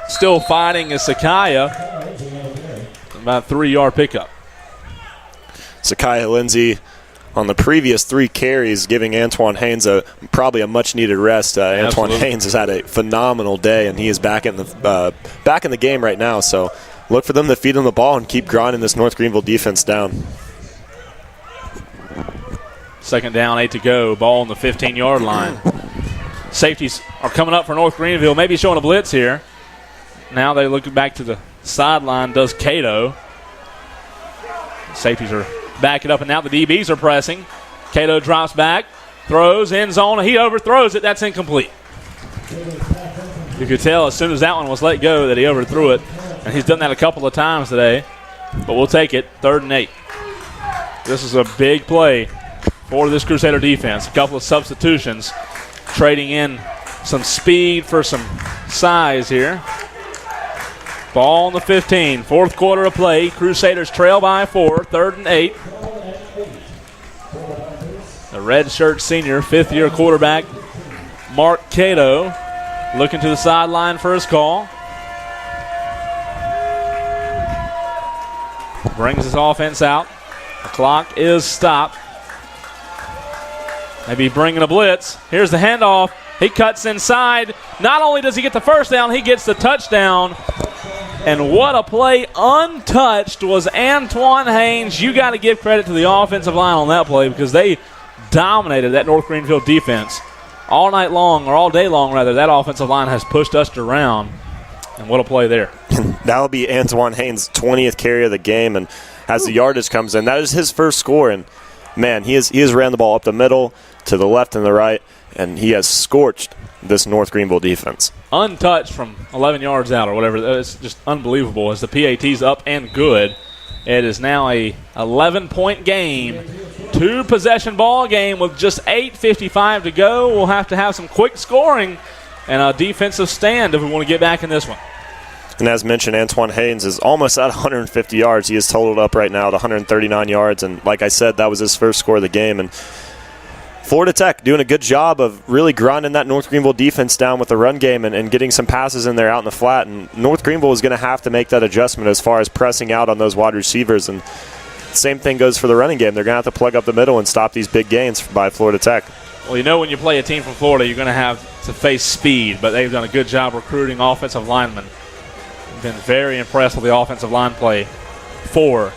B: Still fighting is Sakiah. About a 3-yard pickup.
C: Sakiah Lindsey on the previous 3 carries, giving Antoine Haynes probably a much-needed rest. Antoine Haynes has had a phenomenal day, and he is back in the game right now. So look for them to feed him the ball and keep grinding this North Greenville defense down.
B: Second down, 8 to go. Ball on the 15-yard line. Safeties are coming up for North Greenville, maybe showing a blitz here. Now they look back to the sideline, does Cato. Safeties are backing up, and now the DBs are pressing. Cato drops back, throws, end zone. He overthrows it. That's incomplete. You could tell as soon as that one was let go that he overthrew it, and he's done that a couple of times today. But we'll take it, 3rd and 8. This is a big play for this Crusader defense. A couple of substitutions, trading in some speed for some size here. Ball on the 15, 4th quarter of play. Crusaders trail by 4, 3rd and 8. The redshirt senior, 5th-year quarterback, Mark Cato, looking to the sideline for his call. Brings his offense out. The clock is stopped. Maybe bringing a blitz. Here's the handoff. He cuts inside. Not only does he get the first down, he gets the touchdown. And what a play. Untouched was Antoine Haynes. You got to give credit to the offensive line on that play because they dominated that North Greenville defense all night long, or all day long, rather. That offensive line has pushed us around. And what a play there.
C: That will be Antoine Haynes' 20th carry of the game. And as the yardage comes in, that is his first score. And, man, he has ran the ball up the middle, to the left and the right, and he has scorched this North Greenville defense.
B: Untouched from 11 yards out or whatever. It's just unbelievable as the PAT's up and good. It is now a 11-point game. 2-possession ball game with just 8:55 to go. We'll have to have some quick scoring and a defensive stand if we want to get back in this one.
C: And as mentioned, Antoine Haynes is almost at 150 yards. He is totaled up right now at 139 yards. And like I said, that was his first score of the game. And Florida Tech doing a good job of really grinding that North Greenville defense down with the run game and getting some passes in there out in the flat. And North Greenville is going to have to make that adjustment as far as pressing out on those wide receivers. And same thing goes for the running game. They're going to have to plug up the middle and stop these big gains by Florida Tech.
B: Well, you know when you play a team from Florida, you're going to have to face speed, but they've done a good job recruiting offensive linemen. I've been very impressed with the offensive line play for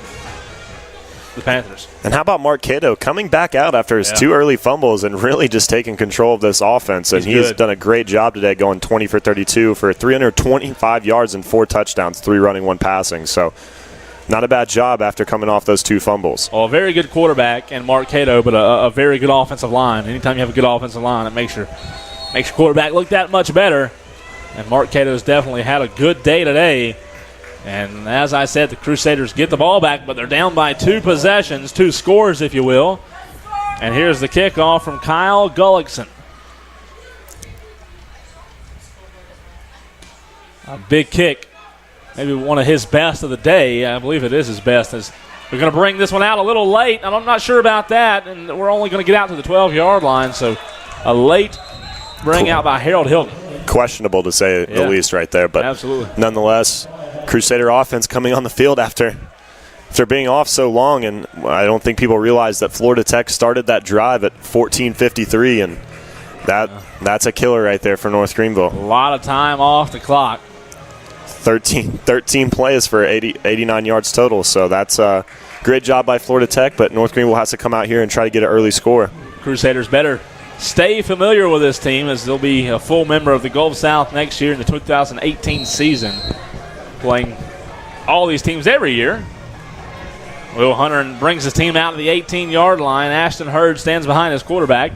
B: the Panthers.
C: And how about Mark Cato coming back out after his 2 early fumbles and really just taking control of this offense? And he has done a great job today, going 20 for 32 for 325 yards and 4 touchdowns, 3 running, 1 passing. So not a bad job after coming off those 2 fumbles.
B: Well, a very good quarterback and Mark Cato, but a very good offensive line. Anytime you have a good offensive line, it makes your quarterback look that much better. And Mark Cato's definitely had a good day today. And as I said, the Crusaders get the ball back, but they're down by 2 possessions, 2 scores, if you will. And here's the kickoff from Kyle Gullickson. A big kick, maybe one of his best of the day. I believe it is his best. As we're going to bring this one out a little late, and I'm not sure about that. And we're only going to get out to the 12-yard line, so a late bring out by Harold Hilton.
C: questionable to say the least right there. But
B: absolutely,
C: nonetheless, Crusader offense coming on the field after being off so long, and I don't think people realize that Florida Tech started that drive at 14:53, and that's a killer right there for North Greenville.
B: A lot of time off the clock.
C: 13 plays for 89 yards total, so that's a great job by Florida Tech, but North Greenville has to come out here and try to get an early score.
B: Crusaders better stay familiar with this team, as they'll be a full member of the Gulf South next year in the 2018 season, playing all these teams every year. Will Hunter brings his team out to the 18-yard line. Ashton Hurd stands behind his quarterback.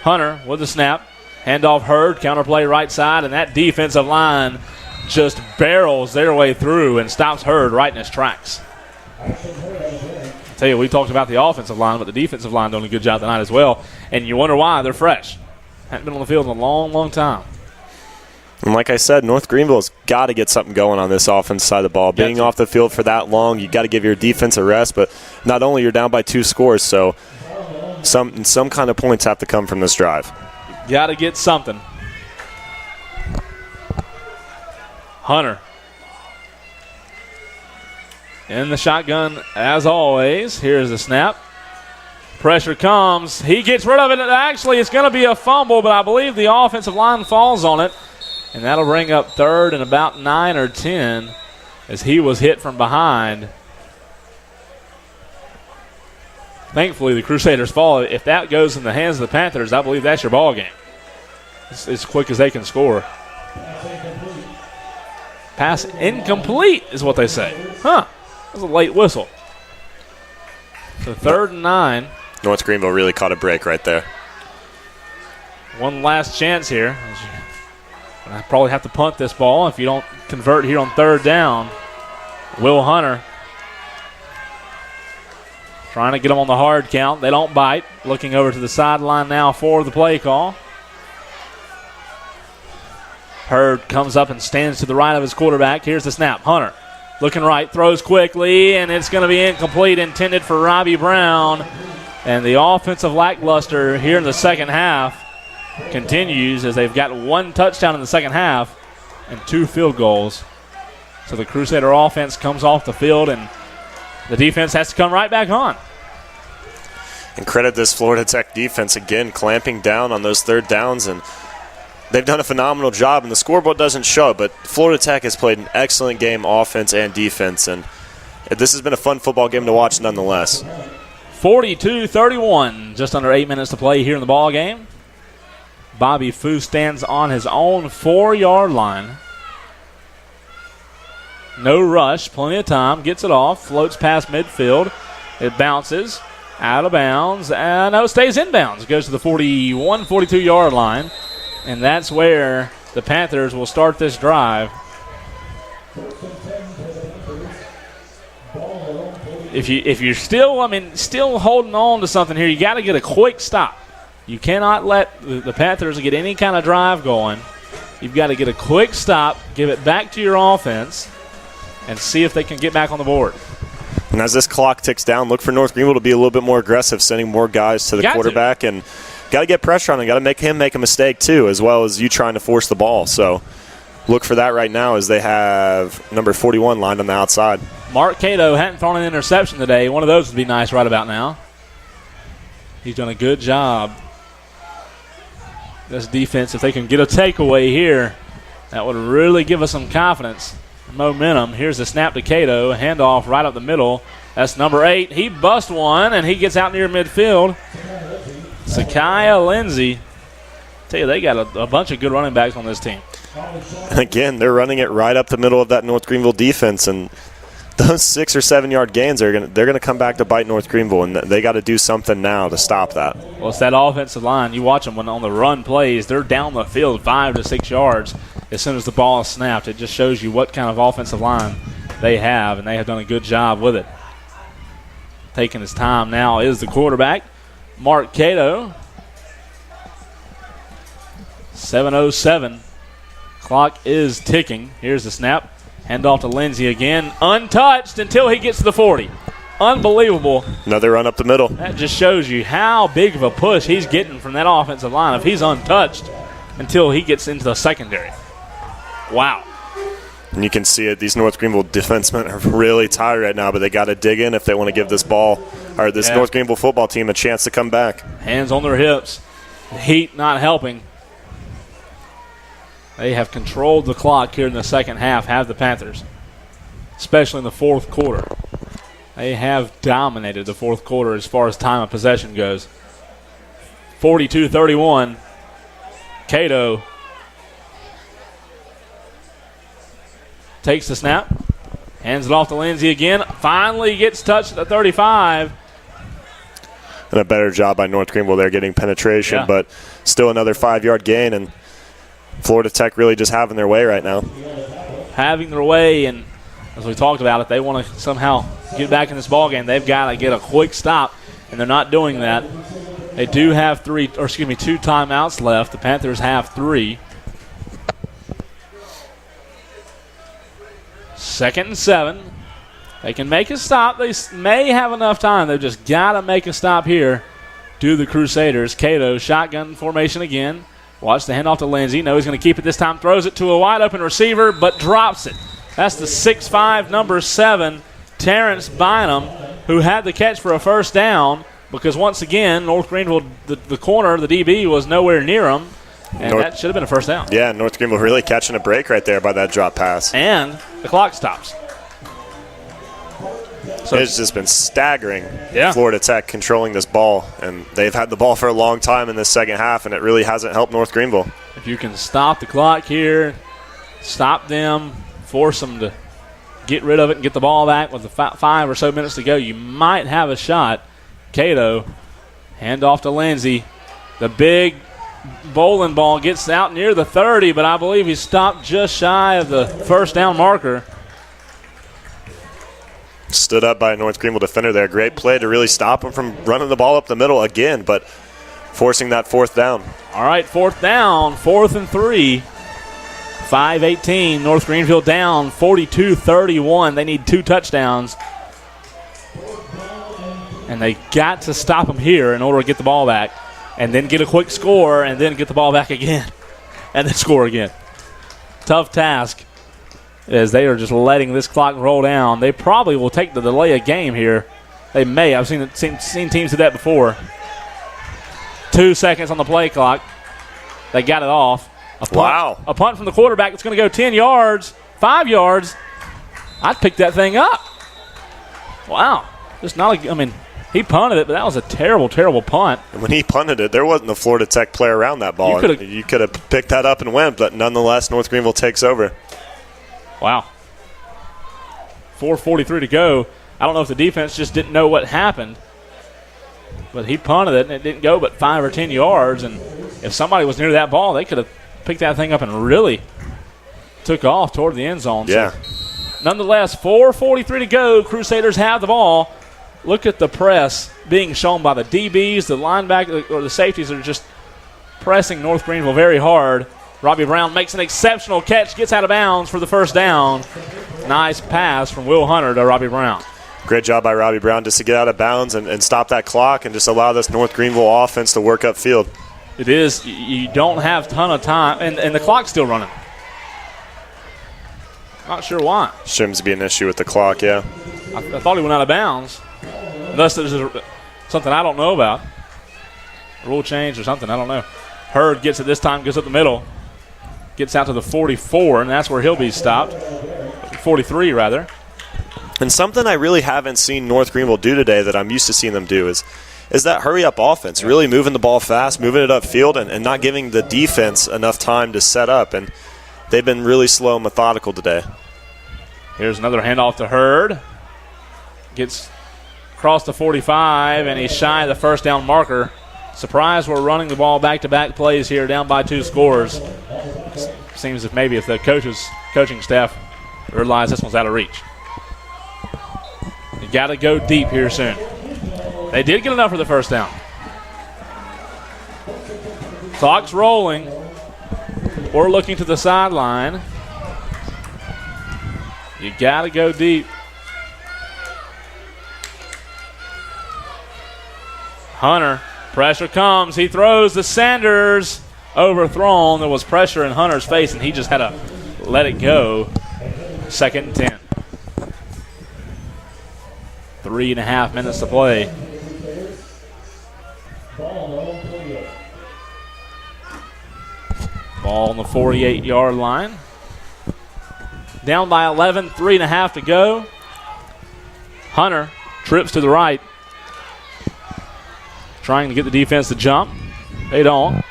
B: Hunter with the snap. Handoff Hurd, counterplay right side, and that defensive line just barrels their way through and stops Hurd right in his tracks. I tell you, we talked about the offensive line, but the defensive line doing a good job tonight as well. And you wonder why. They're fresh. Haven't been on the field in a long, long time.
C: And like I said, North Greenville's got to get something going on this offense side of the ball. Being off the field for that long, you got to give your defense a rest. But not only you're down by 2 scores, so some kind of points have to come from this drive.
B: Got to get something. Hunter in the shotgun as always. Here's the snap. Pressure comes. He gets rid of it. Actually, it's going to be a fumble, but I believe the offensive line falls on it. And that'll bring up third and about 9 or 10 as he was hit from behind. Thankfully, the Crusaders fall. If that goes in the hands of the Panthers, I believe that's your ball game. It's as quick as they can score. Pass incomplete is what they say. Huh. That was a late whistle. So 3rd and 9.
C: North Greenville really caught a break right there.
B: One last chance here. I probably have to punt this ball if you don't convert here on 3rd down. Will Hunter trying to get them on the hard count. They don't bite. Looking over to the sideline now for the play call. Hurd comes up and stands to the right of his quarterback. Here's the snap. Hunter looking right, throws quickly, and it's going to be incomplete, intended for Robbie Brown. And the offensive lackluster here in the second half continues, as they've got 1 touchdown in the second half and 2 field goals. So the Crusader offense comes off the field, and the defense has to come right back on.
C: And credit this Florida Tech defense again, clamping down on those 3rd downs, and they've done a phenomenal job, and the scoreboard doesn't show, but Florida Tech has played an excellent game, offense and defense, and this has been a fun football game to watch nonetheless.
B: 42-31, just under 8 minutes to play here in the ball game. Bobby Fu stands on his own 4-yard line. No rush, plenty of time, gets it off, floats past midfield. It bounces out of bounds, and no, stays in bounds. It goes to the 41, 42-yard line. And that's where the Panthers will start this drive. If you're still holding on to something here, you got to get a quick stop. You cannot let the Panthers get any kind of drive going. You've got to get a quick stop, give it back to your offense, and see if they can get back on the board.
C: And as this clock ticks down, look for North Greenville to be a little bit more aggressive, sending more guys to the quarterback and got to get pressure on him. Got to make him make a mistake too, as well as you trying to force the ball. So look for that right now, as they have number 41 lined on the outside.
B: Mark Cato hadn't thrown an interception today. One of those would be nice right about now. He's done a good job. This defense, if they can get a takeaway here, that would really give us some confidence, momentum. Here's the snap to Cato. Handoff right up the middle. That's number 8. He busts one, and he gets out near midfield. Sakiah Lindsay. Tell you, they got a bunch of good running backs on this team.
C: And again, they're running it right up the middle of that North Greenville defense, and those 6 or 7 yard gains they're gonna come back to bite North Greenville, and they got to do something now to stop that.
B: Well, it's that offensive line. You watch them when on the run plays, they're down the field 5 to 6 yards as soon as the ball is snapped. It just shows you what kind of offensive line they have, and they have done a good job with it. Taking his time now is the quarterback, Mark Cato. 7:07. Clock is ticking. Here's the snap. Handoff to Lindsay again. Untouched until he gets to the 40. Unbelievable.
C: Another run up the middle.
B: That just shows you how big of a push he's getting from that offensive line. If he's untouched until he gets into the secondary. Wow.
C: And you can see it. These North Greenville defensemen are really tired right now, but they got to dig in if they want to give this North Greenville football team a chance to come back.
B: Hands on their hips. The heat not helping. They have controlled the clock here in the second half, have the Panthers, especially in the fourth quarter. They have dominated the fourth quarter as far as time of possession goes. 42-31. Cato takes the snap, hands it off to Lindsay again. Finally gets touched at the 35.
C: And a better job by North Greenville there getting penetration, but still another 5-yard gain. And Florida Tech really just having their way right now.
B: Having their way, and as we talked about, if they want to somehow get back in this ballgame, they've got to get a quick stop, and they're not doing that. They do have 2 timeouts left. The Panthers have 3. 2nd and 7. They can make a stop. They may have enough time. They've just got to make a stop here. Do the Crusaders. Cato, shotgun formation again. Watch the handoff to Lindsay. No, he's going to keep it this time. Throws it to a wide-open receiver, but drops it. That's the 6'5", number 7, Terrence Bynum, who had the catch for a first down because, once again, North Greenville, the corner, the DB, was nowhere near him, and that should have been a first down.
C: Yeah, North Greenville really catching a break right there by that drop pass.
B: And the clock stops.
C: So it's just been staggering. Florida Tech controlling this ball, and they've had the ball for a long time in this second half, and it really hasn't helped North Greenville.
B: If you can stop the clock here, stop them, force them to get rid of it and get the ball back with the 5 or so minutes to go, you might have a shot. Cato, hand off to Lindsay. The big bowling ball gets out near the 30, but I believe he's stopped just shy of the first down marker.
C: Stood up by a North Greenville defender there. Great play to really stop him from running the ball up the middle again, but forcing that 4th down.
B: All right, 4th down, 4th and 3. 5:18, North Greenville down 42-31. They need 2 touchdowns. And they got to stop them here in order to get the ball back and then get a quick score and then get the ball back again and then score again. Tough task as they are just letting this clock roll down. They probably will take the delay of game here. They may. I've seen teams do that before. 2 seconds on the play clock. They got it off. A punt from the quarterback. It's going to go 10 yards, 5 yards. I'd pick that thing up. Wow. Just not he punted it, but that was a terrible, terrible punt.
C: And when he punted it, there wasn't a Florida Tech player around that ball. You could have picked that up and went, but nonetheless, North Greenville takes over.
B: Wow. 4:43 to go. I don't know if the defense just didn't know what happened, but he punted it, and it didn't go but 5 or 10 yards. And if somebody was near that ball, they could have picked that thing up and really took off toward the end zone.
C: Yeah.
B: So, nonetheless, 4:43 to go. Crusaders have the ball. Look at the press being shown by the DBs, the linebackers, or the safeties that are just pressing North Greenville very hard. Robbie Brown makes an exceptional catch, gets out of bounds for the first down. Nice pass from Will Hunter to Robbie Brown.
C: Great job by Robbie Brown just to get out of bounds and stop that clock and just allow this North Greenville offense to work upfield.
B: It is. You don't have a ton of time, and the clock's still running. Not sure why.
C: Shouldn't be an issue with the clock, yeah.
B: I thought he went out of bounds. Unless there's something I don't know about. A rule change or something, I don't know. Hurd gets it this time, goes up the middle. Gets out to the 44, and that's where he'll be stopped. 43, rather.
C: And something I really haven't seen North Greenville do today that I'm used to seeing them do is that hurry-up offense, really moving the ball fast, moving it upfield, and not giving the defense enough time to set up. And they've been really slow and methodical today.
B: Here's another handoff to Hurd. Gets across the 45, and he's shy of the first down marker. Surprised we're running the ball back-to-back plays here, down by 2 scores. Seems if maybe if the coaching staff realize this one's out of reach. You got to go deep here soon. They did get enough for the first down. Clock's rolling. We're looking to the sideline. You got to go deep. Hunter, pressure comes. He throws to Sanders. overthrown. There was pressure in Hunter's face, and he just had to let it go. 2nd and 10. 3.5 minutes to play. Ball on the 48-yard line. Down by 11, 3.5 to go. Hunter trips to the right. Trying to get the defense to jump. They don't.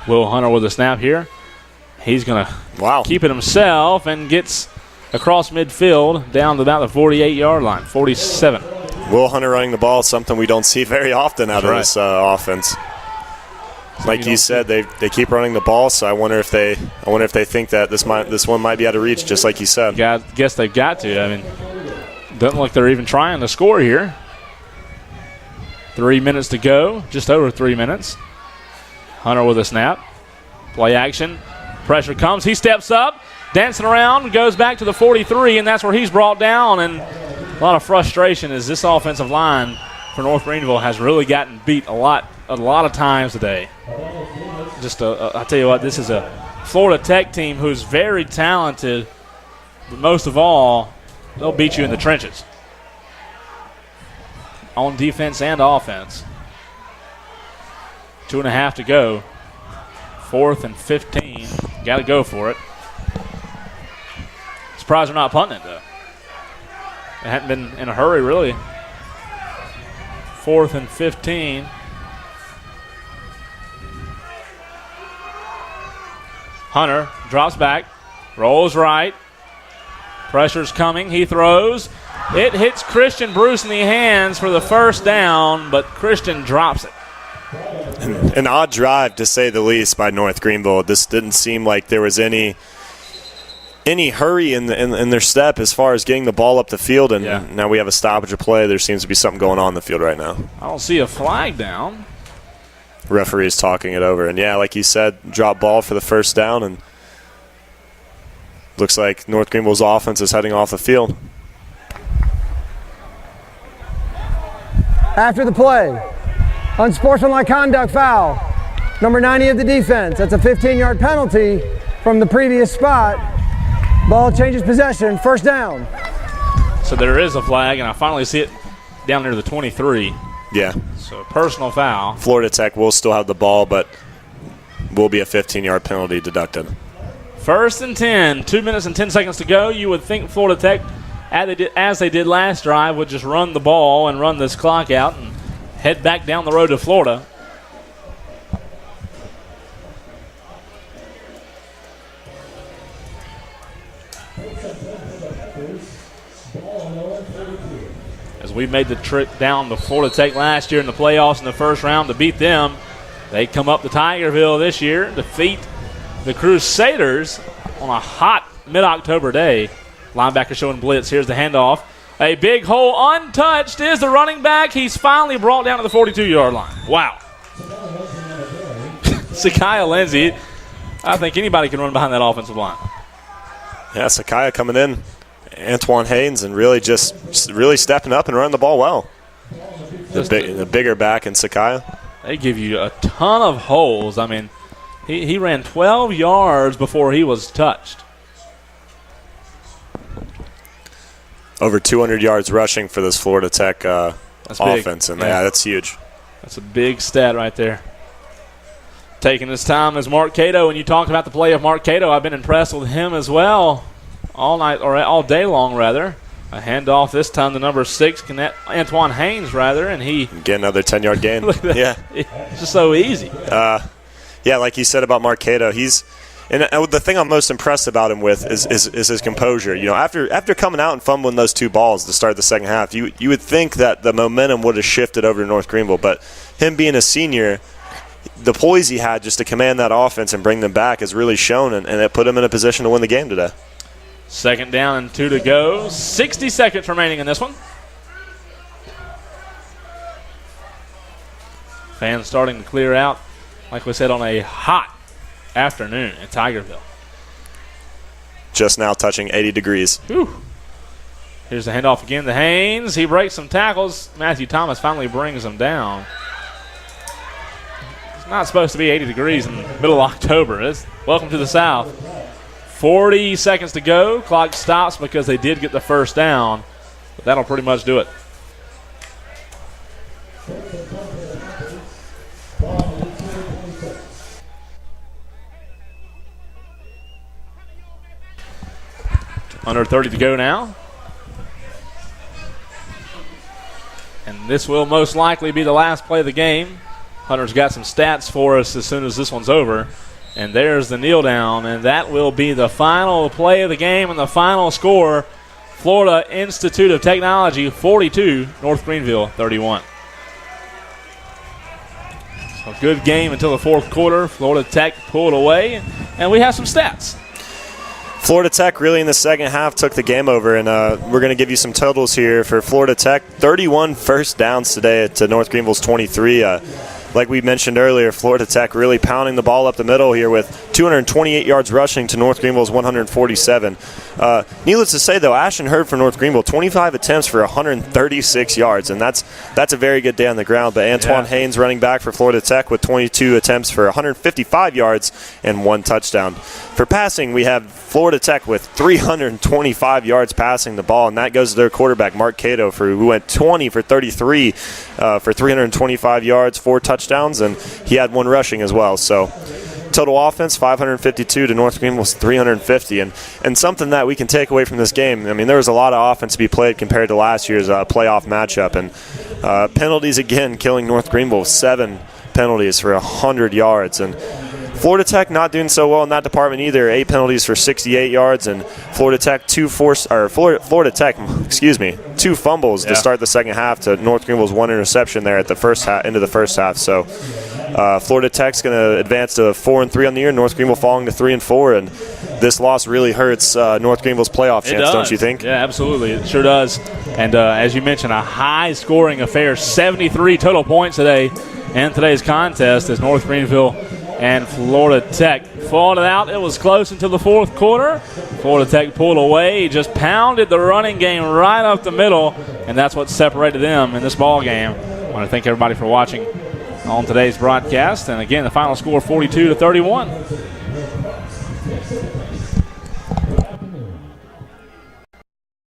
B: Will Hunter with a snap here. He's going to keep it himself and gets across midfield down to about the 48-yard line, 47.
C: Will Hunter running the ball is something we don't see very often out of this offense. Like you said, they keep running the ball, so I wonder if they think that this one might be out of reach, just like you said.
B: Guess they've got to. I mean, doesn't look like they're even trying to score here. 3 minutes to go, just over 3 minutes. Hunter with a snap. Play action. Pressure comes. He steps up, dancing around, goes back to the 43, and that's where he's brought down. And a lot of frustration as this offensive line for North Greenville has really gotten beat a lot of times today. I tell you what, this is a Florida Tech team who's very talented, but most of all, they'll beat you in the trenches on defense and offense. 2.5 to go. 4th and 15. Got to go for it. Surprised they're not punting it, though. They hadn't been in a hurry, really. 4th and 15. Hunter drops back, rolls right. Pressure's coming. He throws. It hits Christian Bruce in the hands for the first down, but Christian drops it.
C: An odd drive, to say the least, by North Greenville. This didn't seem like there was any hurry in their step as far as getting the ball up the field, and now we have a stoppage of play. There seems to be something going on in the field right now.
B: I don't see a flag down.
C: Referee's talking it over, and like you said, drop ball for the first down, and looks like North Greenville's offense is heading off the field.
E: After the play, unsportsmanlike conduct foul. Number 90 of the defense. That's a 15-yard penalty from the previous spot. Ball changes possession. First down.
B: So there is a flag, and I finally see it down near the 23.
C: Yeah.
B: So personal foul.
C: Florida Tech will still have the ball, but will be a 15-yard penalty deducted.
B: 1st and 10. 2 minutes and 10 seconds to go. You would think Florida Tech, as they did last drive, would just run the ball and run this clock out and head back down the road to Florida. As we made the trip down to Florida Tech last year in the playoffs in the first round to beat them, they come up to Tigerville this year, defeat the Crusaders on a hot mid-October day. Linebacker showing blitz. Here's the handoff. A big hole untouched is the running back. He's finally brought down to the 42-yard line. Wow. Sakiah Lindsay, I think anybody can run behind that offensive line.
C: Yeah, Sakiah coming in. Antoine Haynes and really just really stepping up and running the ball well. The bigger back in Sakiah.
B: They give you a ton of holes. I mean, he ran 12 yards before he was touched.
C: Over 200 yards rushing for this Florida Tech offense, and that's huge.
B: That's a big stat right there. Taking his time is Mark Cato, and you talk about the play of Mark Cato. I've been impressed with him as well all night, or all day long, rather. A handoff this time to number 6, Antoine Haynes, rather, and he
C: get another 10-yard gain. Yeah,
B: it's just so easy.
C: Like you said about Mark Cato, and the thing I'm most impressed about him with is his composure. You know, after coming out and fumbling those 2 balls to start the second half, you would think that the momentum would have shifted over to North Greenville, but him being a senior, the poise he had just to command that offense and bring them back has really shown, and it put him in a position to win the game today.
B: 2nd down and 2 to go. 60 seconds remaining in this one. Fans starting to clear out, like we said, on a hot afternoon in Tigerville.
C: Just now touching 80 degrees.
B: Whew. Here's the handoff again to Haynes. He breaks some tackles. Matthew Thomas finally brings him down. It's not supposed to be 80 degrees in the middle of October. Welcome to the South. 40 seconds to go. Clock stops because they did get the first down. But that'll pretty much do it. Under 30 to go now. And this will most likely be the last play of the game. Hunter's got some stats for us as soon as this one's over. And there's the kneel down, and that will be the final play of the game and the final score. Florida Institute of Technology 42, North Greenville 31. So a good game until the fourth quarter. Florida Tech pulled away, and we have some stats.
C: Florida Tech really in the second half took the game over, and we're going to give you some totals here for Florida Tech. 31 first downs today to North Greenville's 23. Like we mentioned earlier, Florida Tech really pounding the ball up the middle here with 228 yards rushing to North Greenville's 147. Needless to say, though, Ashton Hurd for North Greenville, 25 attempts for 136 yards, and that's a very good day on the ground. But Antoine Haynes, running back for Florida Tech, with 22 attempts for 155 yards and 1 touchdown. For passing, we have Florida Tech with 325 yards passing the ball, and that goes to their quarterback, Mark Cato, who went 20 for 33 for 325 yards, 4 touchdowns, and he had 1 rushing as well. So total offense, 552 to North Greenville's 350. And something that we can take away from this game, I mean, there was a lot of offense to be played compared to last year's playoff matchup. And penalties, again, killing North Greenville, 7 penalties for 100 yards. And Florida Tech not doing so well in that department either. 8 penalties for 68 yards, and Florida Tech 2 fumbles to start the second half to North Greenville's 1 interception there at the first half, into the first half. So Florida Tech's going to advance to 4-3 on the year. North Greenville falling to 3-4, and this loss really hurts North Greenville's playoff chance, don't you think?
B: Yeah, absolutely, it sure does. And as you mentioned, a high-scoring affair, 73 total points today in today's contest as North Greenville and Florida Tech fought it out. It was close until the fourth quarter. Florida Tech pulled away, just pounded the running game right up the middle, and that's what separated them in this ball game. I want to thank everybody for watching on today's broadcast. And again, the final score 42-31.